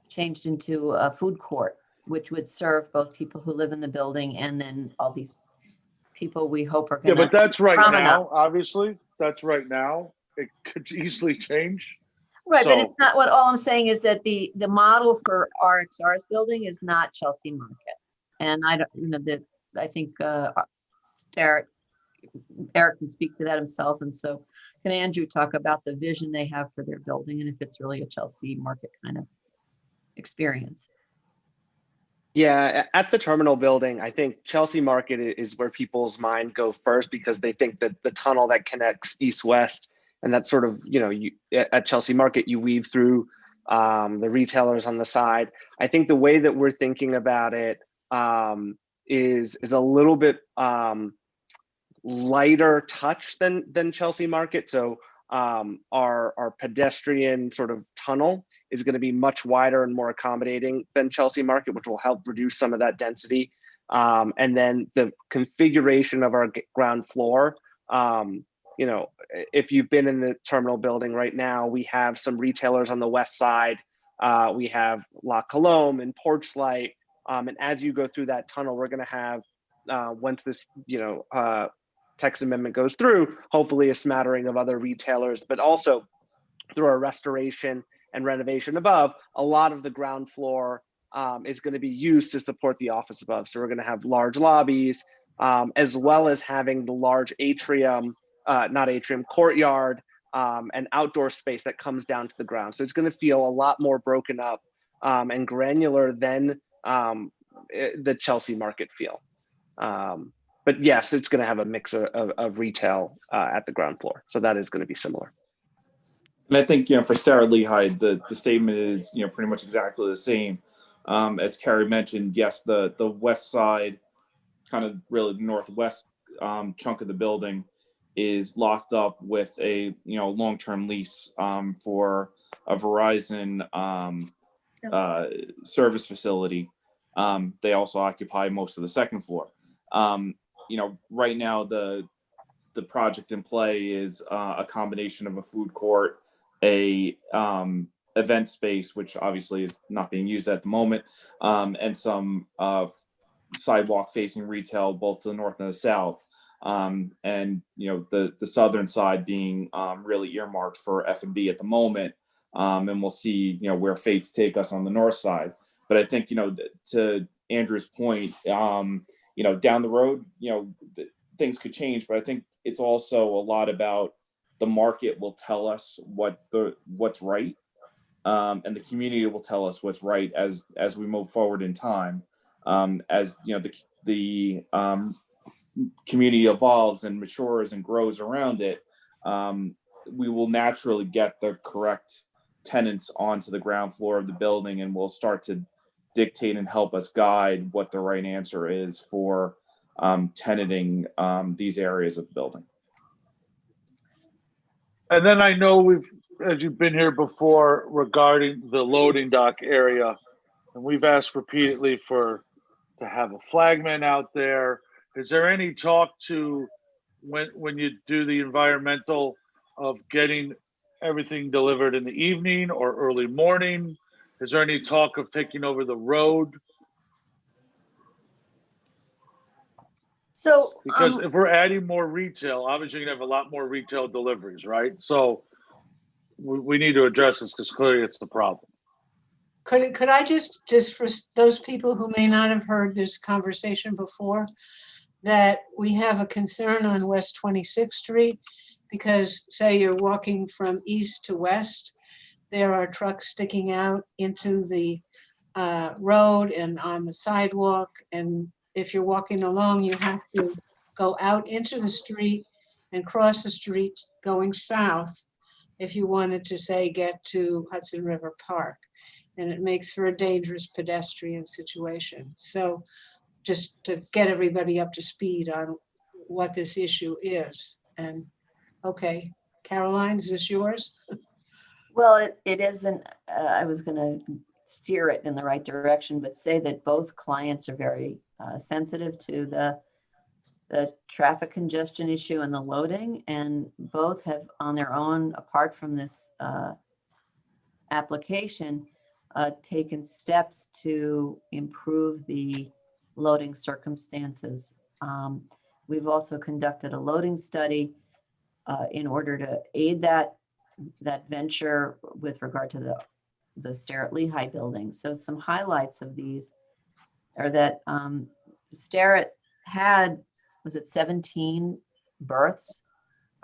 changed into a food court, which would serve both people who live in the building and then all these people we hope are Yeah, going to. but that's right promenade. now, obviously. That's right now. It could easily change. Right, but So- it's not what, all I'm saying is that the model for RXR's building is not Chelsea Market. And I don't, I think Starrett, Eric can speak to that himself. And so can Andrew talk about the vision they have for their building and if it's really a Chelsea Market kind of experience? Yeah, at the terminal building, I think Chelsea Market is where people's mind go first because they think that the tunnel that connects east-west and that sort of, at Chelsea Market, you weave through the retailers on the side. I think the way that we're thinking about it is a little bit lighter touch than Chelsea Market. So our pedestrian sort of tunnel is going to be much wider and more accommodating than Chelsea Market, which will help reduce some of that density. And then the configuration of our ground floor, if you've been in the terminal building right now, we have some retailers on the west side. We have La Colombe and Porchlight. And as you go through that tunnel, we're going to have, once this, text amendment goes through, hopefully a smattering of other retailers, but also through our restoration and renovation above, a lot of the ground floor is going to be used to support the office above. So we're going to have large lobbies, as well as having the large courtyard and outdoor space that comes down to the ground. So it's going to feel a lot more broken up and granular than the Chelsea Market feel. But yes, it's going to have a mix of retail at the ground floor. So that is going to be similar. And I think, for Starrett-Lehigh, the statement is, pretty much exactly the same. As Carrie mentioned, yes, the west side, kind of really the northwest chunk of the building is locked up with a, long-term lease for a Verizon service facility. They also occupy most of the second floor. Right now the project in play is a combination of a food court, a event space, which obviously is not being used at the moment, and some sidewalk facing retail both to the north and the south. And the southern side being really earmarked for F&B at the moment. And we'll see where fates take us on the north side. But I think to Andrew's point, down the road, things could change, but I think it's also a lot about the market will tell us what's right, and the community will tell us what's right as we move forward in time. As the community evolves and matures and grows around it, we will naturally get the correct tenants onto the ground floor of the building, and we'll start to dictate and help us guide what the right answer is for tenanting these areas of the building. And then I know as you've been here before regarding the loading dock area, and we've asked repeatedly to have a flagman out there. Is there any talk to when you do the environmental of getting everything delivered in the evening or early morning? Is there any talk of taking over the road? So, because if we're adding more retail, obviously you're gonna have a lot more retail deliveries, right? So we need to address this because clearly it's the problem. Could I just for those people who may not have heard this conversation before, that we have a concern on West 26th Street because say you're walking from east to west, there are trucks sticking out into the road and on the sidewalk. And if you're walking along, you have to go out into the street and cross the street going south if you wanted to, say, get to Hudson River Park. And it makes for a dangerous pedestrian situation. So just to get everybody up to speed on what this issue is. And okay, Caroline, is this yours? Well, it isn't, I was going to steer it in the right direction, but say that both clients are very sensitive to the traffic congestion issue and the loading, and both have on their own, apart from this application, taken steps to improve the loading circumstances. We've also conducted a loading study in order to aid that venture with regard to the Starrett-Lehigh building. So some highlights of these are that Starrett had, was it 17 berths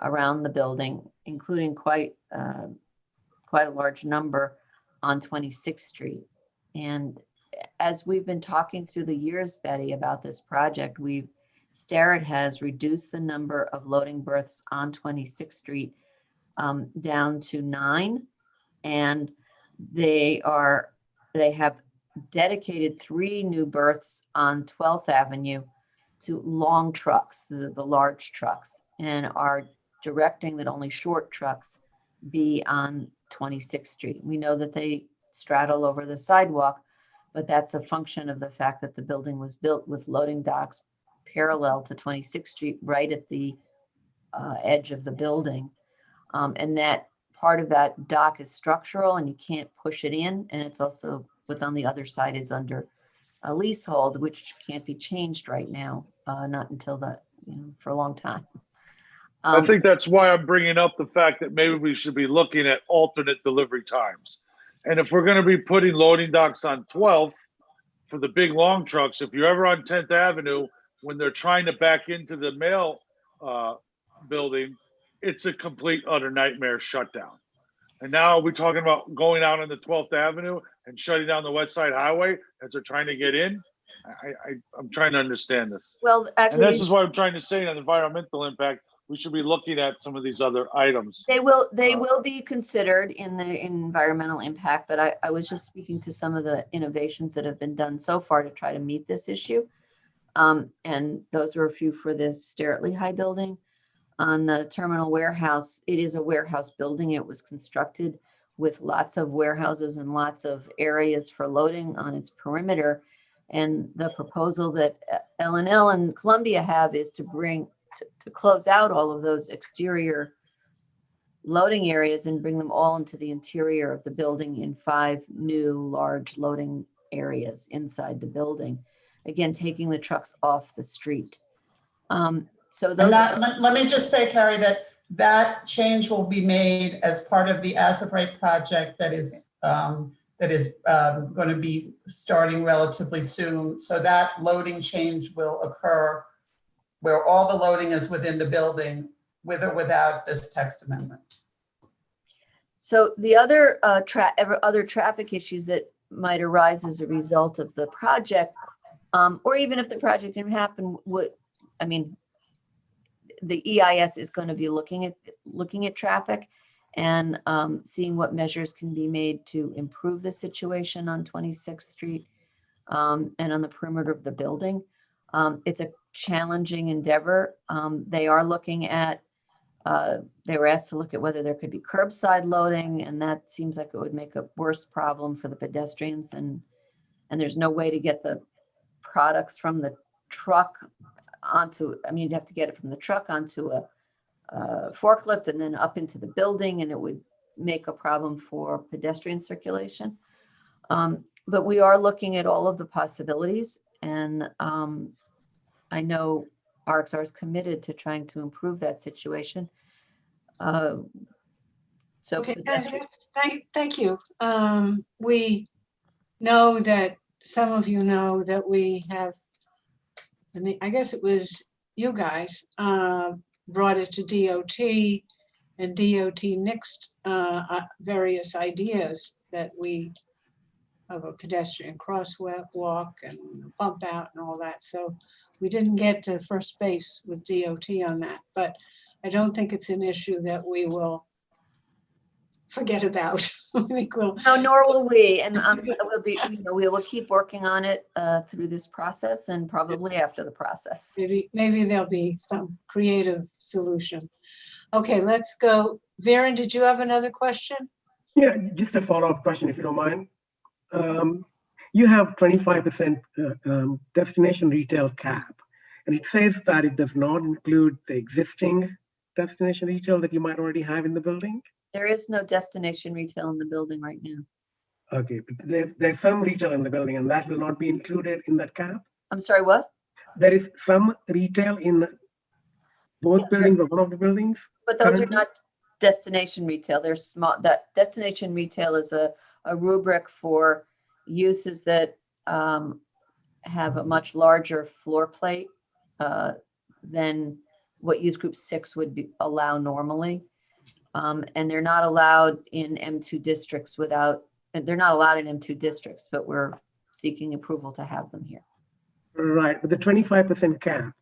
around the building, including quite a large number on 26th Street. And as we've been talking through the years, Betty, about this project, Starrett has reduced the number of loading berths on 26th Street down to 9, and they have dedicated 3 new berths on 12th Avenue to long trucks, the large trucks, and are directing that only short trucks be on 26th Street. We know that they straddle over the sidewalk, but that's a function of the fact that the building was built with loading docks parallel to 26th Street, right at the edge of the building. And that part of that dock is structural and you can't push it in. And it's also, what's on the other side is under a leasehold, which can't be changed right now, not until for a long time. I think that's why I'm bringing up the fact that maybe we should be looking at alternate delivery times. And if we're going to be putting loading docks on 12th for the big long trucks, if you're ever on 10th Avenue, when they're trying to back into the mail building, it's a complete utter nightmare shutdown. And now we're talking about going out on the 12th Avenue and shutting down the West Side Highway as they're trying to get in. I'm trying to understand this. Well, actually, and this is what I'm trying to say on environmental impact. We should be looking at some of these other items. They will be considered in the environmental impact, but I was just speaking to some of the innovations that have been done so far to try to meet this issue. And those were a few for the Starrett-Lehigh building. On the terminal warehouse, it is a warehouse building. It was constructed with lots of warehouses and lots of areas for loading on its perimeter. And the proposal that L&L and Columbia have is to close out all of those exterior loading areas and bring them all into the interior of the building in 5 new large loading areas inside the building. Again, taking the trucks off the street. So those let me just say, Carrie, that change will be made as part of the as of right project that is going to be starting relatively soon. So that loading change will occur where all the loading is within the building, with or without this text amendment. So the other other traffic issues that might arise as a result of the project, or even if the project didn't happen, the EIS is going to be looking at traffic and seeing what measures can be made to improve the situation on 26th Street and on the perimeter of the building. It's a challenging endeavor. They are looking at, they were asked to look at whether there could be curbside loading, and that seems like it would make a worse problem for the pedestrians, and there's no way to get the products from the truck onto, you'd have to get it from the truck onto a forklift and then up into the building, and it would make a problem for pedestrian circulation. But we are looking at all of the possibilities, and I know RXR is committed to trying to improve that situation. Okay, thank you. We know that some of you know that we have, I guess it was you guys brought it to DOT, and DOT nixed various ideas that of a pedestrian crosswalk and bump out and all that. So we didn't get to first base with DOT on that, but I don't think it's an issue that we will forget about. I think we'll. No, nor will we, and we will keep working on it through this process and probably after the process. Maybe there'll be some creative solution. Okay, let's go. Viren, did you have another question? Yeah, just a follow-up question, if you don't mind. You have 25% destination retail cap, and it says that it does not include the existing destination retail that you might already have in the building? There is no destination retail in the building right now. Okay, but there's some retail in the building, and that will not be included in that cap? I'm sorry, what? There is some retail in both buildings or one of the buildings? But those currently? are not destination retail. They're small. That destination retail is a rubric for uses that have a much larger floor plate than what use group 6 would allow normally. And they're not allowed in M2 districts they're not allowed in M2 districts, but we're seeking approval to have them here. Right, but the 25% cap,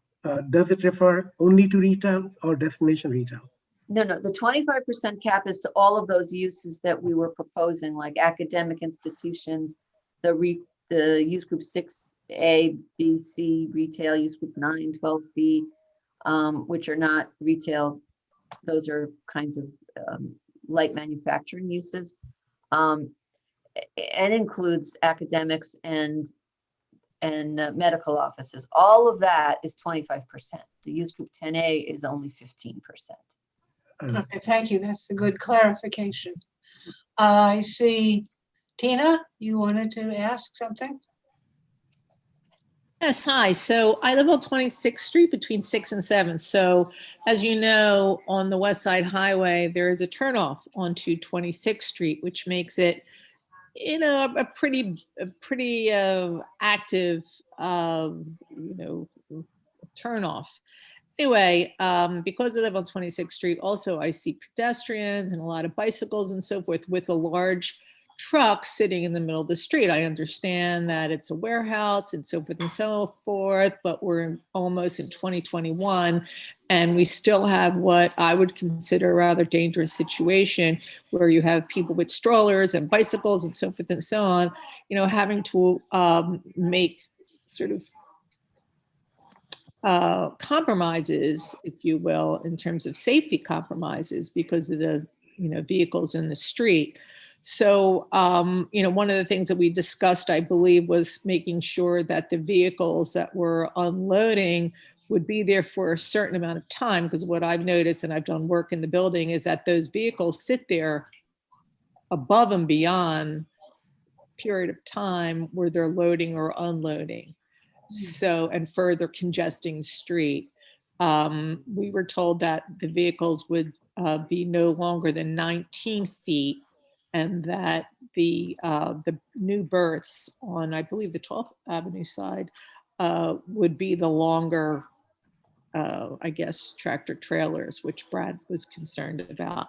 does it refer only to retail or destination retail? No, the 25% cap is to all of those uses that we were proposing, like academic institutions, the use group 6A, B, C, retail, use group 9, 12B, which are not retail. Those are kinds of light manufacturing uses, and includes academics and medical offices. All of that is 25%. The use group 10A is only 15%. Okay, thank you. That's a good clarification. I see, Tina, you wanted to ask something? Yes, hi. So I live on 26th Street between 6th and 7th. So as you know, on the West Side Highway, there is a turnoff onto 26th Street, which makes it, you know, a pretty active, you know, turnoff. Anyway, because I live on 26th Street, also I see pedestrians and a lot of bicycles and so forth with a large truck sitting in the middle of the street. I understand that it's a warehouse and so forth and so forth, but we're almost in 2021 and we still have what I would consider a rather dangerous situation where you have people with strollers and bicycles and so forth and so on, you know, having to make sort of compromises, if you will, in terms of safety compromises because of the, you know, vehicles in the street. So, you know, one of the things that we discussed, I believe, was making sure that the vehicles that were unloading would be there for a certain amount of time, because what I've noticed, and I've done work in the building, is that those vehicles sit there above and beyond period of time where they're loading or unloading. So, and further congesting street. We were told that the vehicles would be no longer than 19 feet and that the new berths on, I believe, the 12th Avenue side would be the longer, I guess, tractor trailers, which Brad was concerned about.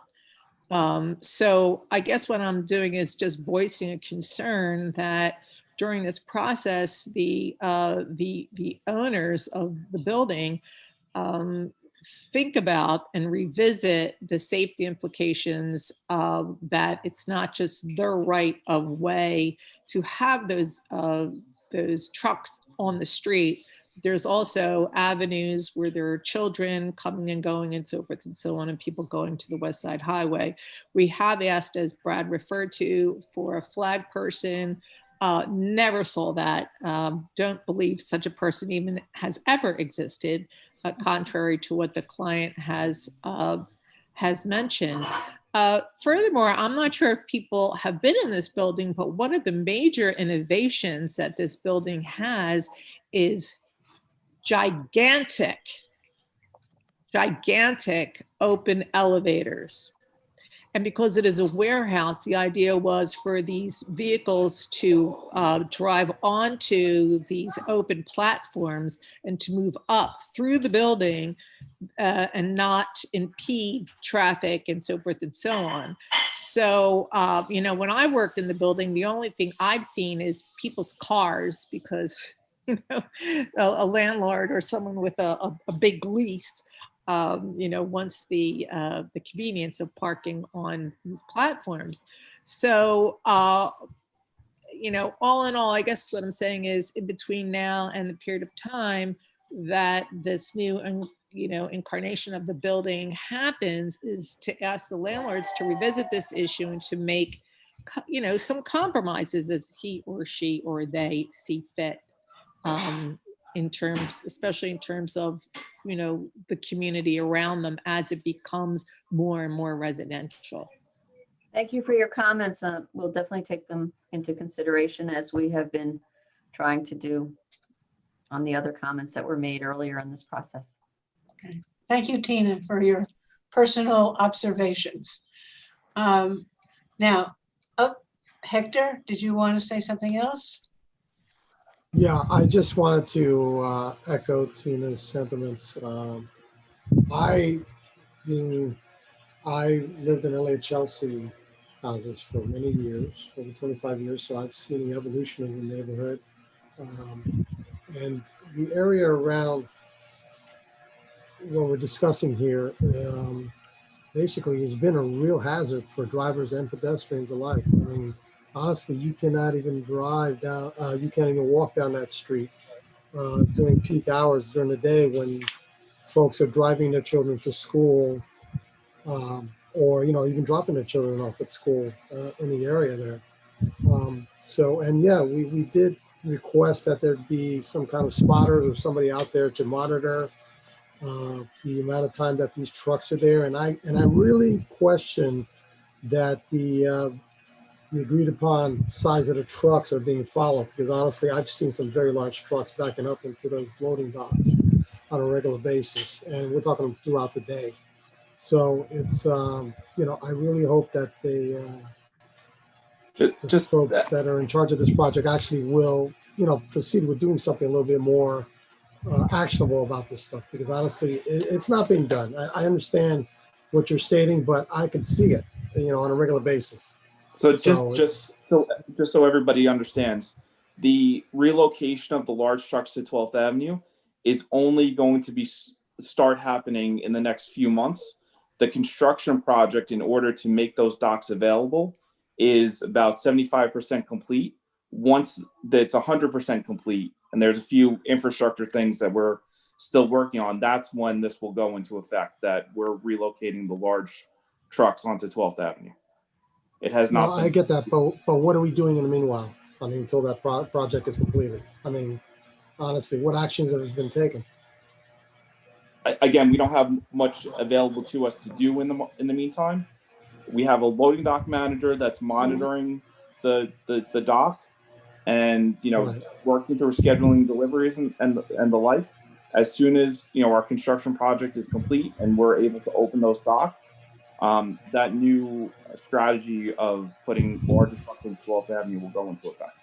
So I guess what I'm doing is just voicing a concern that during this process, the owners of the building think about and revisit the safety implications that it's not just their right of way to have those trucks on the street. There's also avenues where there are children coming and going and so forth and so on, and people going to the West Side Highway. We have asked, as Brad referred to, for a flag person. Never saw that. Don't believe such a person even has ever existed, contrary to what the client has mentioned. Furthermore, I'm not sure if people have been in this building, but one of the major innovations that this building has is gigantic open elevators. And because it is a warehouse, the idea was for these vehicles to drive onto these open platforms and to move up through the building and not impede traffic and so forth and so on. So, you know, when I worked in the building, the only thing I've seen is people's cars because, you know, a landlord or someone with a big lease you know, wants the convenience of parking on these platforms. So, you know, all in all, I guess what I'm saying is in between now and the period of time that this new, you know, incarnation of the building happens is to ask the landlords to revisit this issue and to make, you know, some compromises as he or she or they see fit. In terms, especially in terms of, you know, the community around them as it becomes more and more residential. Thank you for your comments. We'll definitely take them into consideration as we have been trying to do on the other comments that were made earlier in this process. Okay. Thank you, Tina, for your personal observations. Now, Hector, did you want to say something else? Yeah, I just wanted to echo Tina's sentiments. I lived in LA Chelsea houses for many years, over 25 years, so I've seen the evolution of the neighborhood. And the area around what we're discussing here basically has been a real hazard for drivers and pedestrians alike. I mean, honestly, you cannot even drive down, you can't even walk down that street during peak hours during the day when folks are driving their children to school, or even dropping their children off at school in the area there. And yeah, we did request that there be some kind of spotters or somebody out there to monitor the amount of time that these trucks are there. And I really question that the agreed upon size of the trucks are being followed, because honestly, I've seen some very large trucks backing up into those loading docks on a regular basis, and we're talking throughout the day. So it's, I really hope that the folks that are in charge of this project actually will, proceed with doing something a little bit more actionable about this stuff, because honestly, it's not being done. I understand what you're stating, but I can see it, on a regular basis. So just so everybody understands, the relocation of the large trucks to 12th Avenue is only going to start happening in the next few months. The construction project, in order to make those docks available, is about 75% complete. Once that's 100% complete, and there's a few infrastructure things that we're still working on, that's when this will go into effect, that we're relocating the large trucks onto 12th Avenue. It has not been. I get that, but what are we doing in the meanwhile? I mean, until that project is completed. I mean, honestly, what actions have been taken? Again, we don't have much available to us to do in the meantime. We have a loading dock manager that's monitoring the dock, and Right. working through scheduling deliveries and the like. As soon as our construction project is complete and we're able to open those docks, that new strategy of putting larger trucks on 12th Avenue will go into effect.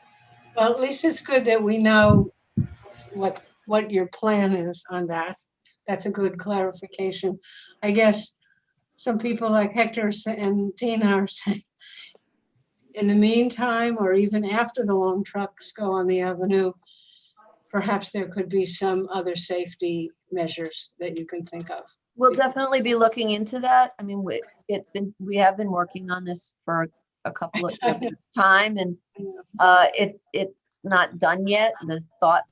Well, at least it's good that we know what your plan is on that. That's a good clarification. I guess some people like Hector and Tina are saying, in the meantime, or even after the long trucks go on the avenue, perhaps there could be some other safety measures that you can think of. We'll definitely be looking into that. I mean, we have been working on this for a couple of time, and it's not done yet. The thought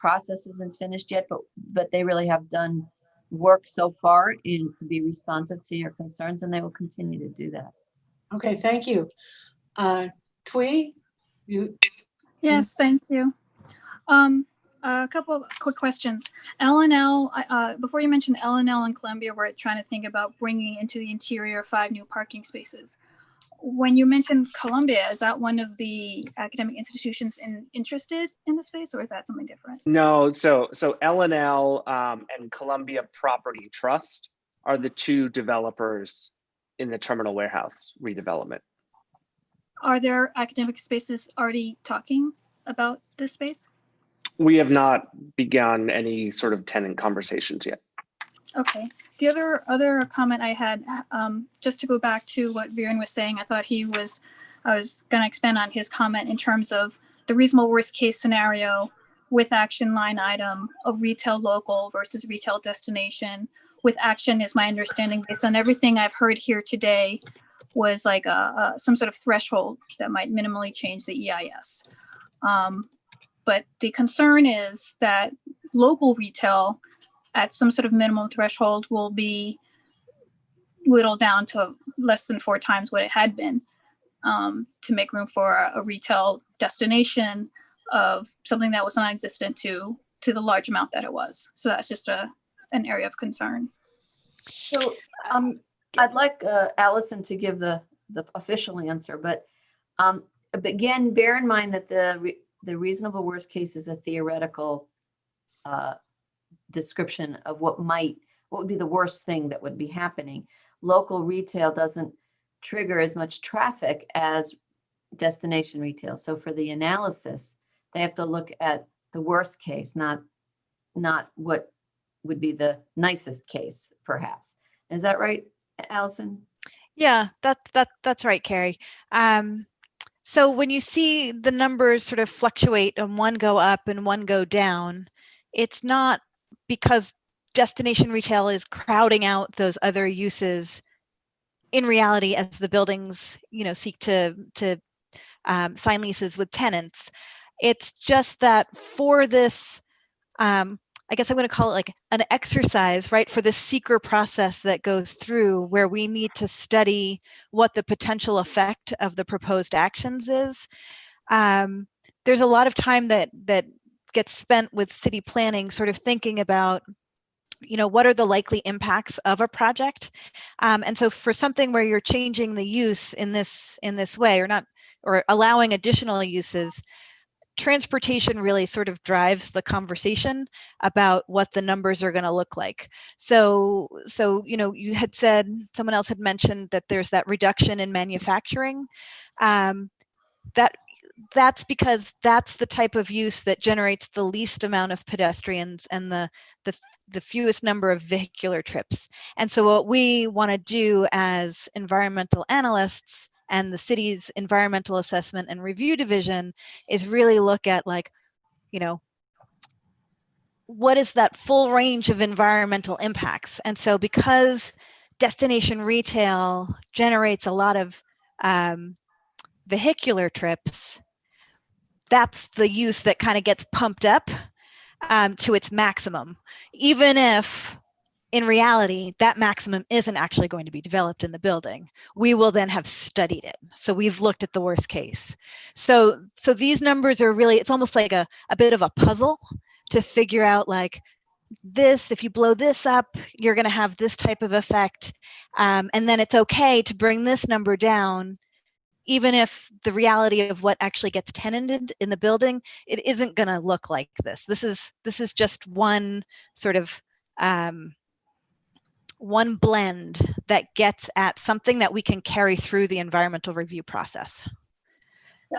process isn't finished yet, but they really have done work so far to be responsive to your concerns, and they will continue to do that. Okay, thank you. Twee, you? Yes, thank you. A couple of quick questions. L&L, before you mentioned L&L and Columbia, we're trying to think about bringing into the interior 5 new parking spaces. When you mentioned Columbia, is that one of the academic institutions interested in the space, or is that something different? No, so L&L and Columbia Property Trust are the 2 developers in the terminal warehouse redevelopment. Are there academic spaces already talking about this space? We have not begun any sort of tenant conversations yet. Okay. The other comment I had, just to go back to what Viren was saying, I was going to expand on his comment in terms of the reasonable worst case scenario with action line item of retail local versus retail destination. With action is my understanding, based on everything I've heard here today, was like some sort of threshold that might minimally change the EIS. But the concern is that local retail at some sort of minimum threshold will be whittled down to less than 4 times what it had been, to make room for a retail destination of something that was non-existent to the large amount that it was. So that's just an area of concern. So I'd like Allison to give the official answer, but again, bear in mind that the reasonable worst case is a theoretical description of what might what would be the worst thing that would be happening. Local retail doesn't trigger as much traffic as destination retail. So for the analysis, they have to look at the worst case, not what would be the nicest case, perhaps. Is that right, Allison? Yeah, that's right, Carrie. So when you see the numbers sort of fluctuate and one go up and one go down, it's not because destination retail is crowding out those other uses in reality as the buildings, seek to sign leases with tenants. It's just that for this, I guess I'm going to call it like an exercise, right, for the seeker process that goes through where we need to study what the potential effect of the proposed actions is. There's a lot of time that gets spent with city planning sort of thinking about, what are the likely impacts of a project? And so for something where you're changing the use in this way or allowing additional uses, transportation really sort of drives the conversation about what the numbers are going to look like. So you had said, someone else had mentioned that there's that reduction in manufacturing. That's because that's the type of use that generates the least amount of pedestrians and the fewest number of vehicular trips. And so what we want to do as environmental analysts and the city's environmental assessment and review division is really look at what is that full range of environmental impacts. And so because destination retail generates a lot of vehicular trips, that's the use that kind of gets pumped up to its maximum, even if in reality, that maximum isn't actually going to be developed in the building. We will then have studied it. So we've looked at the worst case. So these numbers are really, it's almost like a bit of a puzzle to figure out like this, if you blow this up, you're going to have this type of effect. And then it's okay to bring this number down, even if the reality of what actually gets tenanted in the building, it isn't going to look like this. This is just one sort of one blend that gets at something that we can carry through the environmental review process.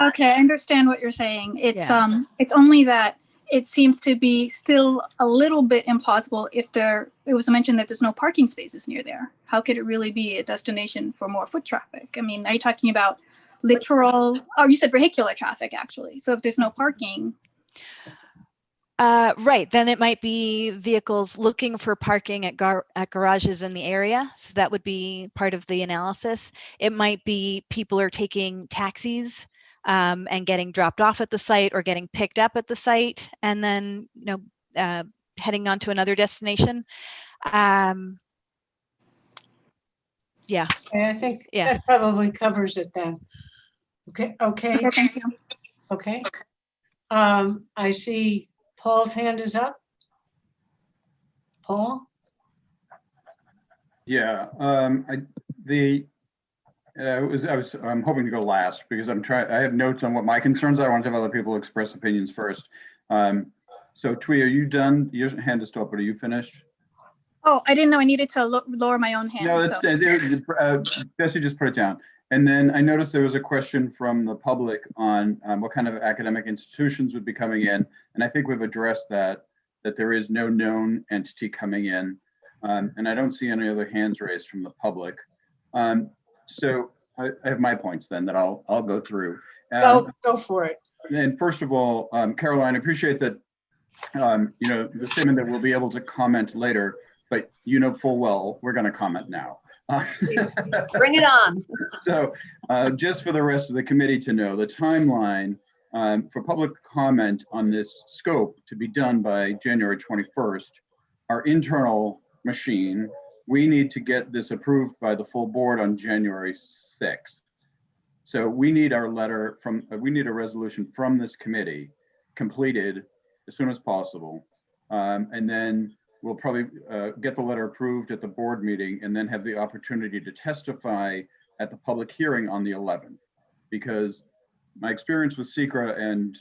Okay, I understand what you're saying. It's only that it seems to be still a little bit implausible if it was mentioned that there's no parking spaces near there. How could it really be a destination for more foot traffic? I mean, are you talking about literal, you said vehicular traffic actually. So if there's no parking. Right, then it might be vehicles looking for parking at garages in the area. So that would be part of the analysis. It might be people are taking taxis and getting dropped off at the site or getting picked up at the site and then heading on to another destination. Yeah. And I think that probably covers it then. Okay. Thank you. Okay. I see Paul's hand is up. Paul? Yeah, I'm hoping to go last because I have notes on what my concerns are. I want to have other people express opinions first. So Twee, are you done? Your hand is still up, but are you finished? Oh, I didn't know I needed to lower my own hand. No, Bessie just put it down. And then I noticed there was a question from the public on what kind of academic institutions would be coming in. And I think we've addressed that there is no known entity coming in. And I don't see any other hands raised from the public. So I have my points then that I'll go through. Go for it. And first of all, Caroline, I appreciate that, the statement that we'll be able to comment later, but full well, we're going to comment now. Bring it on. So just for the rest of the committee to know, the timeline for public comment on this scope to be done by January 21st, our internal machine, we need to get this approved by the full board on January 6th. So we need a resolution from this committee completed as soon as possible. And then we'll probably get the letter approved at the board meeting and then have the opportunity to testify at the public hearing on the 11th. Because my experience with SECRA and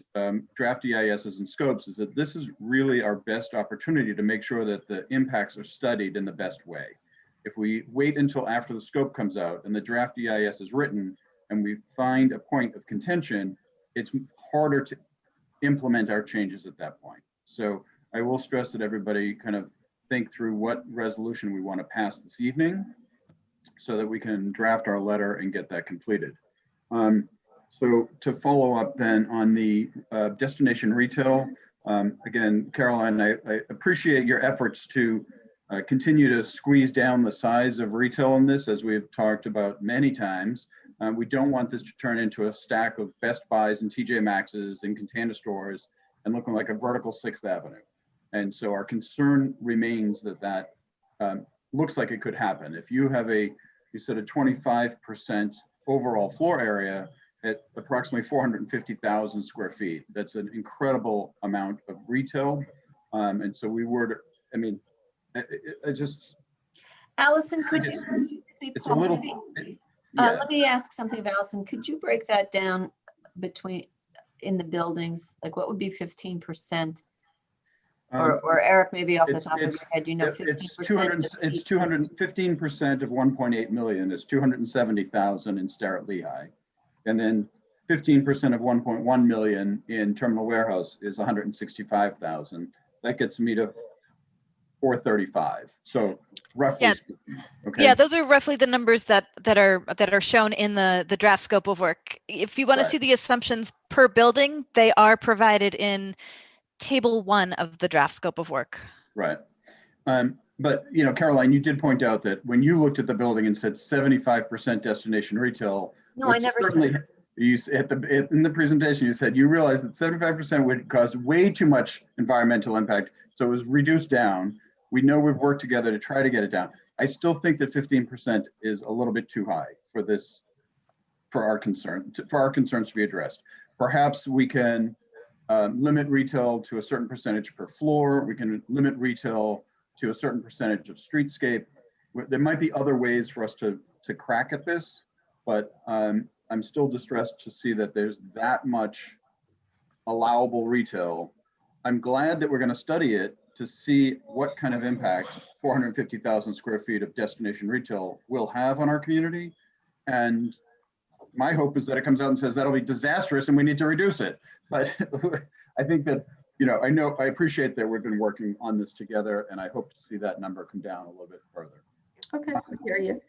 draft EISs and scopes is that this is really our best opportunity to make sure that the impacts are studied in the best way. If we wait until after the scope comes out and the draft EIS is written and we find a point of contention, it's harder to implement our changes at that point. So I will stress that everybody kind of think through what resolution we want to pass this evening so that we can draft our letter and get that completed. So to follow up then on the destination retail, again, Caroline, I appreciate your efforts to continue to squeeze down the size of retail in this, as we've talked about many times. We don't want this to turn into a stack of Best Buys and TJ Maxx's and Container stores and looking like a vertical 6th Avenue. And so our concern remains that looks like it could happen. If you have you said a 25% overall floor area at approximately 450,000 square feet, that's an incredible amount of retail. And so we were, I mean, I just. Allison, could you? It's a little. Let me ask something of Allison. Could you break that down in the buildings? Like what would be 15%? Or Eric, maybe off the top of your head, you know, 15%. It's 215% of 1.8 million is 270,000 in Starrett-Lehigh. And then 15% of 1.1 million in Terminal Warehouse is 165,000. That gets me to 435. So roughly speaking, okay. Yeah, those are roughly the numbers that are shown in the draft scope of work. If you want to see the assumptions per building, they are provided in table 1 of the draft scope of work. Right. But you know, Caroline, you did point out that when you looked at the building and said 75% destination retail. No, I never said. You in the presentation, you said you realized that 75% would cause way too much environmental impact. So it was reduced down. We know we've worked together to try to get it down. I still think that 15% is a little bit too high for this, for our concerns to be addressed. Perhaps we can limit retail to a certain percentage per floor. We can limit retail to a certain percentage of streetscape. There might be other ways for us to crack at this, but I'm still distressed to see that there's that much allowable retail. I'm glad that we're going to study it to see what kind of impact 450,000 square feet of destination retail will have on our community. And my hope is that it comes out and says that'll be disastrous and we need to reduce it. But I think that, you know, I appreciate that we've been working on this together, and I hope to see that number come down a little bit further. Okay, I hear you.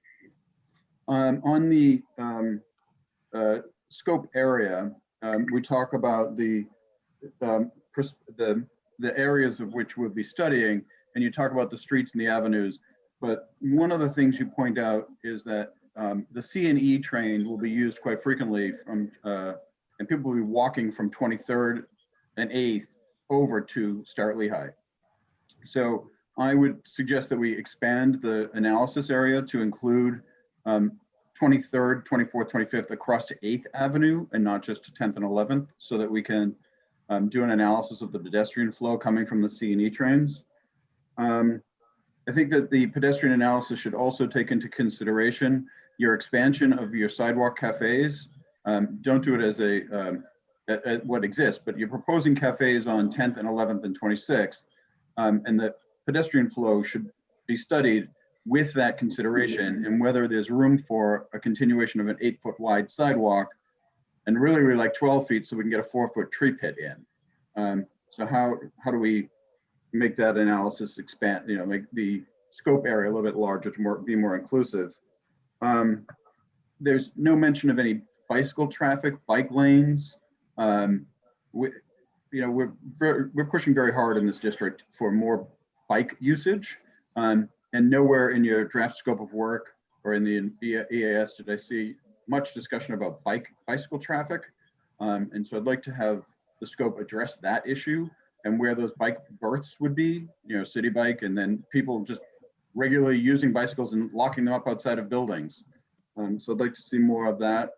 On the scope area, we talk about the areas of which we'll be studying, and you talk about the streets and the avenues. But one of the things you point out is that the C&E train will be used quite frequently from, and people will be walking from 23rd and 8th over to Starrett-Lehigh. So I would suggest that we expand the analysis area to include 23rd, 24th, 25th across to 8th Avenue and not just to 10th and 11th, so that we can do an analysis of the pedestrian flow coming from the C&E trains. I think that the pedestrian analysis should also take into consideration your expansion of your sidewalk cafes. Don't do it as what exists, but you're proposing cafes on 10th and 11th and 26th, and the pedestrian flow should be studied with that consideration and whether there's room for a continuation of an 8-foot wide sidewalk and really like 12 feet so we can get a 4-foot tree pit in. So how do we make that analysis expand, you know, make the scope area a little bit larger to be more inclusive? There's no mention of any bicycle traffic, bike lanes. We're pushing very hard in this district for more bike usage, and nowhere in your draft scope of work or in the EAS did I see much discussion about bicycle traffic. And so I'd like to have the scope address that issue and where those bike berths would be, you know, city bike, and then people just regularly using bicycles and locking them up outside of buildings. So I'd like to see more of that.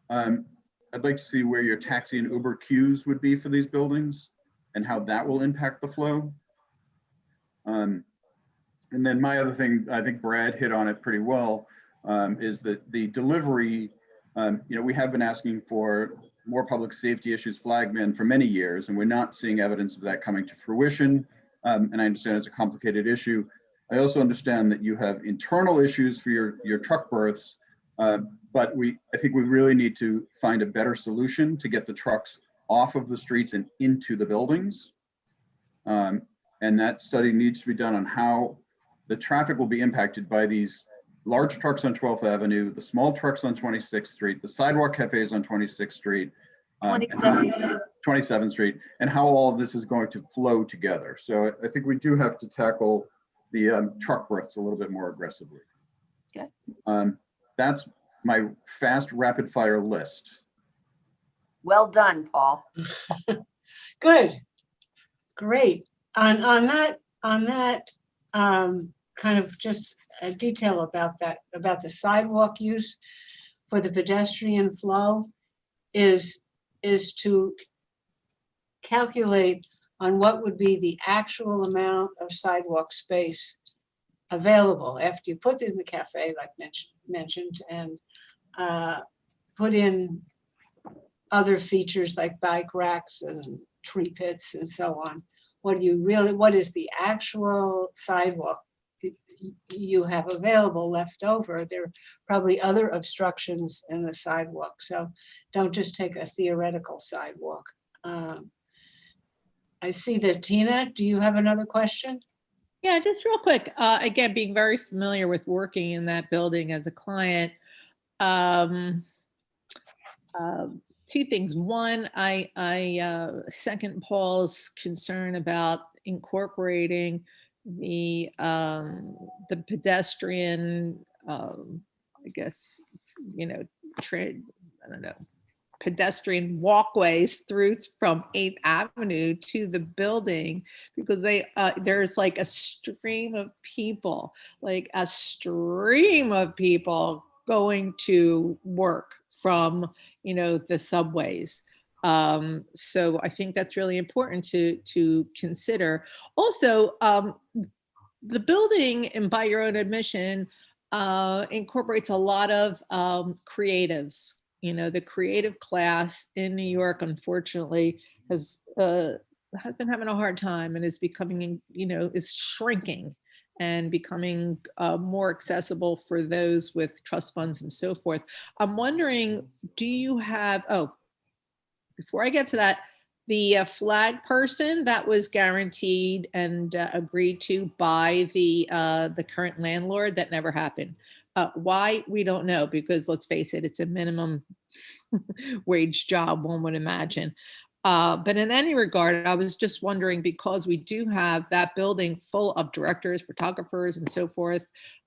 I'd like to see where your taxi and Uber queues would be for these buildings and how that will impact the flow. And then my other thing, I think Brad hit on it pretty well, is that the delivery, you know, we have been asking for more public safety issues flagman for many years, and we're not seeing evidence of that coming to fruition. And I understand it's a complicated issue. I also understand that you have internal issues for your truck berths, but I think we really need to find a better solution to get the trucks off of the streets and into the buildings. And that study needs to be done on how the traffic will be impacted by these large trucks on 12th Avenue, the small trucks on 26th Street, the sidewalk cafes on 26th Street, 27th Street, and how all of this is going to flow together. So I think we do have to tackle the truck berths a little bit more aggressively. Okay. That's my fast rapid fire list. Well done, Paul. Good, great. On that kind of just a detail about that, about the sidewalk use for the pedestrian flow is to calculate on what would be the actual amount of sidewalk space available after you put in the cafe, like mentioned, and put in other features like bike racks and tree pits and so on. What is the actual sidewalk you have available left over? There are probably other obstructions in the sidewalk, so don't just take a theoretical sidewalk. I see that Tina, do you have another question? Yeah, just real quick. Again, being very familiar with working in that building as a client, two things. One, I second Paul's concern about incorporating the pedestrian, I guess, I don't know, pedestrian walkways through from 8th Avenue to the building, because there's like a stream of people going to work from, the subways. So I think that's really important to consider. Also, the building, and by your own admission, incorporates a lot of creatives. The creative class in New York, unfortunately, has been having a hard time and is becoming, is shrinking and becoming more accessible for those with trust funds and so forth. I'm wondering, do you have, before I get to that, the flag person that was guaranteed and agreed to by the current landlord, that never happened. Why? We don't know, because let's face it, it's a minimum wage job, one would imagine. But in any regard, I was just wondering, because we do have that building full of directors, photographers, and so forth.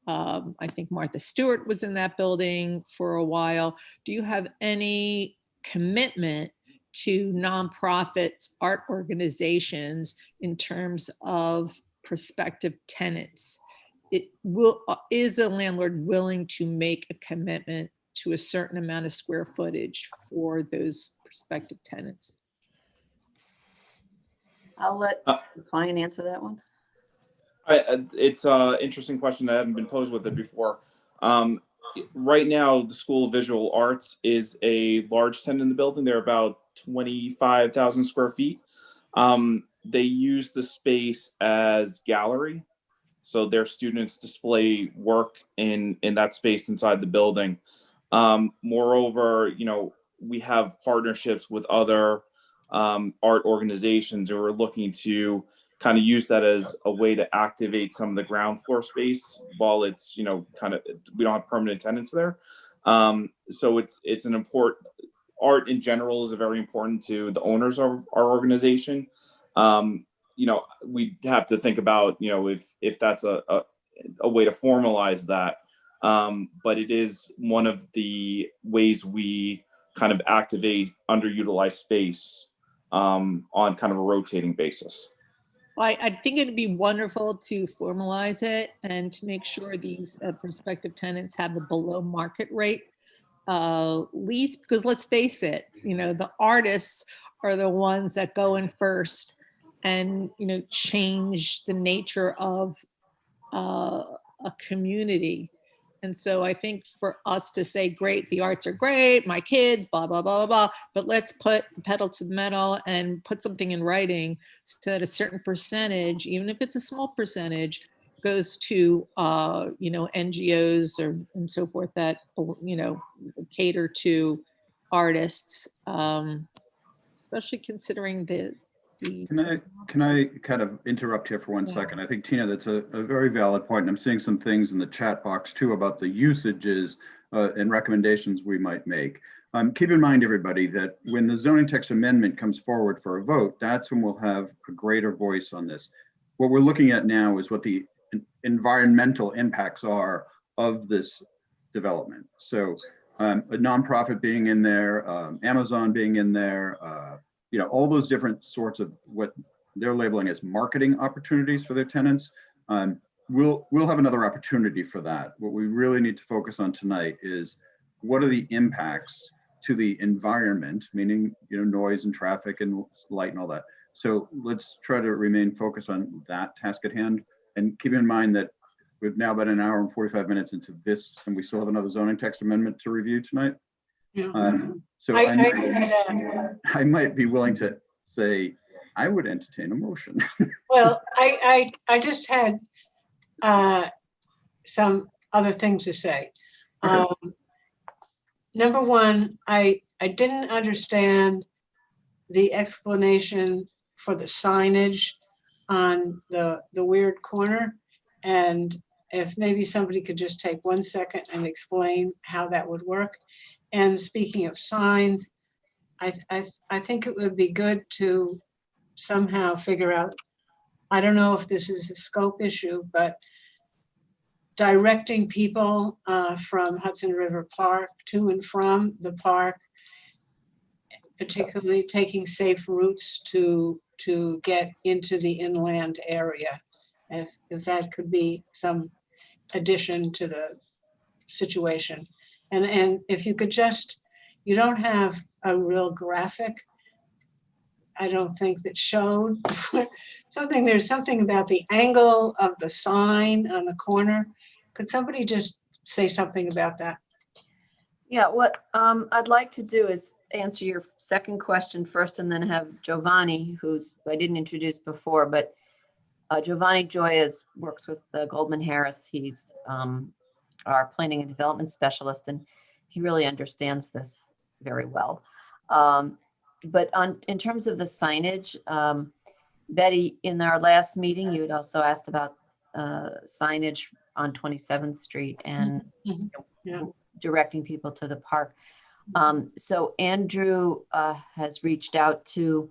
I think Martha Stewart was in that building for a while. Do you have any commitment to nonprofits, art organizations, in terms of prospective tenants? Is a landlord willing to make a commitment to a certain amount of square footage for those prospective tenants? I'll let the client answer that one. It's an interesting question that hadn't been posed with it before. Right now, the School of Visual Arts is a large tenant in the building. They're about 25,000 square feet. They use the space as gallery. So their students display work in that space inside the building. Moreover, we have partnerships with other art organizations who are looking to kind of use that as a way to activate some of the ground floor space while it's, we don't have permanent tenants there. So it's an important, art in general is very important to the owners of our organization. We have to think about, if that's a way to formalize that. But it is one of the ways we kind of activate underutilized space on kind of a rotating basis. Well, I think it'd be wonderful to formalize it and to make sure these prospective tenants have a below market rate lease, because let's face it, the artists are the ones that go in first and change the nature of a community. And so I think for us to say, great, the arts are great, my kids, blah, blah, blah, blah, blah, but let's put the pedal to the metal and put something in writing so that a certain percentage, even if it's a small percentage, goes to, NGOs and so forth that, cater to artists, especially considering the Can I kind of interrupt here for 1 second? I think, Tina, that's a very valid point. And I'm seeing some things in the chat box too about the usages and recommendations we might make. Keep in mind, everybody, that when the zoning text amendment comes forward for a vote, that's when we'll have a greater voice on this. What we're looking at now is what the environmental impacts are of this development. So a nonprofit being in there, Amazon being in there, all those different sorts of what they're labeling as marketing opportunities for their tenants. We'll have another opportunity for that. What we really need to focus on tonight is what are the impacts to the environment, meaning noise and traffic and light and all that. So let's try to remain focused on that task at hand, and keep in mind that we've now been an hour and 45 minutes into this, and we still have another zoning text amendment to review tonight. So I might be willing to say I would entertain a motion. Well, I just had some other things to say. Number one, I didn't understand the explanation for the signage on the weird corner. And if maybe somebody could just take 1 second and explain how that would work. And speaking of signs, I think it would be good to somehow figure out, I don't know if this is a scope issue, but directing people from Hudson River Park to and from the park, particularly taking safe routes to get into the inland area. If that could be some addition to the situation. And if you could just, you don't have a real graphic, I don't think, that showed there's something about the angle of the sign on the corner. Could somebody just say something about that? Yeah, what I'd like to do is answer your second question first, and then have Giovanni, who's I didn't introduce before, but Giovanni Joy works with Goldman Harris. He's our planning and development specialist, and he really understands this very well. But in terms of the signage, Betty, in our last meeting, you had also asked about signage on 27th Street and directing people to the park. So Andrew has reached out to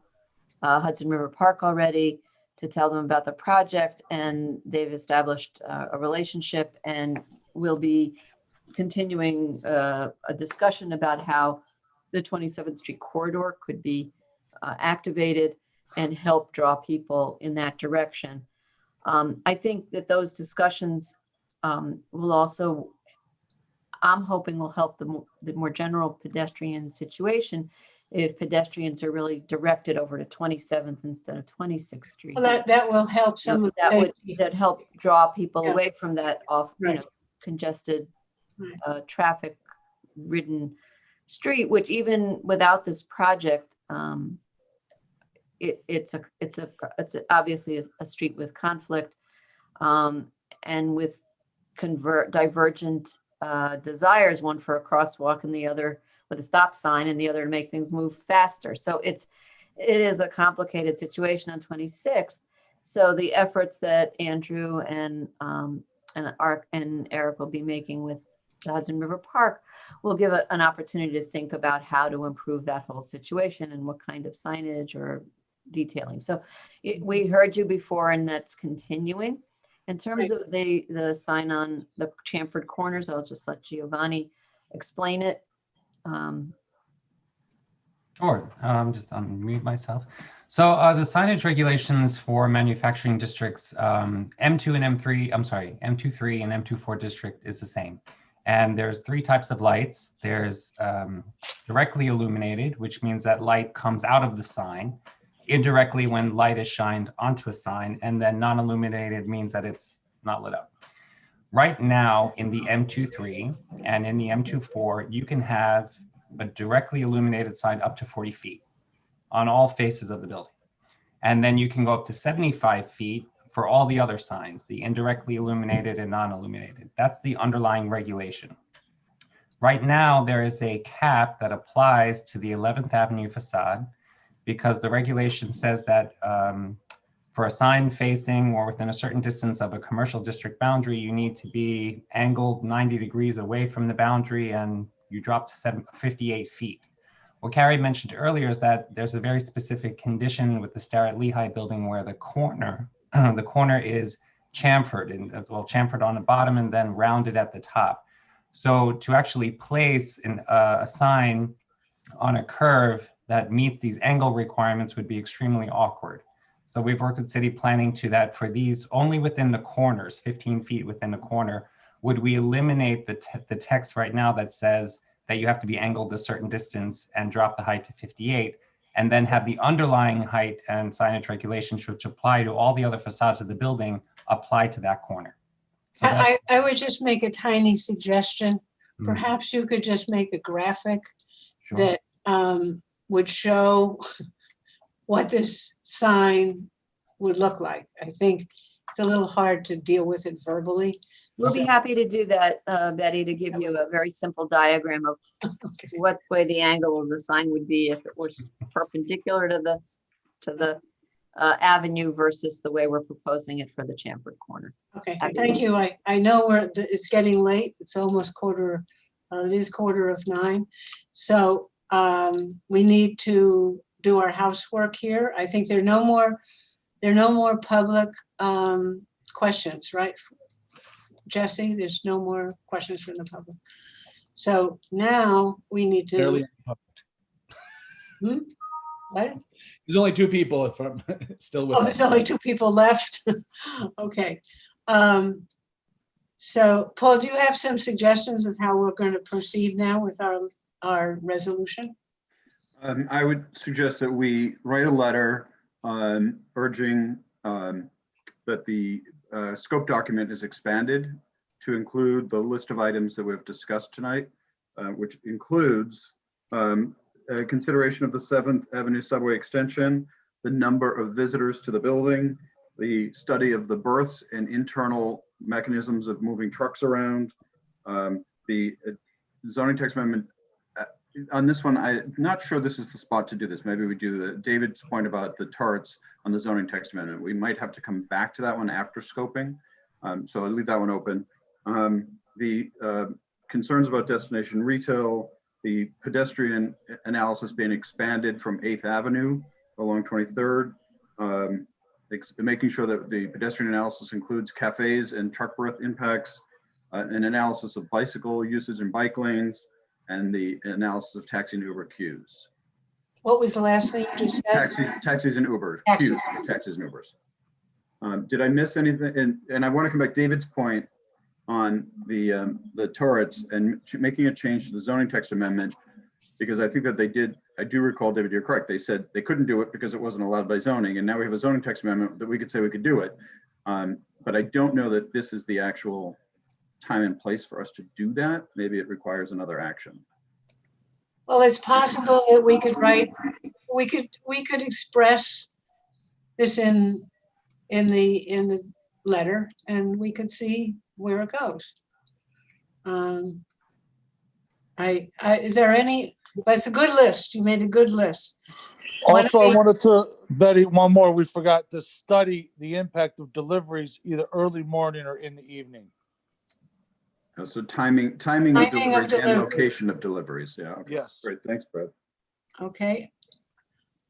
Hudson River Park already to tell them about the project, and they've established a relationship, and we'll be continuing a discussion about how the 27th Street corridor could be activated and help draw people in that direction. I think that those discussions will also, I'm hoping, will help the more general pedestrian situation if pedestrians are really directed over to 27th instead of 26th Street. Well, that will help some of that help draw people away from that congested, traffic ridden street, which even without this project, it's obviously a street with conflict, and with divergent desires, one for a crosswalk and the other with a stop sign, and the other to make things move faster. So it is a complicated situation on 26th. So the efforts that Andrew and Eric will be making with the Hudson River Park will give an opportunity to think about how to improve that whole situation and what kind of signage or detailing. So we heard you before, and that's continuing. In terms of the sign on the Chamford corners, I'll just let Giovanni explain it. Sure, just unmute myself. So the signage regulations for manufacturing districts, M2 and M3, I'm sorry, M23 and M24 district is the same. And there's 3 types of lights. There's directly illuminated, which means that light comes out of the sign, indirectly when light is shined onto a sign, and then non-illuminated means that it's not lit up. Right now in the M23 and in the M24, you can have a directly illuminated sign up to 40 feet on all faces of the building. And then you can go up to 75 feet for all the other signs, the indirectly illuminated and non-illuminated. That's the underlying regulation. Right now, there is a cap that applies to the 11th Avenue facade because the regulation says that for a sign facing or within a certain distance of a commercial district boundary, you need to be angled 90 degrees away from the boundary and you drop to 58 feet. What Carrie mentioned earlier is that there's a very specific condition with the Starrett-Lehigh building where the corner is chamfered, chamfered on the bottom and then rounded at the top. So to actually place a sign on a curve that meets these angle requirements would be extremely awkward. So we've worked with city planning to that for these only within the corners, 15 feet within the corner, would we eliminate the text right now that says that you have to be angled a certain distance and drop the height to 58, and then have the underlying height and signage regulations which apply to all the other facades of the building apply to that corner. So I would just make a tiny suggestion. Perhaps you could just make a graphic that would show what this sign would look like. I think it's a little hard to deal with it verbally. We'll be happy to do that, Betty, to give you a very simple diagram of what way the angle of the sign would be if it was perpendicular to the avenue versus the way we're proposing it for the chamfered corner. Okay, thank you. I know it's getting late. It's almost it is 8:45. So we need to do our housework here. I think there are no more public questions, right? Jesse, there's no more questions from the public. So now we need to. What? There's only two people if I'm still with us. There's only two people left. Okay. So Paul, do you have some suggestions of how we're going to proceed now with our resolution? I would suggest that we write a letter urging that the scope document is expanded to include the list of items that we've discussed tonight, which includes consideration of the 7th Avenue subway extension, the number of visitors to the building, the study of the berths and internal mechanisms of moving trucks around, the zoning text amendment. On this one, I'm not sure this is the spot to do this. Maybe we do David's point about the turrets on the zoning text amendment. We might have to come back to that one after scoping. So I'll leave that one open. The concerns about destination retail, the pedestrian analysis being expanded from 8th Avenue along 23rd, making sure that the pedestrian analysis includes cafes and truck berth impacts, an analysis of bicycle usage and bike lanes, and the analysis of taxi and Uber queues. What was the last thing you just said? Taxis and Uber queues, taxis and Ubers. Did I miss anything? And I want to come back David's point on the turrets and making a change to the zoning text amendment, because I think that they did. I do recall, David, you're correct. They said they couldn't do it because it wasn't allowed by zoning, and now we have a zoning text amendment that we could say we could do it. But I don't know that this is the actual time and place for us to do that. Maybe it requires another action. Well, it's possible that we could write, we could express this in the letter, and we could see where it goes. Is there any? But it's a good list. You made a good list. Also, I wanted to, Betty, one more. We forgot to study the impact of deliveries either early morning or in the evening. So timing of deliveries and location of deliveries. Yeah. Okay. Yes. Great. Thanks, Brad. Okay.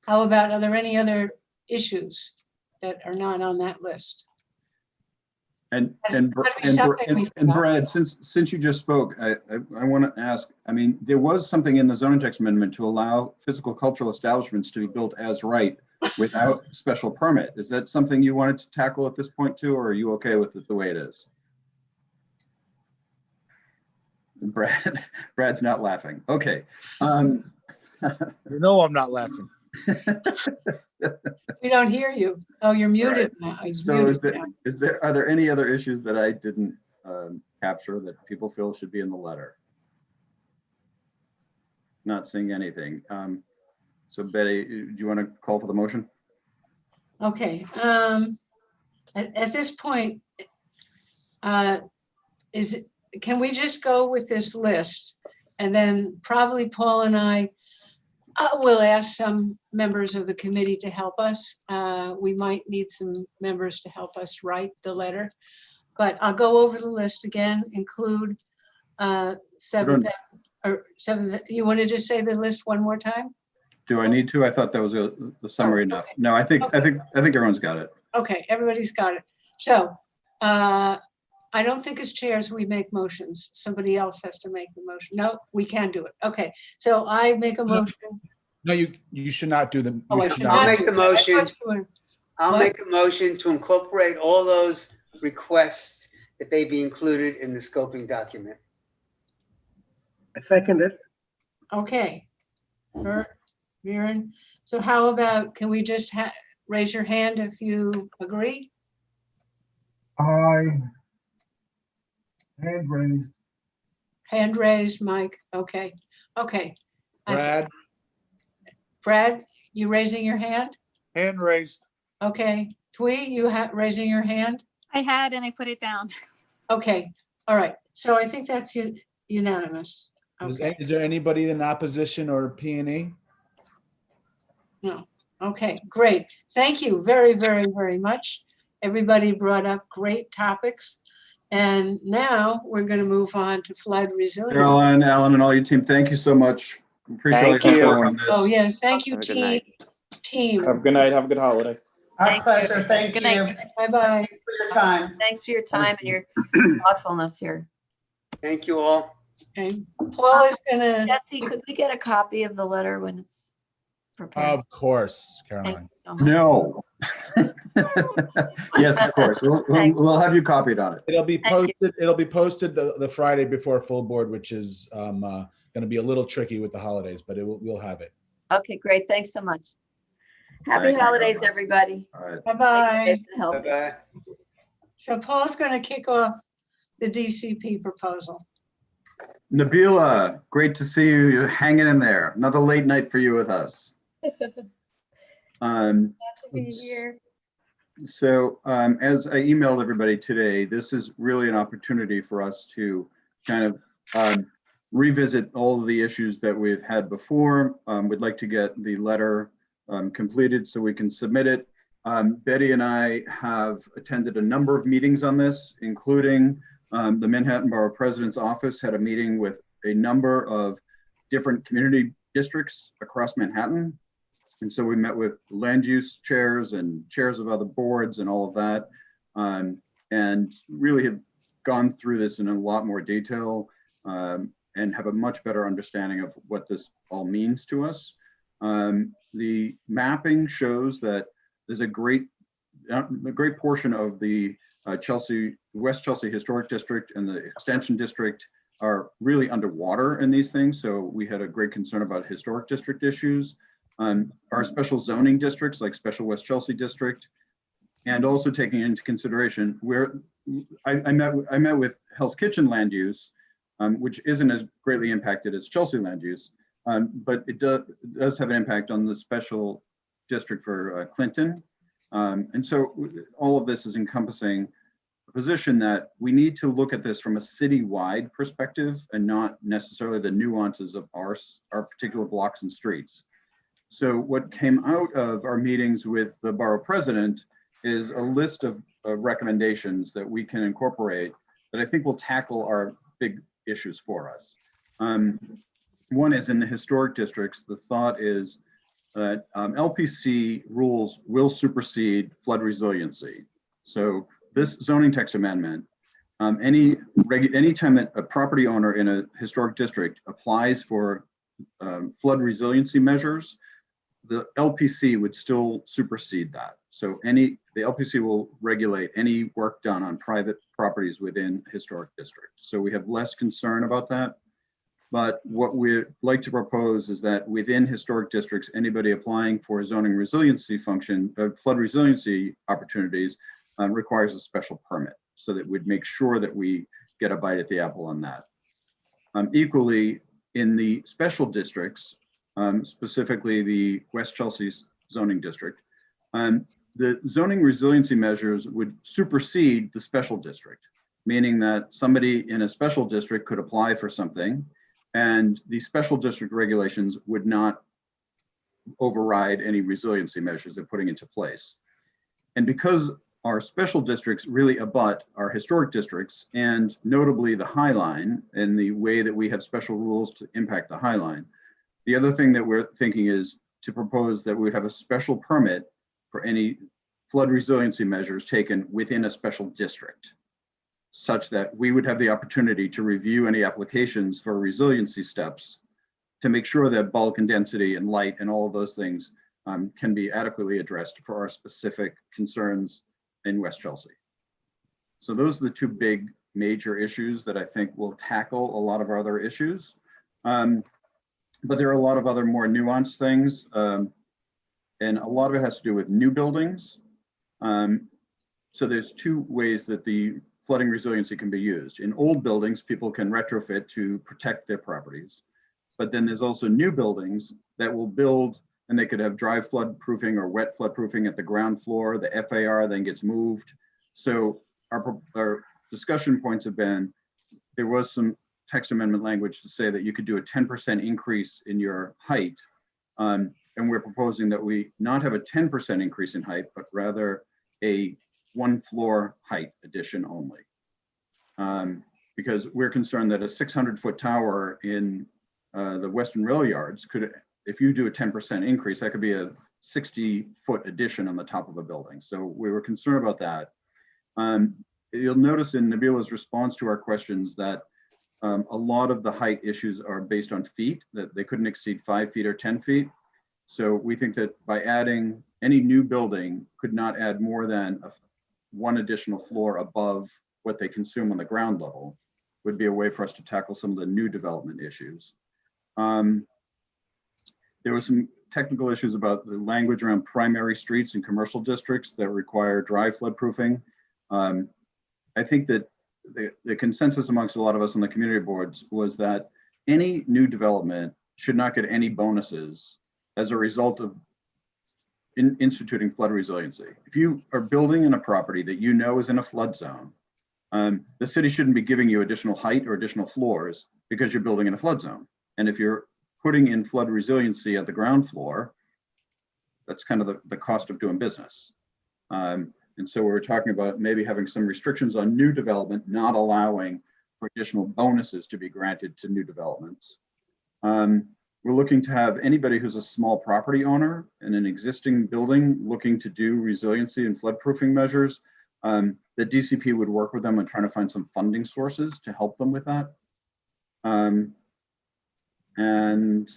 How about, are there any other issues that are not on that list? And Brad, since you just spoke, I want to ask, I mean, there was something in the zoning text amendment to allow physical cultural establishments to be built as right without special permit. Is that something you wanted to tackle at this point too, or are you okay with it the way it is? Brad's not laughing. Okay. You know I'm not laughing. We don't hear you. Oh, you're muted now. So are there any other issues that I didn't capture that people feel should be in the letter? Not seeing anything. So Betty, do you want to call for the motion? Okay, at this point, can we just go with this list? And then probably Paul and I will ask some members of the committee to help us. We might need some members to help us write the letter, but I'll go over the list again, include seven, you want to just say the list one more time? Do I need to? I thought that was the summary enough. Okay. No, I think everyone's got it. Okay, everybody's got it. So I don't think as chairs we make motions. Somebody else has to make the motion. No, we can do it. Okay, so I make a motion. No, you should not do the. Oh, I should not I'll make do the it. motion. I'll What? make a motion to incorporate all those requests that they be included in the scoping document. I second it. Okay. Viren. So how about, can we just raise your hand if you agree? Aye. Hand raised. Hand raised, Mike. Okay. Okay. Brad, you raising your hand? Hand raised. Okay. Twee, you raising your hand? I had and I put it down. Okay. All right. So I think that's unanimous. Okay. Is there anybody in opposition or P&E? No. Okay, great. Thank you very, very, very much. Everybody brought up great topics. And now we're going to move on to flood resilience. Carolyn, Alan, and all your team, thank you so much. Appreciate all your work on this. Oh, yes. Thank you, Have a good team. night. Team. Have a good night. Have a good holiday. Our pleasure. Thank Good you night. Bye-bye. for your time. Thanks for your time and your thoughtfulness here. Thank you all. Okay. Paul is going to. Jesse, could we get a copy of the letter when it's prepared? Of course, Thank Caroline. you so much. No. Yes, of course. We'll have you copied on it. It'll be posted. It'll be posted the Friday before full board, which is going to be a little tricky with the holidays, but we'll have it. Okay, great. Thanks so much. Happy Thank you, holidays, Caroline. everybody. All right. Bye-bye. Safe and healthy. Bye-bye. So Paul's going to kick off the DCP proposal. Nabila, great to see you. You're hanging in there. Another late night for you with us. Glad to be here. So as I emailed everybody today, this is really an opportunity for us to kind of revisit all of the issues that we've had before. We'd like to get the letter completed so we can submit it. Betty and I have attended a number of meetings on this, including the Manhattan Borough President's Office had a meeting with a number of different community districts across Manhattan. And so we met with land use chairs and chairs of other boards and all of that, and really have gone through this in a lot more detail and have a much better understanding of what this all means to us. The mapping shows that there's a great portion of the West Chelsea Historic District and the Extension District are really underwater in these things. So we had a great concern about historic district issues. Our special zoning districts like Special West Chelsea District, and also taking into consideration where I met with Hell's Kitchen land use, which isn't as greatly impacted as Chelsea land use, but it does have an impact on the special district for Clinton. And so all of this is encompassing a position that we need to look at this from a citywide perspective and not necessarily the nuances of our particular blocks and streets. So what came out of our meetings with the borough president is a list of recommendations that we can incorporate that I think will tackle our big issues for us. One is in the historic districts, the thought is that LPC rules will supersede flood resiliency. So this zoning text amendment, anytime that a property owner in a historic district applies for flood resiliency measures, the LPC would still supersede that. So the LPC will regulate any work done on private properties within historic districts. So we have less concern about that. But what we'd like to propose is that within historic districts, anybody applying for zoning resiliency function, flood resiliency opportunities requires a special permit. so that we'd make sure that we get a bite at the apple on that. Equally, in the special districts, specifically the West Chelsea zoning district, the zoning resiliency measures would supersede the special district, meaning that somebody in a special district could apply for something and the special district regulations would not override any resiliency measures they're putting into place. And because our special districts really abut our historic districts, and notably the High Line, and the way that we have special rules to impact the High Line, the other thing that we're thinking is to propose that we would have a special permit for any flood resiliency measures taken within a special district, such that we would have the opportunity to review any applications for resiliency steps to make sure that bulk and density and light and all of those things can be adequately addressed for our specific concerns in West Chelsea. So those are the two big major issues that I think will tackle a lot of our other issues. But there are a lot of other more nuanced things. And a lot of it has to do with new buildings. So there's two ways that the flooding resiliency can be used. In old buildings, people can retrofit to protect their properties. But then there's also new buildings that will build, and they could have dry flood proofing or wet flood proofing at the ground floor. The FAR then gets moved. So our discussion points have been, there was some text amendment language to say that you could do a 10% increase in your height. And we're proposing that we not have a 10% increase in height, but rather a 1 floor height addition only. Because we're concerned that a 600-foot tower in the Western Rail Yards could, if you do a 10% increase, that could be a 60-foot addition on the top of a building. So we were concerned about that. You'll notice in Nabila's response to our questions that a lot of the height issues are based on feet, that they couldn't exceed 5 feet or 10 feet. So we think that by adding any new building could not add more than one additional floor above what they consume on the ground level, would be a way for us to tackle some of the new development issues. There were some technical issues about the language around primary streets and commercial districts that require dry flood proofing. I think that the consensus amongst a lot of us on the community boards was that any new development should not get any bonuses as a result of instituting flood resiliency. If you are building in a property that you know is in a flood zone, the city shouldn't be giving you additional height or additional floors because you're building in a flood zone. And if you're putting in flood resiliency at the ground floor, that's kind of the cost of doing business. And so we're talking about maybe having some restrictions on new development, not allowing for additional bonuses to be granted to new developments. We're looking to have anybody who's a small property owner in an existing building looking to do resiliency and flood proofing measures, the DCP would work with them on trying to find some funding sources to help them with that. And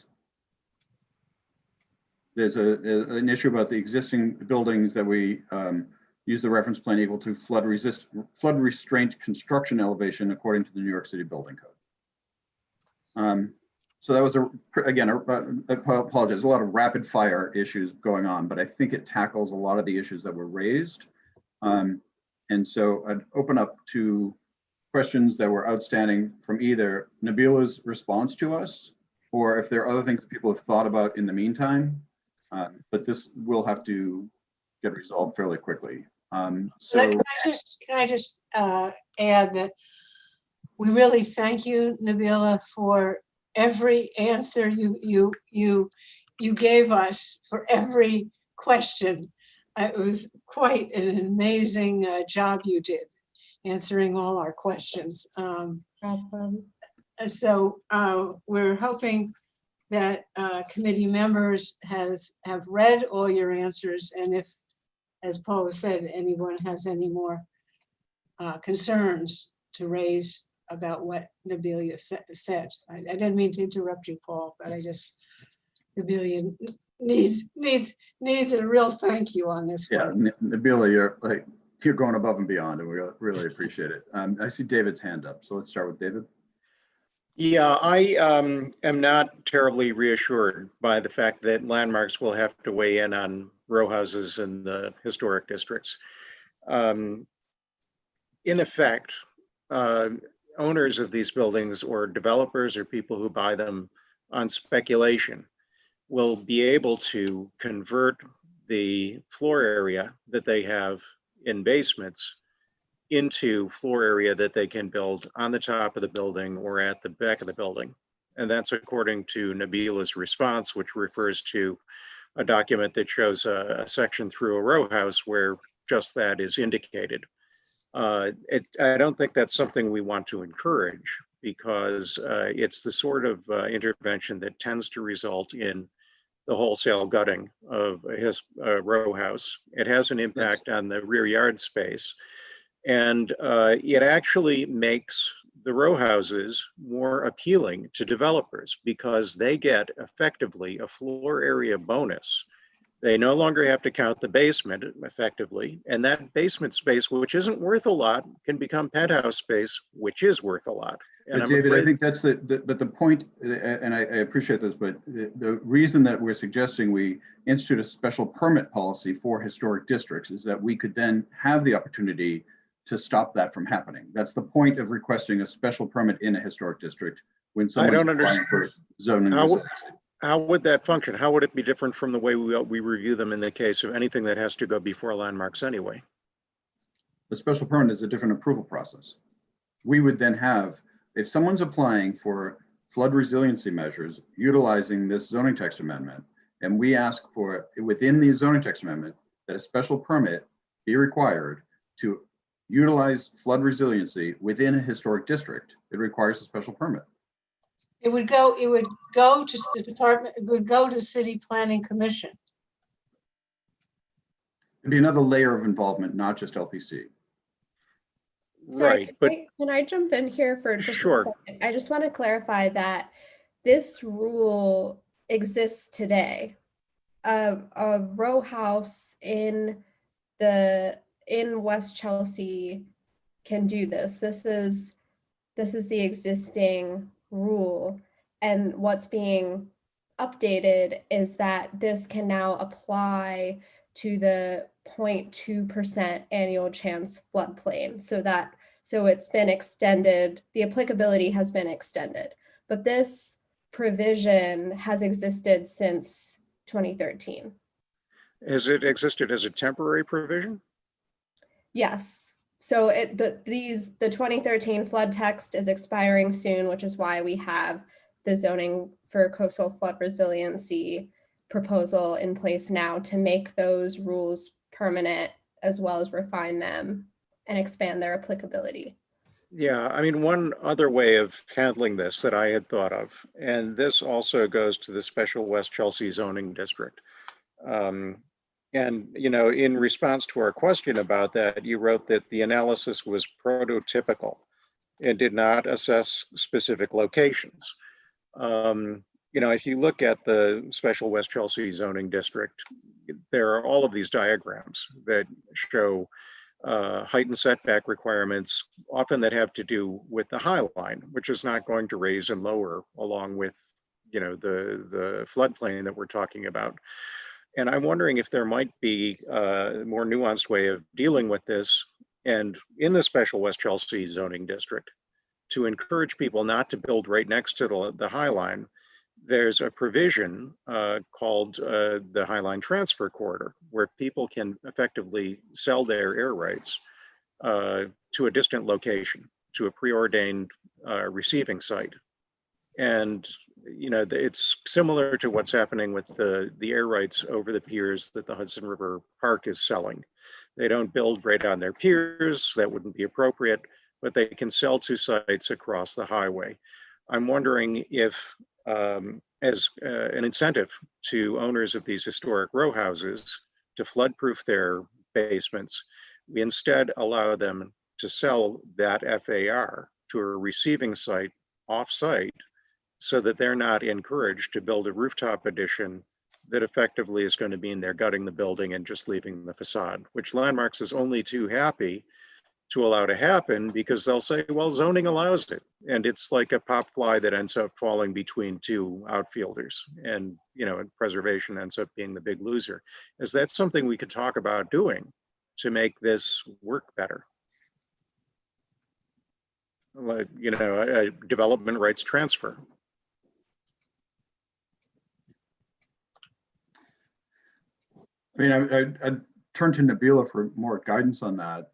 there's an issue about the existing buildings that we use the reference plan equal to flood restraint construction elevation according to the New York City Building Code. So that was again, I apologize, a lot of rapid fire issues going on, but I think it tackles a lot of the issues that were raised. And so I'd open up to questions that were outstanding from either Nabila's response to us, or if there are other things that people have thought about in the meantime. But this will have to get resolved fairly quickly. Can I just add that we really thank you, Nabila, for every answer you gave us for every question. It was quite an amazing job you did answering all our questions. So we're hoping that committee members have read all your answers, and if, as Paul said, anyone has any more concerns to raise about what Nabila said. I didn't mean to interrupt you, Paul, but Nabila needs a real thank you on this one. Yeah, Nabila, you're going above and beyond, and we really appreciate it. I see David's hand up, so let's start with David. Yeah, I am not terribly reassured by the fact that landmarks will have to weigh in on row houses in the historic districts. in effect, owners of these buildings or developers or people who buy them on speculation will be able to convert the floor area that they have in basements into floor area that they can build on the top of the building or at the back of the building. And that's according to Nabila's response, which refers to a document that shows a section through a row house where just that is indicated. I don't think that's something we want to encourage, because it's the sort of intervention that tends to result in the wholesale gutting of a row house. It has an impact on the rear yard space, and it actually makes the row houses more appealing to developers because they get effectively a floor area bonus. They no longer have to count the basement effectively, and that basement space, which isn't worth a lot, can become penthouse space, which is worth a lot. And But David, I think that's but the point, and I appreciate this, but the reason that we're suggesting we institute a special permit policy for historic districts is that we could then have the opportunity to stop that from happening. That's the point of requesting a special permit in a historic district when someone's applying for zoning. How would that function? How would it be different from the way we review them in the case of anything that has to go before landmarks anyway? The special permit is a different approval process. We would then have, if someone's applying for flood resiliency measures utilizing this zoning text amendment, and we ask for, within the zoning text amendment, that a special permit be required to utilize flood resiliency within a historic district, it requires a special permit. It would go to the department, it would go to City Planning Commission. It'd be another layer of involvement, not just LPC. Sorry, Right, but can I jump in here for just sure. a second? I just want to clarify that this rule exists today. A row house in West Chelsea can do this. This is the existing rule, and what's being updated is that this can now apply to the 0.2% annual chance floodplain, so it's been extended, the applicability has been extended, but this provision has existed since 2013. Has it existed as a temporary provision? Yes. So the 2013 flood text is expiring soon, which is why we have the zoning for coastal flood resiliency proposal in place now to make those rules permanent, as well as refine them and expand their applicability. Yeah, I mean, one other way of handling this that I had thought of, and this also goes to the special West Chelsea zoning district. And, you know, in response to our question about that, you wrote that the analysis was prototypical and did not assess specific locations. You know, if you look at the special West Chelsea zoning district, there are all of these diagrams that show height and setback requirements, often that have to do with the high line, which is not going to raise and lower along with, you know, the floodplain that we're talking about. And I'm wondering if there might be a more nuanced way of dealing with this, and in the special West Chelsea zoning district, to encourage people not to build right next to the High Line. There's a provision called the High Line Transfer Corridor, where people can effectively sell their air rights to a distant location, to a preordained receiving site. And you know, it's similar to what's happening with the air rights over the piers that the Hudson River Park is selling. They don't build right on their piers, that wouldn't be appropriate, but they can sell to sites across the highway. I'm wondering if, as an incentive to owners of these historic row houses to flood-proof their basements, we instead allow them to sell that FAR to a receiving site off-site, so that they're not encouraged to build a rooftop addition that effectively is going to mean they're gutting the building and just leaving the facade, which Landmarks is only too happy to allow to happen, because they'll say, well, zoning allows it. And it's like a pop fly that ends up falling between two outfielders, and, you know, preservation ends up being the big loser. Is that something we could talk about doing to make this work better? like, a development rights transfer. I mean, I'd turn to Nabila for more guidance on that.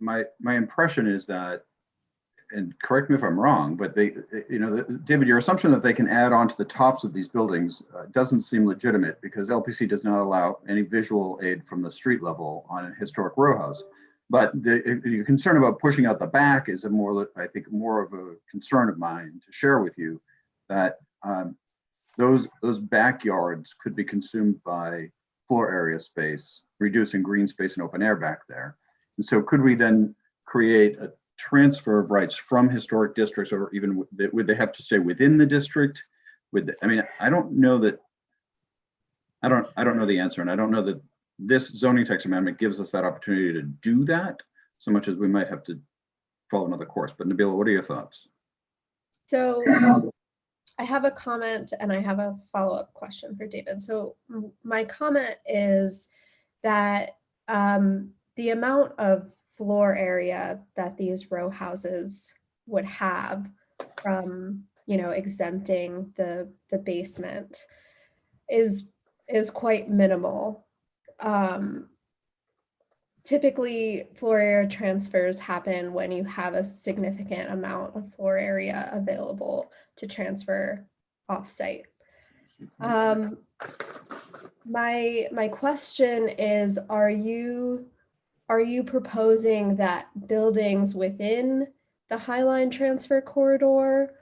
My impression is that, and correct me if I'm wrong, but David, your assumption that they can add on to the tops of these buildings doesn't seem legitimate, because LPC does not allow any visual aid from the street level on a historic row house. But the concern about pushing out the back is I think more of a concern of mine to share with you, that those backyards could be consumed by floor area space, reducing green space and open air back there. And so could we then create a transfer of rights from historic districts, or even would they have to stay within the district? I don't know that. I don't know the answer, and I don't know that this zoning text amendment gives us that opportunity to do that, so much as we might have to follow another course. But Nabila, what are your thoughts? So I have a comment and I have a follow-up question for David. So my comment is that the amount of floor area that these row houses would have from, exempting the basement is quite minimal. Typically, floor area transfers happen when you have a significant amount of floor area available to transfer offsite. My question is, are you proposing that buildings within the Highline transfer corridor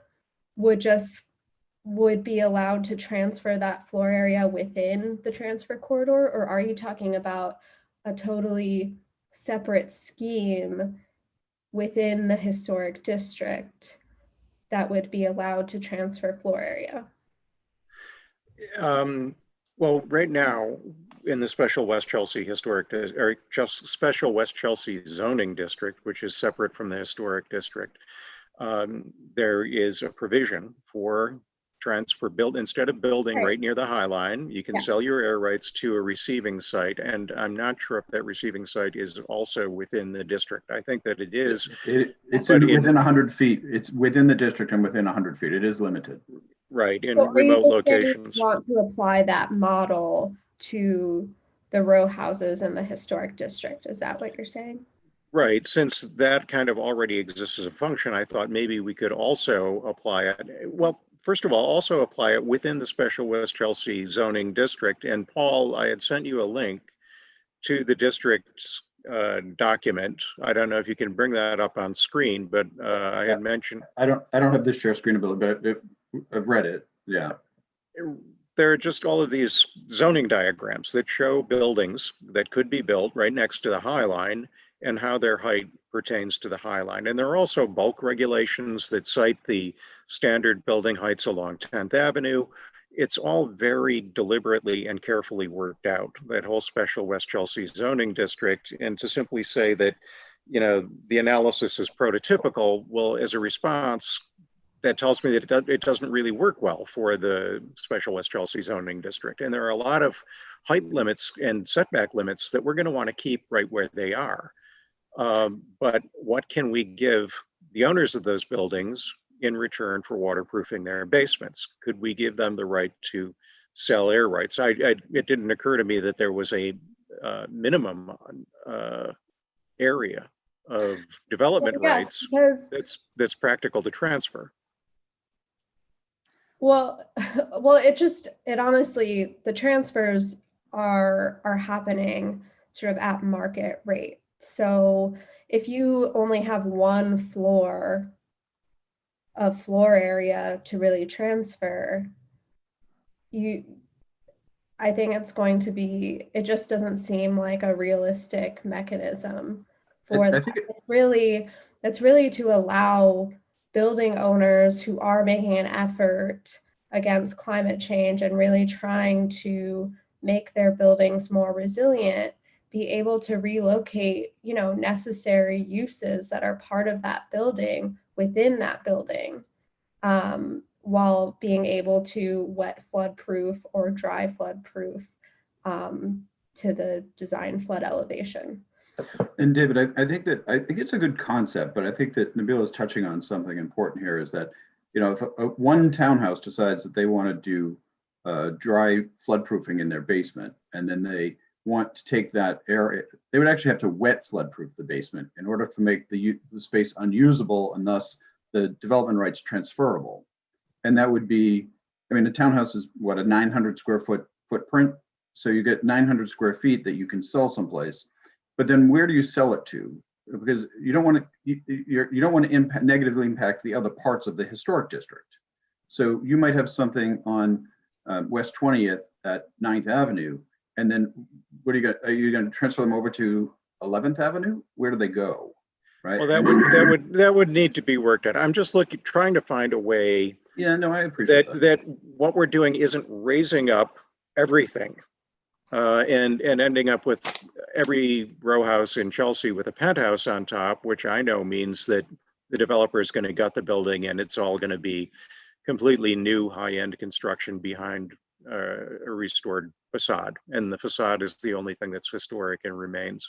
would be allowed to transfer that floor area within the transfer corridor, or are you talking about a totally separate scheme within the historic district that would be allowed to transfer floor area? Well, right now in the Special West Chelsea Special West Chelsea zoning district, which is separate from the historic district, there is a provision for transfer instead of building right near the High Line, you can sell your air rights to a receiving site. And I'm not sure if that receiving site is also within the district. I think that it is. It's within 100 feet. It's within the district and within 100 feet. It is limited. Right, in So remote locations. You want to apply that model to the row houses in the historic district. Is that what you're saying? Right, since that kind of already exists as a function, I thought maybe we could also apply it. Well, first of all, also apply it within the Special West Chelsea zoning district. And Paul, I had sent you a link to the district's document. I don't know if you can bring that up on screen, but I had mentioned. I don't have the share screen ability, but I've read it. Yeah. There are just all of these zoning diagrams that show buildings that could be built right next to the High Line and how their height pertains to the High Line. And there are also bulk regulations that cite the standard building heights along 10th Avenue. It's all very deliberately and carefully worked out, that whole Special West Chelsea zoning district. And to simply say that, the analysis is prototypical, well, as a response, that tells me that it doesn't really work well for the Special West Chelsea zoning district. And there are a lot of height limits and setback limits that we're going to want to keep right where they are. But what can we give the owners of those buildings in return for waterproofing their basements? Could we give them the right to sell air rights? It didn't occur to me that there was a minimum area of development rights that's practical to transfer. Well, it honestly, the transfers are happening sort of at market rate. So if you only have one floor of floor area to really transfer, I think it's going to be, it just doesn't seem like a realistic mechanism for that. It's really to allow building owners who are making an effort against climate change and really trying to make their buildings more resilient, be able to relocate, necessary uses that are part of that building within that building, while being able to wet floodproof or dry floodproof to the design flood elevation. And David, I think it's a good concept, but I think that Nabil is touching on something important here is that, you know, if one townhouse decides that they want to do dry floodproofing in their basement, and then they want to take that area, they would actually have to wet floodproof the basement in order to make the space unusable and thus the development rights transferable. And that would be, I mean, a townhouse is what, a 900 square foot footprint. So you get 900 square feet that you can sell someplace, but then where do you sell it to? Because you don't want to negatively impact the other parts of the historic district. So you might have something on West 20th at 9th Avenue, and then what are you going to transfer them over to 11th Avenue? Where do they go? Right. Well, that would need to be worked out. I'm just trying to find a way. Yeah, no, I appreciate that what we're doing isn't raising up everything and ending up with every row house in Chelsea with a penthouse on top, which I know means that the developer is going to gut the building and it's all going to be completely new high-end construction behind a restored facade. And the facade is the only thing that's historic and remains.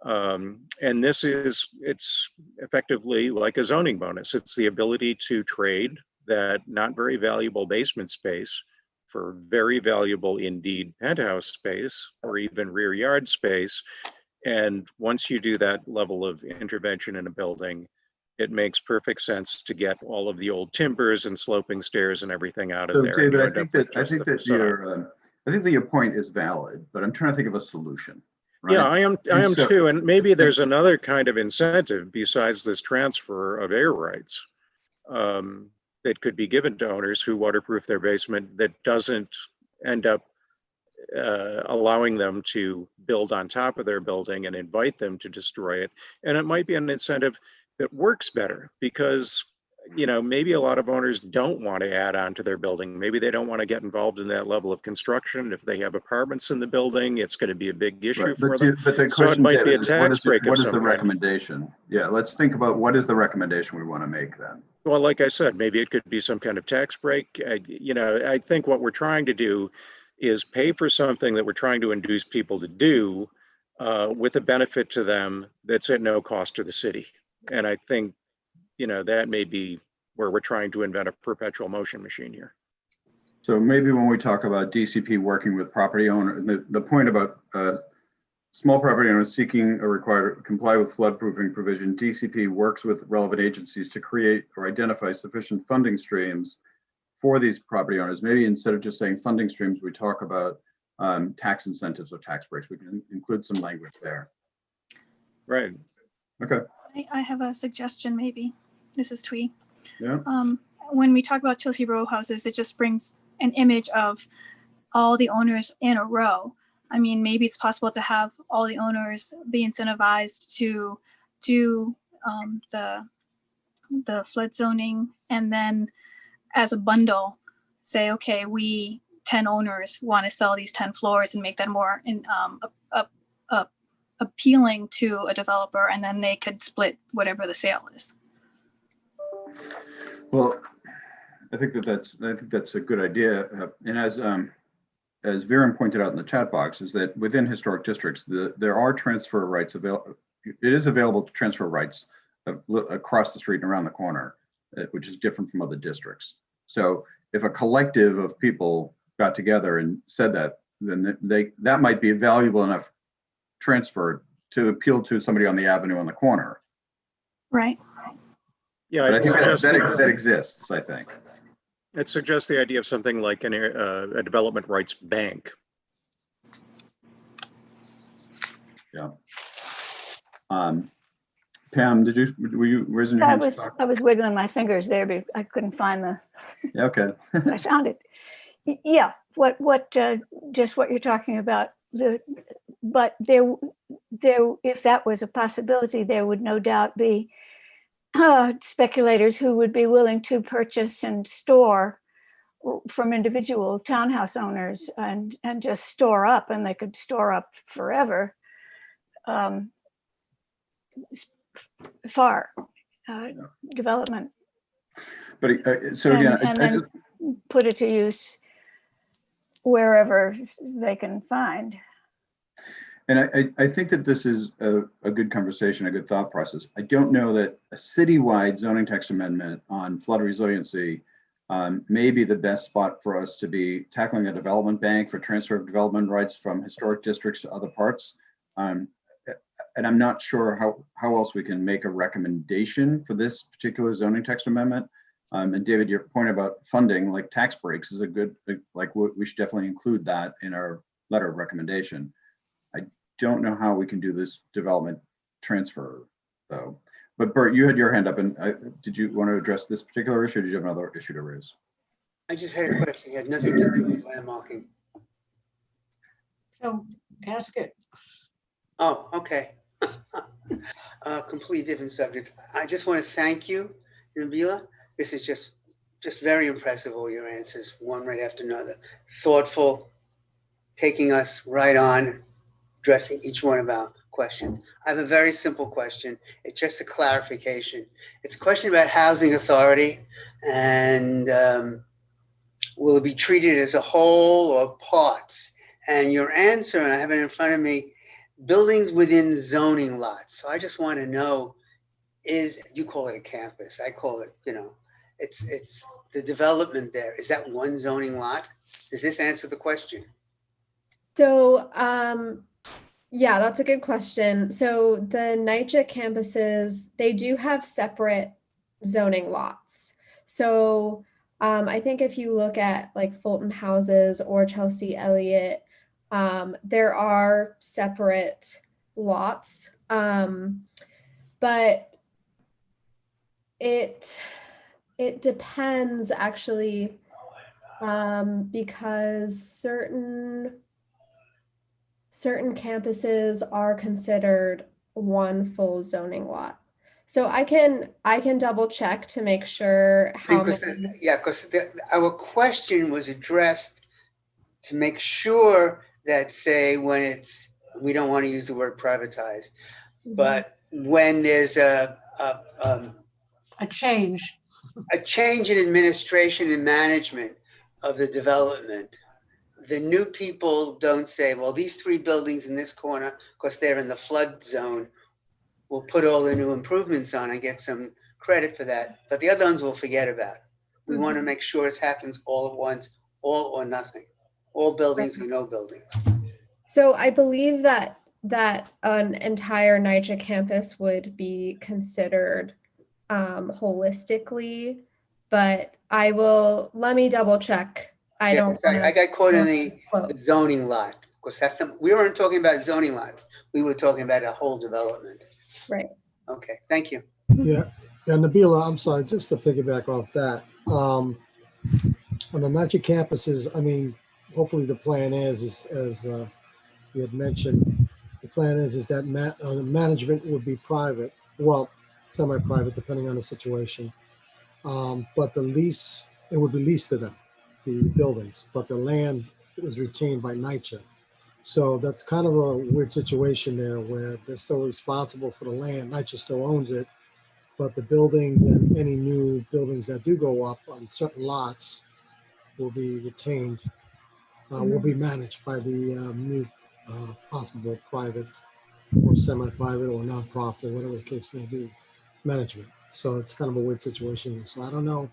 And it's effectively like a zoning bonus. It's the ability to trade that not very valuable basement space for very valuable indeed penthouse space or even rear yard space. And once you do that level of intervention in a building, it makes perfect sense to get all of the old timbers and sloping stairs and everything out of there. David, I think that your point is valid, but I'm trying to think of a solution. Right? Yeah, I am too. And maybe there's another kind of incentive besides this transfer of air rights that could be given to owners who waterproof their basement that doesn't end up allowing them to build on top of their building and invite them to destroy it. And it might be an incentive that works better because, you know, maybe a lot of owners don't want to add on to their building. Maybe they don't want to get involved in that level of construction. If they have apartments in the building, it's going to be a big issue for them. But the so it question, might be a David, tax break. What is the recommendation? Yeah, let's think about what is the recommendation we want to make then. Well, like I said, maybe it could be some kind of tax break. You know, I think what we're trying to do is pay for something that we're trying to induce people to do with a benefit to them that's at no cost to the city. And I think, you know, that may be where we're trying to invent a perpetual motion machine here. So maybe when we talk about DCP working with property owner, the point about small property owners seeking or required to comply with floodproofing provision, DCP works with relevant agencies to create or identify sufficient funding streams for these property owners. Maybe instead of just saying funding streams, we talk about tax incentives or tax breaks. We can include some language there. Right. Okay. I have a suggestion maybe. This is Twee. Yeah. When we talk about Chelsea row houses, it just brings an image of all the owners in a row. I mean, maybe it's possible to have all the owners be incentivized to do the flood zoning, and then as a bundle say, okay, we 10 owners want to sell these 10 floors and make that more appealing to a developer, and then they could split whatever the sale is. Well, I think that's a good idea. And as Viren pointed out in the chat box, is that within historic districts, there are transfer rights available. It is available to transfer rights across the street and around the corner, which is different from other districts. So if a collective of people got together and said that, then that might be a valuable enough transfer to appeal to somebody on the avenue on the corner. Right. Yeah, I think that exists, I think. It suggests the idea of something like a development rights bank. Yeah. Pam, were you raising your hand? I was wiggling my fingers there, but I couldn't find the. Okay. I found it. Yeah. Just what you're talking about. But there, if that was a possibility, there would no doubt be speculators who would be willing to purchase and store from individual townhouse owners and just store up, and they could store up forever. Development. But so again, and then put it to use wherever they can find. And I think that this is a good conversation, a good thought process. I don't know that a citywide zoning text amendment on flood resiliency may be the best spot for us to be tackling a development bank for transfer of development rights from historic districts to other parts. And I'm not sure how else we can make a recommendation for this particular zoning text amendment. And David, your point about funding, like tax breaks, is a good, like we should definitely include that in our letter of recommendation. I don't know how we can do this development transfer though. But Bert, you had your hand up, and did you want to address this particular issue, or did you have another issue to raise? I just had a question. It had nothing to do with landmarking. So ask it. Oh, okay. Completely different subject. I just want to thank you, Nabila. This is just very impressive, all your answers, one right after another. Thoughtful, taking us right on, addressing each one of our questions. I have a very simple question. It's just a clarification. It's a question about housing authority and will it be treated as a whole or parts? And your answer, and I have it in front of me, buildings within zoning lots. So I just want to know, you call it a campus, I call it, it's the development there. Is that one zoning lot? Does this answer the question? So, yeah, that's a good question. So the NYCHA campuses, they do have separate zoning lots. So I think if you look at like Fulton Houses or Chelsea Elliott, there are separate lots, but it depends actually, because certain campuses are considered one full zoning lot. So I can double check to make sure how many. Because our question was addressed to make sure that, say, when we don't want to use the word privatized, but when there's a change in administration and management of the development, the new people don't say, well, these 3 buildings in this corner, because they're in the flood zone, we'll put all the new improvements on and get some credit for that. But the other ones we'll forget about. We want to make sure it happens all at once, all or nothing, all buildings or no buildings. So I believe that an entire NYCHA campus would be considered holistically, but let me double check. I got caught in the zoning lot, because we weren't talking about zoning lots. We were talking about a whole development. Right. Okay, thank you. Yeah, Nabila, I'm sorry, just to piggyback off that. On the NYCHA campuses, I mean, hopefully the plan is as you had mentioned, the plan is that management would be private, well, semi-private, depending on the situation. But the lease, it would be leased to them, the buildings, but the land is retained by NYCHA. So that's kind of a weird situation there where they're still responsible for the land. NYCHA still owns it, but the buildings and any new buildings that do go up on certain lots will be retained, will be managed by the new possible private or semi-private or nonprofit, whatever the case may be, management. So it's kind of a weird situation. So I don't know if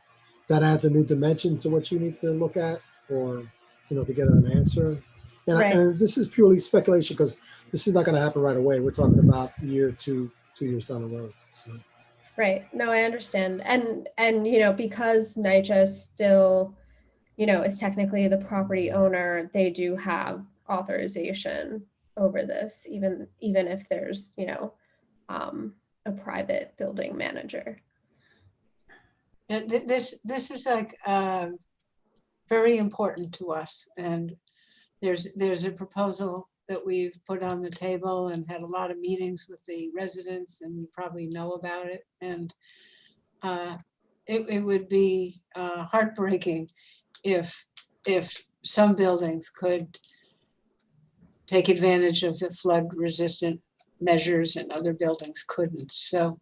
that adds a new dimension to what you need to look at, or to get an answer. And, right. And this is purely speculation because this is not going to happen right away. We're talking about a year, 2 years down the road. So. Right. No, I understand. And because NYCHA still, is technically the property owner, they do have authorization over this, even if there's, a private building manager. This is like very important to us, and there's a proposal that we've put on the table and had a lot of meetings with the residents, and you probably know about it. And it would be heartbreaking if some buildings could take advantage of the flood resistant measures and other buildings couldn't. So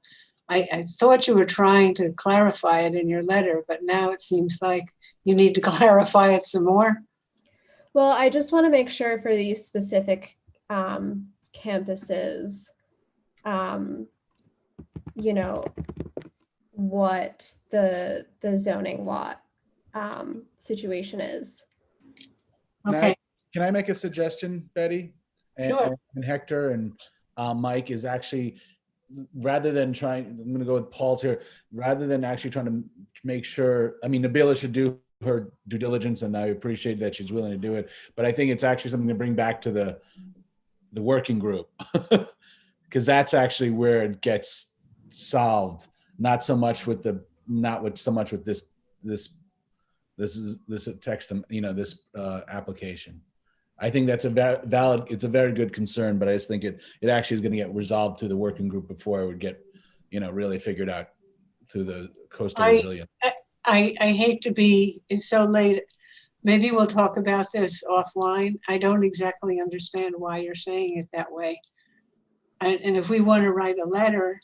I thought you were trying to clarify it in your letter, but now it seems like you need to clarify it some more. Well, I just want to make sure for these specific campuses, you know, what the zoning lot situation is. Okay. Can I make a suggestion, Betty? Sure. And Hector and Mike is actually, rather than trying, I'm gonna go with Paul's here, rather than actually trying to make sure, I mean, Nabila should do her due diligence and I appreciate that she's willing to do it, but I think it's actually something to bring back to the working group. Because that's actually where it gets solved, not so much with this text, you know, this application. I think that's a valid, it's a very good concern, but I just think it actually is going to get resolved through the working group before it would get, you know, really figured out through the coastal resilience. I hate to be, it's so late. Maybe we'll talk about this offline. I don't exactly understand why you're saying it that way. And if we want to write a letter,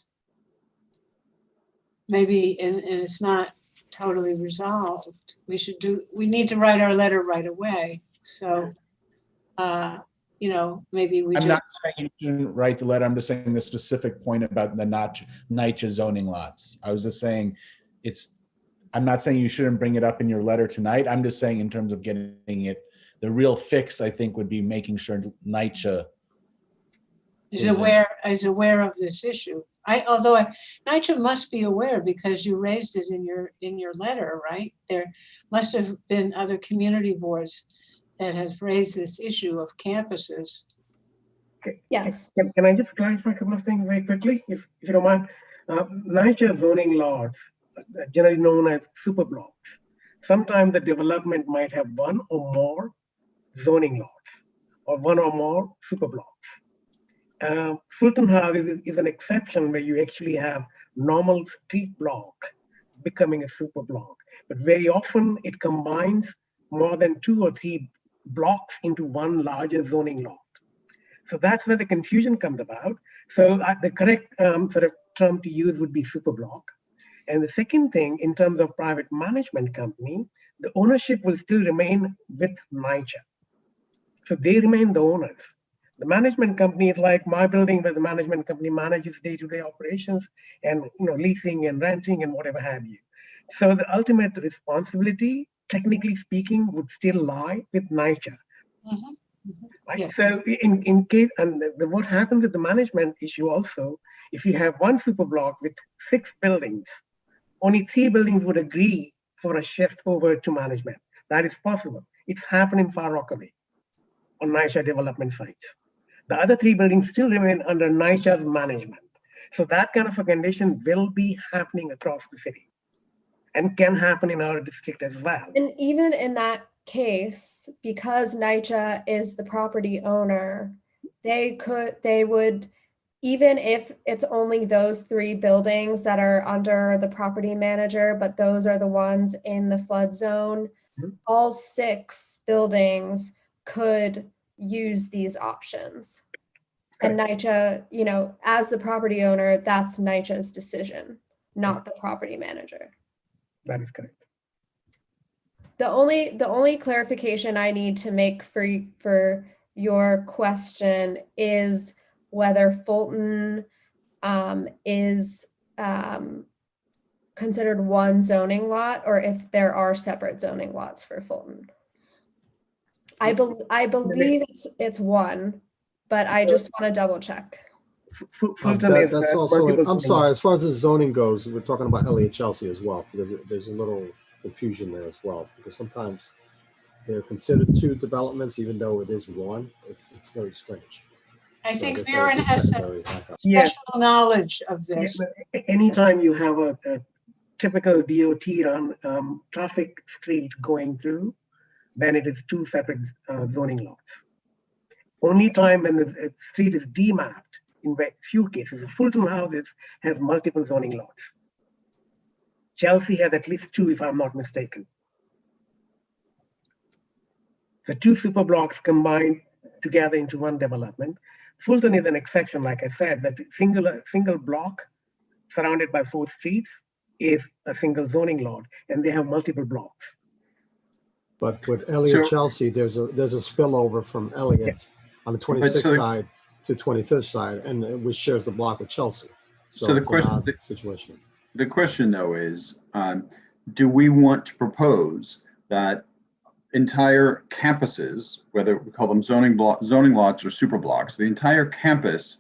maybe, and it's not totally resolved, we need to write our letter right away. So, you know, maybe we I'm not saying you shouldn't write the letter. I'm just saying the specific point about the NYCHA zoning lots. I was just saying I'm not saying you shouldn't bring it up in your letter tonight. I'm just saying in terms of getting it, the real fix, I think, would be making sure NYCHA is aware of this issue. Although NYCHA must be aware because you raised it in your letter, right? There must have been other community boards that have raised this issue of campuses. Yes. Can I just clarify a couple of things very quickly, if you don't mind? NYCHA zoning lots, generally known as super blocks. Sometimes the development might have one or more zoning lots or one or more super blocks. Fulton House is an exception where you actually have normal street block becoming a super block, but very often it combines more than 2 or 3 blocks into one larger zoning lot. So that's where the confusion comes about. So the correct sort of term to use would be super block. And the second thing, in terms of private management company, the ownership will still remain with NYCHA. So they remain the owners. The management company is like my building, where the management company manages day-to-day operations and, you know, leasing and renting and whatever have you. So the ultimate responsibility, technically speaking, would still lie with NYCHA. Right? Yeah. So in case, and what happens with the management issue also, if you have one super block with 6 buildings, only 3 buildings would agree for a shift over to management. That is possible. It's happening Far Rockaway on NYCHA development sites. The other 3 buildings still remain under NYCHA's management. So that kind of a condition will be happening across the city and can happen in our district as well. And even in that case, because NYCHA is the property owner, they would, even if it's only those 3 buildings that are under the property manager, but those are the ones in the flood zone, all 6 buildings could use these options. And NYCHA, you know, as the property owner, that's NYCHA's decision, not the property manager. That is correct. The only clarification I need to make for your question is whether Fulton is considered one zoning lot or if there are separate zoning lots for Fulton. I believe it's one, but I just want to double check. That's also, I'm sorry, as far as the zoning goes, we're talking about Elliott Chelsea as well, because there's a little confusion there as well, because sometimes they're considered 2 developments, even though it is one. It's very strange. I think Maren has some special knowledge of this. Yeah, anytime you have a typical DOT on traffic street going through, then it is 2 separate zoning lots. Only time when the street is demapped, in very few cases, Fulton houses have multiple zoning lots. Chelsea has at least 2, if I'm not mistaken. The 2 super blocks combined together into one development. Fulton is an exception, like I said, that single block surrounded by 4 streets is a single zoning lot, and they have multiple blocks. But with Elliott Chelsea, there's a spillover from Elliott on the 26th side to 25th side, and which shares the block with Chelsea. So, So the it's an question, odd situation. the question though is, do we want to propose that entire campuses, whether we call them zoning lots or super blocks, the entire campus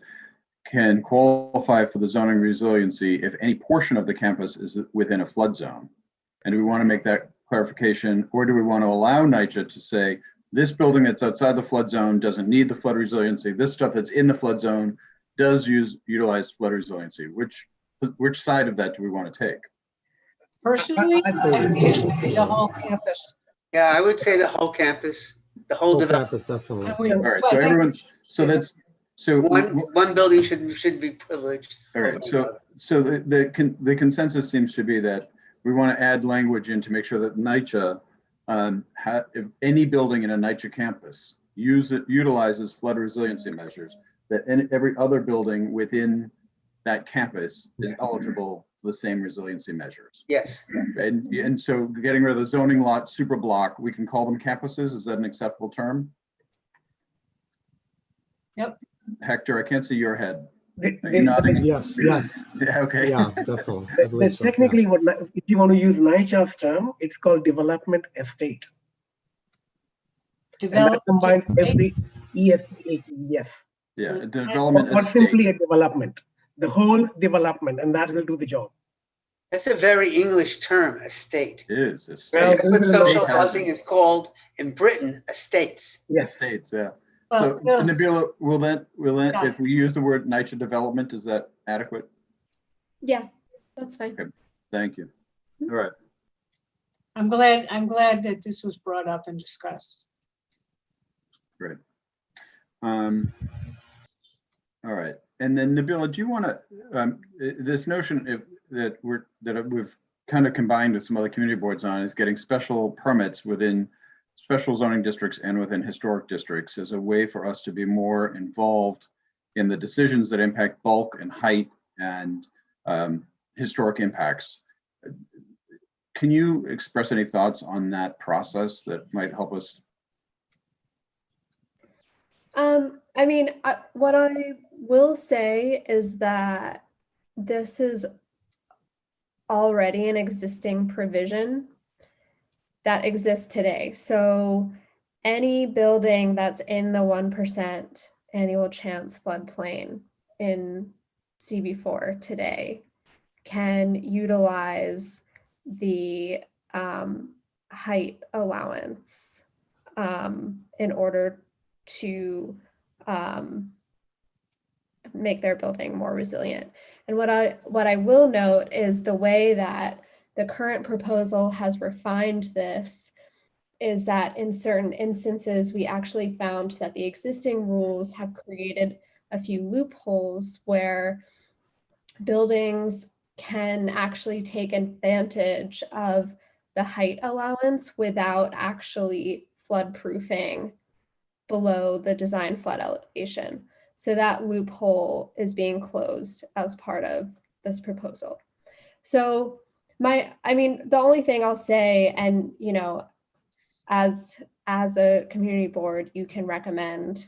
can qualify for the zoning resiliency if any portion of the campus is within a flood zone? And do we want to make that clarification, or do we want to allow NYCHA to say, this building that's outside the flood zone doesn't need the flood resiliency, this stuff that's in the flood zone does utilize flood resiliency? Which side of that do we want to take? Personally, I think it should be the whole campus. Yeah, I would say the whole campus, the whole Whole development. campus, definitely. All right, so everyone's, so that's, so. One building should be privileged. All right, so the consensus seems to be that we want to add language in to make sure that NYCHA, if any building in a NYCHA campus utilizes flood resiliency measures, that every other building within that campus is eligible for the same resiliency measures. Yes. And so getting rid of the zoning lot, super block, we can call them campuses. Is that an acceptable term? Yep. Hector, I can't see your head. They- Nodding. Yes, yes. Yeah, okay. Yeah, definitely. I believe so, yeah. Technically, if you want to use NYCHA's term, it's called development estate. And that combines every EST. Yeah, a development Or estate. simply a development, the whole development, and that will do the job. That's a very English term, estate. It is estate. Well, That's what this is social a- housing is called in Britain, estates. Yes. Estates, yeah. Well, So no. Nabila, will that, Yeah. if we use the word NYCHA development, is that adequate? Yeah, that's fine. Okay, thank you. All right. I'm glad that this was brought up and discussed. Great. All right, and then Nabila, do you want to, this notion that we've kind of combined with some other community boards on is getting special permits within special zoning districts and within historic districts as a way for us to be more involved in the decisions that impact bulk and height and historic impacts. Can you express any thoughts on that process that might help us? I mean, what I will say is that this is already an existing provision that exists today. So any building that's in the 1% annual chance floodplain in CB4 today can utilize the height allowance in order to make their building more resilient. And what I will note is the way that the current proposal has refined this is that in certain instances, we actually found that the existing rules have created a few loopholes where buildings can actually take advantage of the height allowance without actually floodproofing below the design flood elevation. So that loophole is being closed as part of this proposal. So the only thing I'll say, and you know, as a community board, you can recommend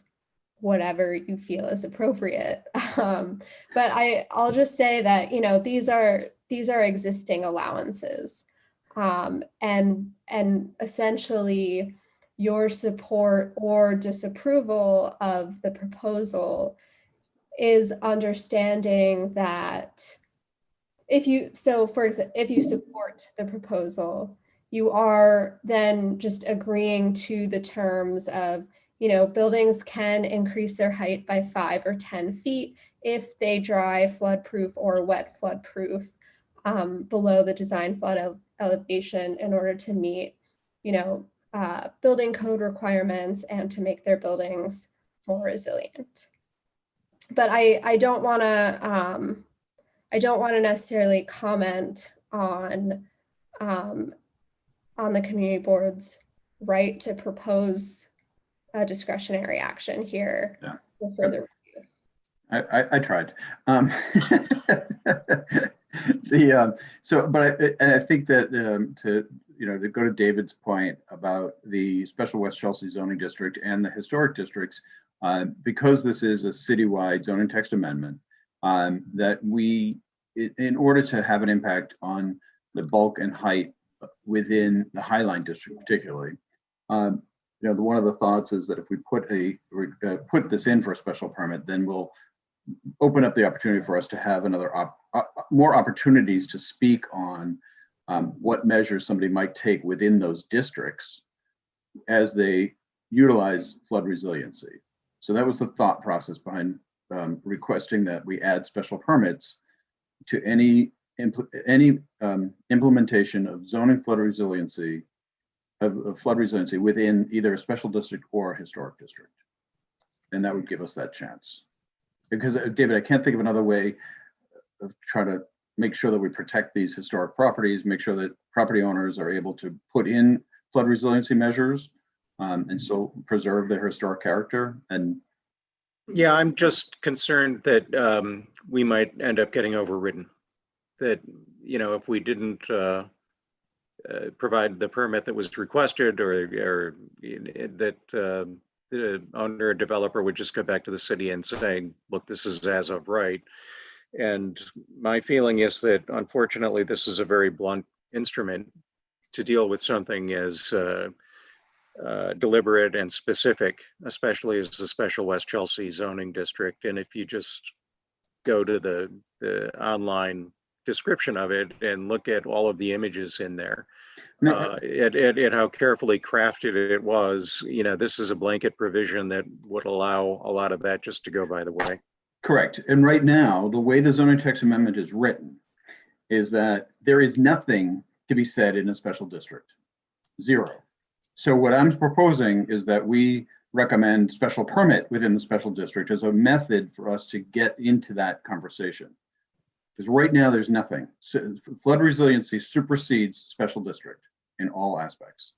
whatever you feel is appropriate. But I'll just say that, you know, these are existing allowances, and essentially your support or disapproval of the proposal is understanding that if you support the proposal, you are then just agreeing to the terms of, you know, buildings can increase their height by 5 or 10 feet if they dry floodproof or wet floodproof below the design flood elevation in order to meet, you know, building code requirements and to make their buildings more resilient. But I don't want to necessarily comment on the community board's right to propose a discretionary action here for further review. I tried. I think that to go to David's point about the Special West Chelsea zoning district and the historic districts, because this is a citywide zoning text amendment, that in order to have an impact on the bulk and height within the Highline District particularly, one of the thoughts is that if we put this in for a special permit, then we'll open up the opportunity for us to have more opportunities to speak on what measures somebody might take within those districts as they utilize flood resiliency. So that was the thought process behind requesting that we add special permits to any implementation of zoning flood resiliency within either a special district or a historic district. And that would give us that chance. Because David, I can't think of another way of trying to make sure that we protect these historic properties, make sure that property owners are able to put in flood resiliency measures and still preserve their historic character. And yeah, I'm just concerned that we might end up getting overridden. That, if we didn't provide the permit that was requested, or that the owner or developer would just go back to the city and say, look, this is as of right. And my feeling is that, unfortunately, this is a very blunt instrument to deal with something as deliberate and specific, especially as the Special West Chelsea zoning district. And if you just go to the online description of it and look at all of the images in there, and how carefully crafted it was, this is a blanket provision that would allow a lot of that just to go by the way. Correct. And right now, the way the zoning text amendment is written is that there is nothing to be said in a special district. Zero. So what I'm proposing is that we recommend special permit within the special district as a method for us to get into that conversation. Because right now there's nothing. So flood resiliency supersedes special district in all aspects.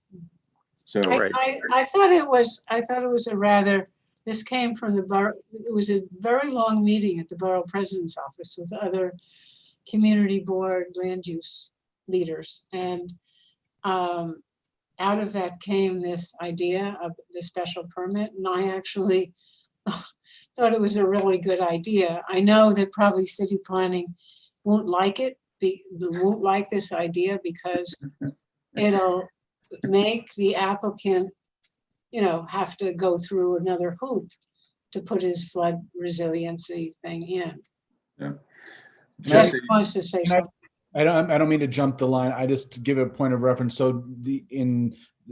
So I thought it was a rather, this came from the borough. It was a very long meeting at the borough president's office with other community board land use leaders. And out of that came this idea of the special permit. And I actually thought it was a really good idea. I know that probably city planning won't like it, won't like this idea because it'll make the applicant, have to go through another hoop to put his flood resiliency thing in. Yeah. Jeff wants to say something. I don't mean to jump the line. I just give a point of reference. So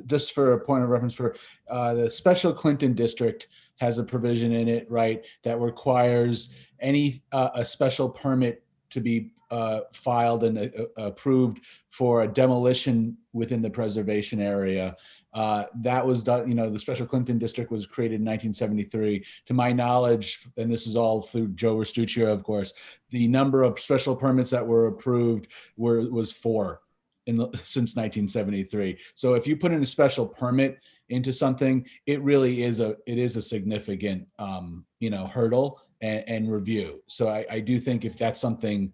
just for a point of reference for the Special Clinton District has a provision in it, right, that requires a special permit to be filed and approved for a demolition within the preservation area. That was done, the Special Clinton District was created in 1973. To my knowledge, and this is all through Joe Restuccio, of course, the number of special permits that were approved was 4 since 1973. So if you put in a special permit into something, it really is a significant hurdle and review. So I do think if that's something,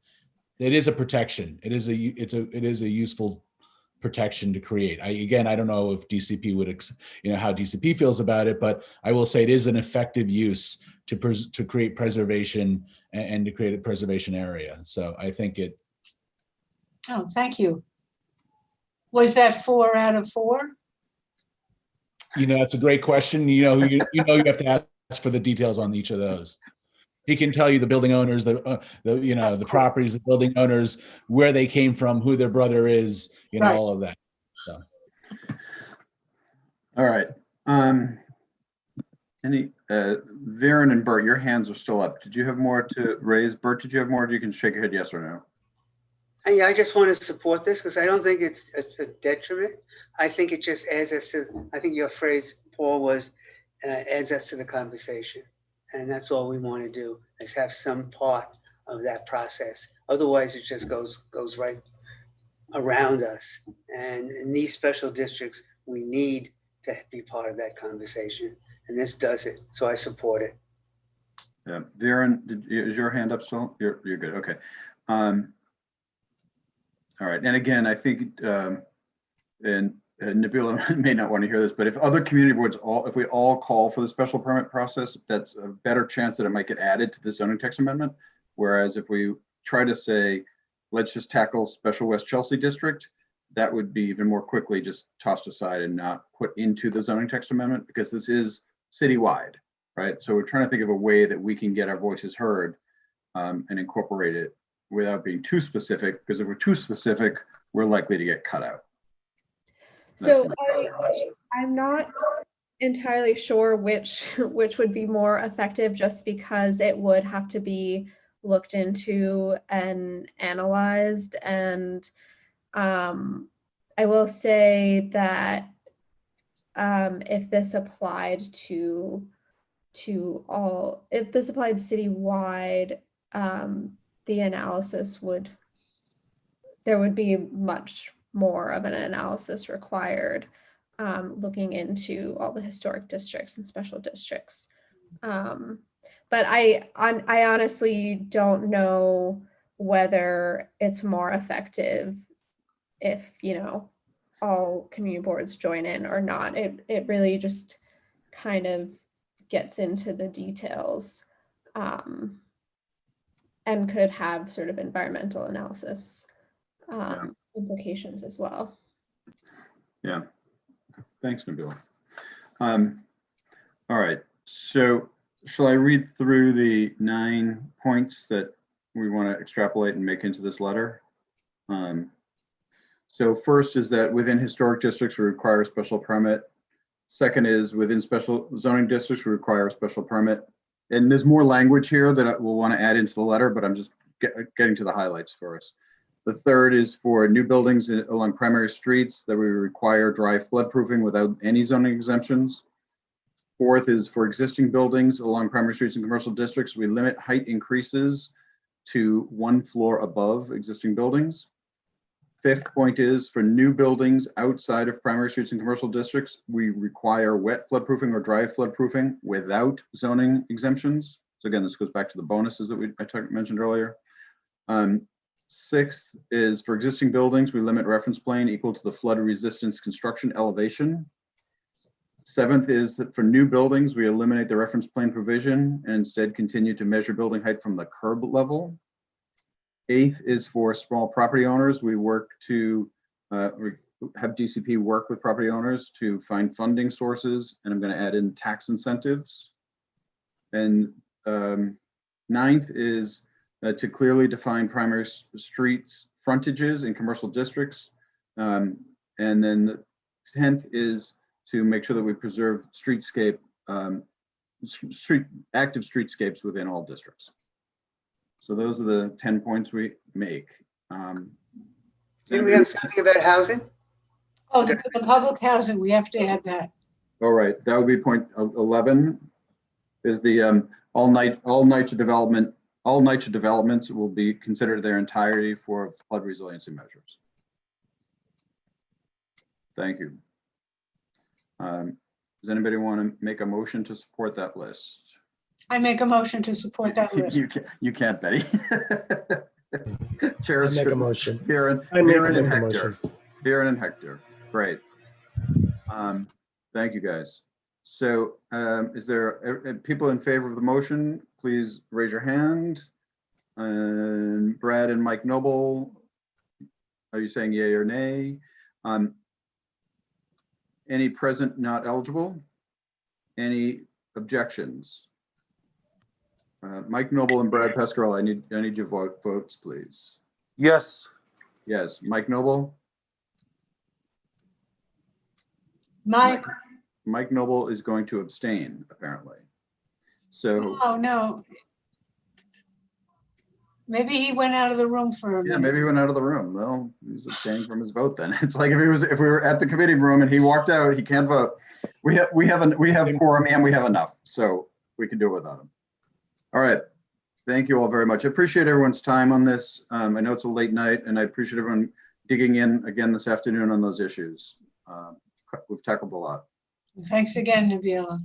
it is a protection. It is a useful protection to create. I don't know if DCP would, how DCP feels about it, but I will say it is an effective use to create preservation and to create a preservation area. So I think it. Oh, thank you. Was that 4 out of 4? That's a great question. You have to ask for the details on each of those. He can tell you the building owners, the properties, the building owners, where they came from, who their brother is, right. All of that. So. All right. Varen and Bert, your hands are still up. Did you have more to raise? Bert, did you have more? You can shake your head yes or no. Yeah, I just want to support this because I don't think it's a detriment. I think it just adds us to, I think your phrase, Paul, was adds us to the conversation. And that's all we want to do is have some part of that process. Otherwise, it just goes right around us. And in these special districts, we need to be part of that conversation. And this does it. So I support it. Yeah, Varen, is your hand up still? You're good. Okay. All right. And again, I think, and Nabila may not want to hear this, but if other community boards if we all call for the special permit process, that's a better chance that it might get added to the zoning text amendment. Whereas if we try to say, let's just tackle special West Chelsea district, that would be even more quickly just tossed aside and not put into the zoning text amendment, because this is citywide, right? So we're trying to think of a way that we can get our voices heard and incorporate it without being too specific, because if we're too specific, we're likely to get cut out. So I'm not entirely sure which would be more effective, just because it would have to be looked into and analyzed. And I will say that if this applied if this applied citywide, the analysis there would be much more of an analysis required, looking into all the historic districts and special districts. But I honestly don't know whether it's more effective if, all community boards join in or not. It really just kind of gets into the details, and could have sort of environmental analysis implications as well. Yeah, thanks, Nabila. All right, so shall I read through the 9 points that we want to extrapolate and make into this letter? So first is that within historic districts, we require a special permit. Second is within special zoning districts, we require a special permit. And there's more language here that we'll want to add into the letter, but I'm just getting to the highlights for us. The third is for new buildings along primary streets that we require dry floodproofing without any zoning exemptions. Fourth is for existing buildings along primary streets and commercial districts, we limit height increases to 1 floor above existing buildings. Fifth point is for new buildings outside of primary streets and commercial districts, we require wet floodproofing or dry floodproofing without zoning exemptions. So again, this goes back to the bonuses that I mentioned earlier. Sixth is for existing buildings, we limit reference plane equal to the flood resistance construction elevation. Seventh is that for new buildings, we eliminate the reference plane provision and instead continue to measure building height from the curb level. Eighth is for small property owners. We work to have DCP work with property owners to find funding sources, and I'm going to add in tax incentives. And ninth is to clearly define primary streets frontages in commercial districts. And then the 10th is to make sure that we preserve streetscape, active streetscapes within all districts. So those are the 10 points we make. Didn't we have something about housing? Oh, the public housing, we have to add that. All right, that would be point 11. Is the all nature developments will be considered their entirety for flood resiliency measures. Thank you. Does anybody want to make a motion to support that list? I make a motion to support that list. You can't, Betty. Chair, I make a motion. Viren and Hector. Great. Thank you, guys. So is there people in favor of the motion? Please raise your hand. And Brad and Mike Noble, are you saying yay or nay? Any present not eligible? Any objections? Mike Noble and Brad Pescarell, I need your votes, please. Yes. Yes, Mike Noble. Mike Noble is going to abstain, apparently. So. Oh, no. Maybe he went out of the room for a minute. Yeah, maybe he went out of the room. Well, he's abstaining from his vote then. It's like if we were at the committee room and he walked out, he can't vote. We have quorum and we have enough, so we can do it without him. All right. Thank you all very much. I appreciate everyone's time on this. I know it's a late night and I appreciate everyone digging in again this afternoon on those issues. We've tackled a lot. Thanks again, Nabila.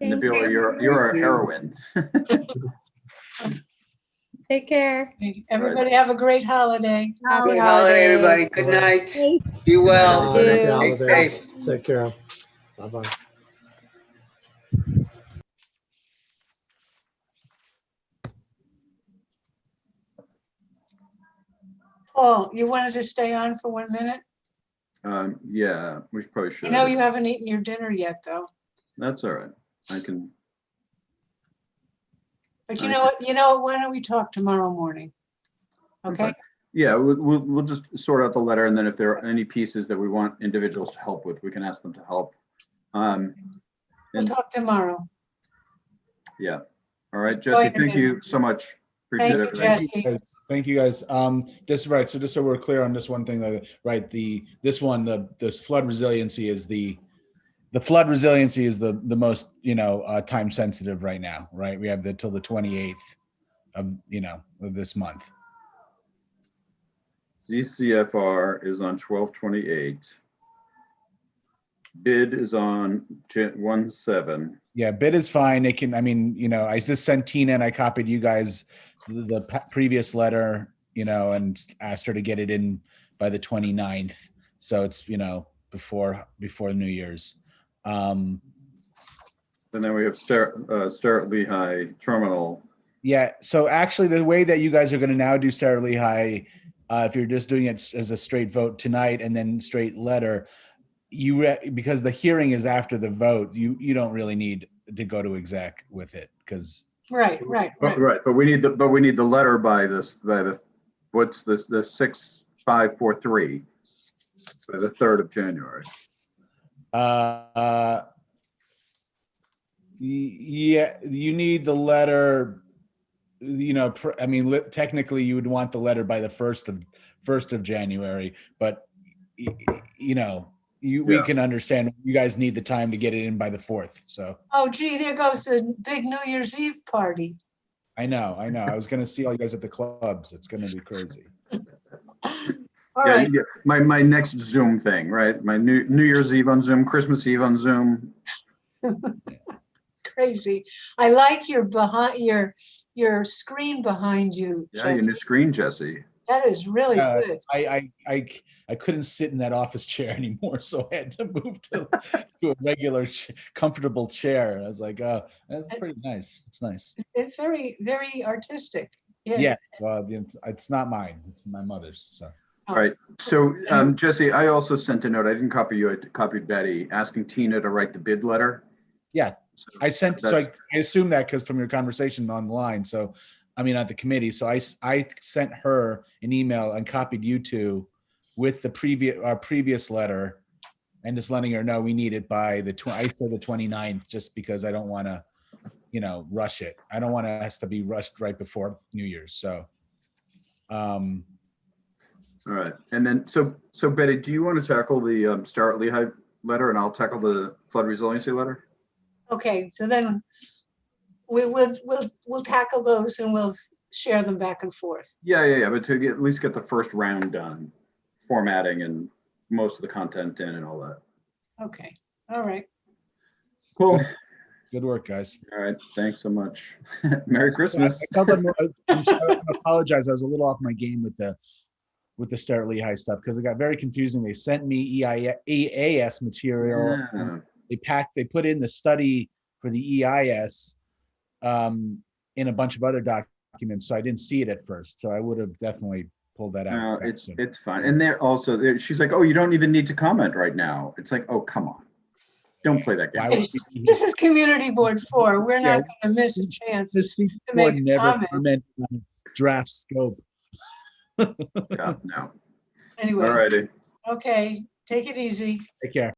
Nabila, you're our heroine. Take care. Everybody have a great holiday. Happy Good holiday, everybody. holidays. Good night. Safe. Be well. Happy you. Stay holidays. safe. Take care. Bye-bye. Paul, you wanted to stay on for 1 minute? Yeah, we probably I should. know you haven't eaten your dinner yet, though. That's all right. I can. But you know what? You know, why don't we talk tomorrow morning? Okay? Yeah, we'll just sort out the letter, and then if there are any pieces that we want individuals to help with, we can ask them to help. We'll talk tomorrow. Yeah. All right, Jesse, thank you so much. Appreciate it. Thank you, guys. Just right. So just so we're clear on this one thing, right? This flood resiliency is the flood resiliency is the most time sensitive right now, right? We have till the 28th of this month. ZCFR is on 12/28. Bid is on 1/7. Yeah, bid is fine. It can, I just sent Tina and I copied you guys the previous letter, and asked her to get it in by the 29th. So it's, before New Year's. And then we have Starrett-Lehigh terminal. Yeah. So actually the way that you guys are going to now do Starrett-Lehigh, if you're just doing it as a straight vote tonight and then straight letter, because the hearing is after the vote, you don't really need to go to exec with it because Right. But we need the letter by what's the 6543 by the 3rd of January. Yeah, you need the letter. Technically you would want the letter by the 1st of January, but we can understand you guys need the time to get it in by the 4th. So. Oh, gee, there goes the big New Year's Eve party. I know. I was going to see all you guys at the clubs. It's going to be crazy. All right. Yeah, my next Zoom thing, right? My New Year's Eve on Zoom, Christmas Eve on Zoom. Crazy. I like your screen behind you. Yeah, your new screen, Jesse. That is really good. I couldn't sit in that office chair anymore, so I had to move to a regular, comfortable chair. I was like, oh, that's pretty nice. It's nice. It's very, very artistic. Yeah. Well, it's not mine. It's my mother's. So. All right. So, Jesse, I also sent a note. I didn't copy you. I copied Betty, asking Tina to write the bid letter. Yeah, I sent. So I assume that because from your conversation online. So, at the committee. So I sent her an email and copied you two with our previous letter, and just letting her know we need it by the 29th, just because I don't want to, rush it. I don't want us to be rushed right before New Year's. So. All right, and then so Betty, do you want to tackle the Starrett-Lehigh letter, and I'll tackle the flood resiliency letter? Okay, so then we'll tackle those and we'll share them back and forth. Yeah. But to at least get the first round done, formatting and most of the content in and all that. Okay. All right. Cool. Good work, guys. All right. Thanks so much. Merry Christmas. I apologize. I was a little off my game with the Starrett-Lehigh stuff because it got very confusing. They sent me EAS material. Yeah. They put in the study for the EIS in a bunch of other documents, so I didn't see it at first. So I would have definitely pulled that out. No, it's fine. And they're also she's like, oh, you don't even need to comment right now. It's like, oh, come on, don't play that game. This is Community Board 4. We're not going to miss a chance to make a comment. Comment on draft scope. Yeah, no. Anyway. All righty. Okay, take it easy. Take care.